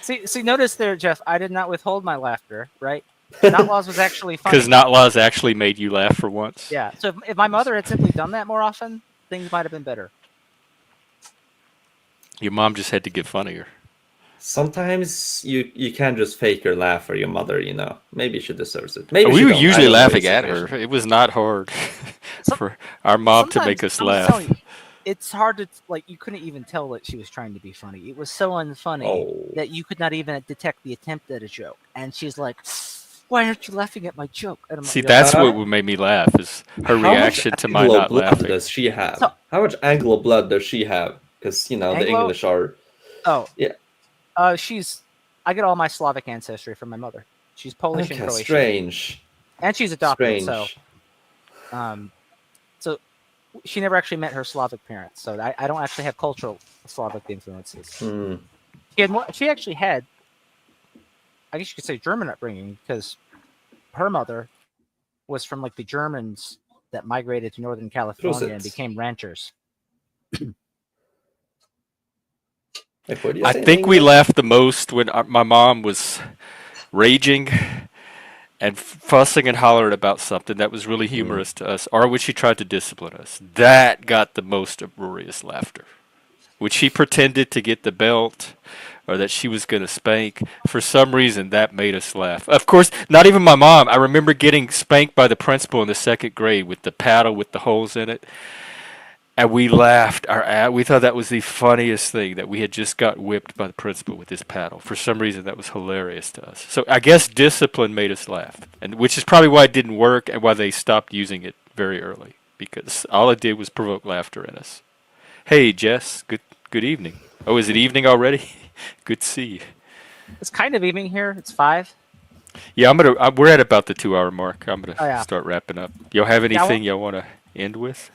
See, notice there, Jeff. I did not withhold my laughter. Right? Not laws was actually funny. because not laws actually made you laugh for once. Yeah. So if my mother had simply done that more often, things might have been better. Your mom just had to get funnier. sometimes you can't just fake your laugh for your mother. Maybe she deserves it. Maybe We she were don't. I usually don't know laughing the at her. situation. It was not hard So- for our mom to Sometimes, make us I'm just laugh. telling you, it's hard to you couldn't even tell that she was trying to be funny. It was so unfunny Oh. that you could not even detect the attempt at a joke. And she's like, "Why aren't you laughing at my joke?" And I'm See, like, that's Uh, what made me laugh is her How much reaction to my Anglo not blood laughing. does she have? So- How much Anglo blood does she have? Because the Anglo? English are. "Oh, Yeah. I get all my Slavic ancestry from my mother. She's Polish and Okay, Croatian, strange. and she's adopted. Strange. So she never actually met her Slavic parents. So I don't actually have cultural Slavic influences. Hmm. She actually had, I guess you could say, German upbringing because her mother was from like the Germans that migrated to Northern California and Prosit. became ranchers. Like, what do you I say in think we English? laughed the most when my mom was raging and fussing and hollering about something that was really humorous to us, or when she tried to discipline us. That got the most uproarious laughter. When she pretended to get the belt or that she was going to spank, for some reason that made us laugh. Of course, not even my mom. I remember getting spanked by the principal in the second grade with the paddle with the holes in it. And we laughed. We thought that was the funniest thing, that we had just got whipped by the principal with this paddle. For some reason, that was hilarious to us. So I guess discipline made us laugh, and which is probably why it didn't work and why they stopped using it very early, because all it did was provoke laughter in us. Hey, Jess. Good evening. Oh, is it evening already? Good to see you. It's kind of evening here. It's 5. Yeah, we're at about the 2 hour mark. I'm gonna Oh, yeah. start wrapping up. Y'all have Yeah, anything y'all want to end with?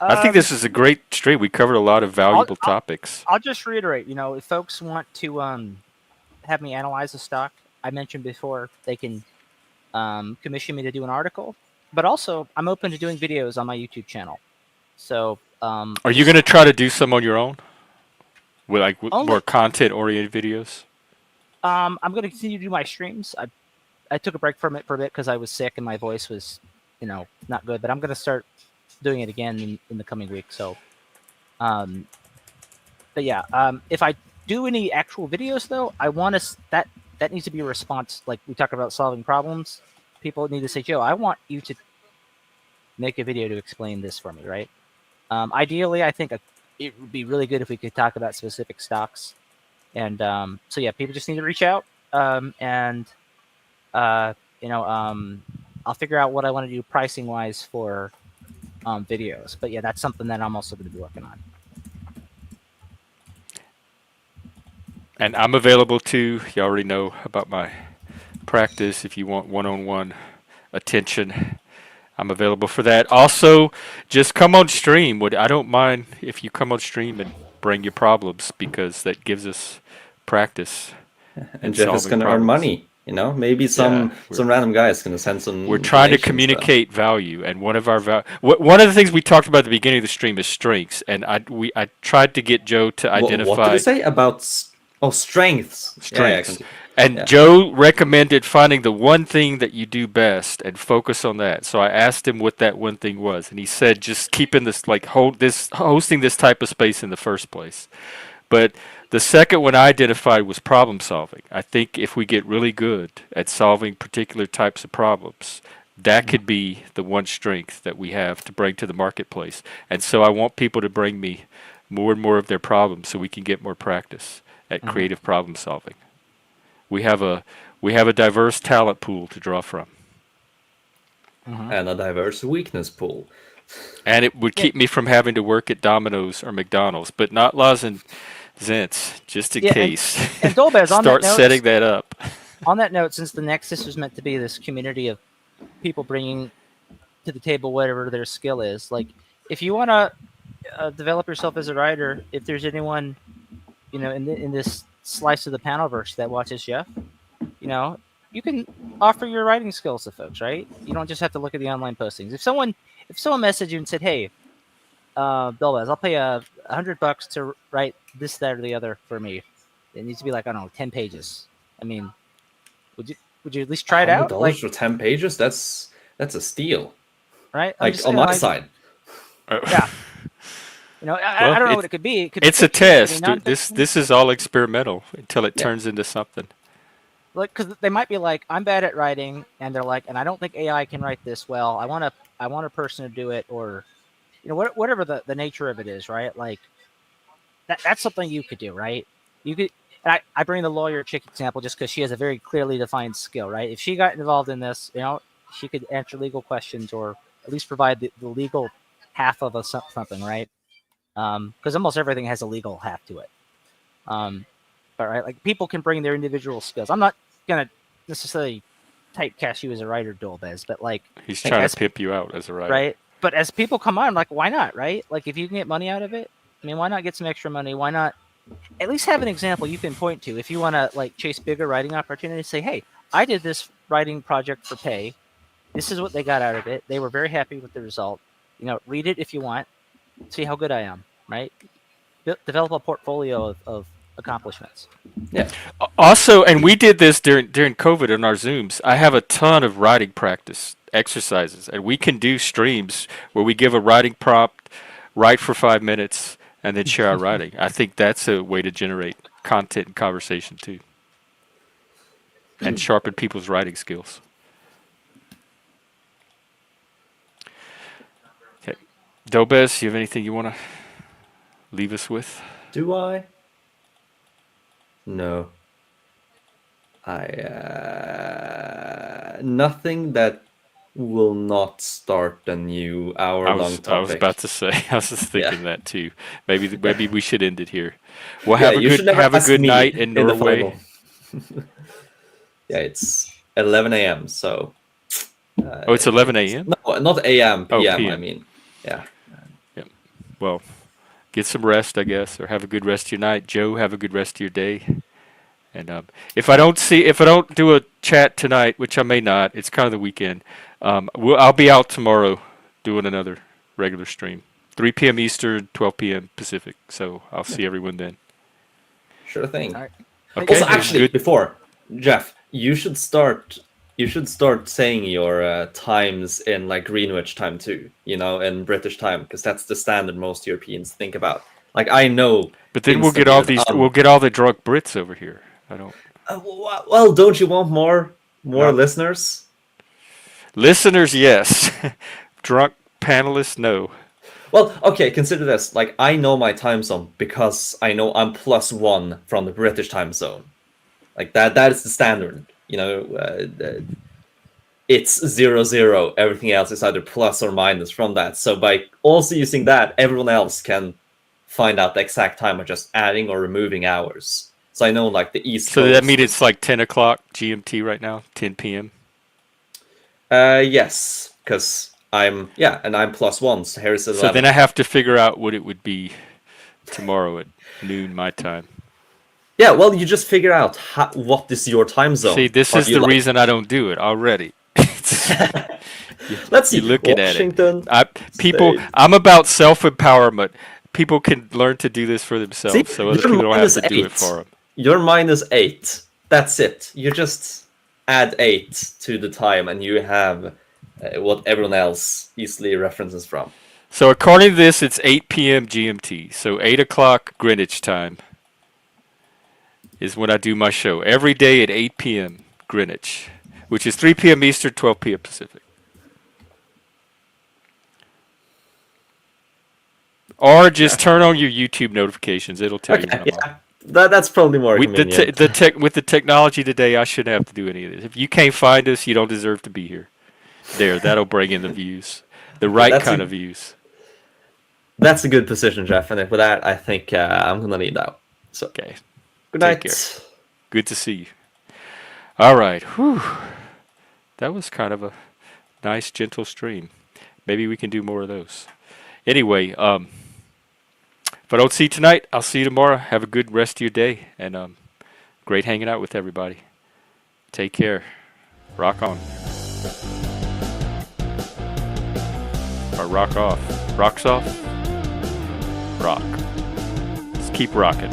I think this is a great stream. We covered a lot of valuable topics. I'll just reiterate. If folks want to have me analyze a stock, I mentioned before they can commission me to do an article, but also I'm open to doing videos on my YouTube channel. So Are you going to try to do some on your own? With Only- more content-oriented videos? I'm going to continue to do my streams. I took a break from it for a bit because I was sick and my voice was, not good. But I'm going to start doing it again in the coming week. So, but yeah, if I do any actual videos though, I want to that needs to be a response. Like we talked about solving problems, people need to say, Joe, I want you to make a video to explain this for me, right? Ideally, I think it would be really good if we could talk about specific stocks. And so yeah, people just need to reach out, and I'll figure out what I want to do pricing wise for videos. But yeah, that's something that I'm also going to be working on. And I'm available too. You already know about my practice. If you want one-on-one attention, I'm available for that. Also, just come on stream. I don't mind if you come on stream and bring your problems, because that gives us practice. And Jeff is going to earn money. Maybe some random guy is going to send some. We're trying to donations, communicate value, and one of the things we talked about at the beginning of the stream is strengths, and I tried to get Joe to identify. What did you say about strengths? Strengths. Yeah, and Joe recommended finding the one thing that you do best and focus on that. So I asked him what that one thing was, and he said just keeping this, hosting this type of space in the first place. But the second one I identified was problem solving. I think if we get really good at solving particular types of problems, that could be the one strength that we have to bring to the marketplace. And so I want people to bring me more and more of their problems so we can get more practice at creative problem solving. We have a diverse talent pool to draw from. And a diverse weakness pool. And it would keep me from having to work at Domino's or McDonald's, but not Laws and Zents, just in case. And Dolbez, on that Start note, setting that up. On that note, since the Nexus was meant to be this community of people bringing to the table whatever their skill is, like if you want to develop yourself as a writer, if there's anyone, in this slice of the panelverse that watches Jeff, you can offer your writing skills to folks, right? You don't just have to look at the online postings. If someone messaged you and said, "Hey, Dolbez, I'll pay $100 to write this, that, or the other for me," it needs to be like, I don't know, 10 pages. I mean, would you at least try it out? $100 for 10 pages? That's a steal, right? Like on my side. Yeah. I don't know what it could be. It's a test. This is all experimental until it turns into something. Like, because they might be like, I'm bad at writing, and they're like, and I don't think AI can write this well. I want a person to do it, or whatever the nature of it is, right? Like that's something you could do, right? You could. And I bring the lawyer chick example just because she has a very clearly defined skill, right? If she got involved in this, she could answer legal questions or at least provide the legal half of something, right? Because almost everything has a legal half to it. But right, like people can bring their individual skills. I'm not gonna necessarily typecast you as a writer, Dolbez, but like he's trying to pimp you out as a writer, right? But as people come on, like why not, right? Like if you can get money out of it, I mean, why not get some extra money? Why not at least have an example you can point to if you want to like chase bigger writing opportunities? Say, hey, I did this writing project for pay. This is what they got out of it. They were very happy with the result. Read it if you want. See how good I am, right? Develop a portfolio of accomplishments. Yeah. Also, and we did this during COVID in our Zooms. I have a ton of writing practice exercises, and we can do streams where we give a writing prompt, write for 5 minutes, and then share our writing. I think that's a way to generate content and conversation too, and sharpen people's writing skills. Okay, Dolbez, you have anything you want to leave us with? Do I? No. Nothing that will not start a new hour-long topic. I was about to say. I was just thinking that too. Maybe we should end it here. Well, have a good night in Norway. Yeah, it's 11 a.m. So. It's 11 a.m. No, not a.m. p.m. PM. I mean, yeah. Yep. Well, get some rest, I guess, or have a good rest of your night. Joe, have a good rest of your day. And if I don't do a chat tonight, which I may not, it's kind of the weekend. I'll be out tomorrow doing another regular stream, 3 p.m. Eastern, 12 p.m. Pacific. So I'll see everyone then. Sure thing. All right. Okay. Also, actually, before Jeff, you should start saying your times in like Greenwich time too. In British time, because that's the standard most Europeans think about. Like I know. But then we'll get all the drunk Brits over here. I don't. Well, don't you want more listeners? Listeners, yes. Drunk panelists, no. Well, okay. Consider this. Like I know my time zone because I know I'm +1 from the British time zone. Like that is the standard. It's 00. Everything else is either plus or minus from that. So by also using that, everyone else can find out the exact time of just adding or removing hours. So I know like the East Coast. So that means it's like 10 o'clock GMT right now, 10 p.m. Yes, because I'm +1. So here's 11. So then I have to figure out what it would be tomorrow at noon my time. Yeah, well, you just figure out what is your time zone. See, this is the reason I don't do it already. Let's see. You're looking Washington at it. I'm about self-empowerment. People can learn to do this for themselves, See, so other people don't have to do it for them. You're -8. That's it. You just add 8 to the time, and you have what everyone else easily references from. So according to this, it's 8 p.m. GMT. So 8 o'clock Greenwich time is when I do my show. Every day at 8 p.m. Greenwich, which is 3 p.m. Eastern, 12 p.m. Pacific. Or just turn on your YouTube notifications. It'll tell you when Okay, I'm on. yeah, that's probably more With convenient. with the technology today, I shouldn't have to do any of this. If you can't find us, you don't deserve to be here. There, that'll bring in the views, the right That's kind a of views. that's a good position, Jeff. And with that, I think I'm gonna leave out. So Okay, good take care. night. Good to see you. All right, whew. That was kind of a nice, gentle stream. Maybe we can do more of those. Anyway, if I don't see you tonight, I'll see you tomorrow. Have a good rest of your day, and great hanging out with everybody. Take care. Rock on. Or rock off. Rocks off? Rock. Let's keep rocking.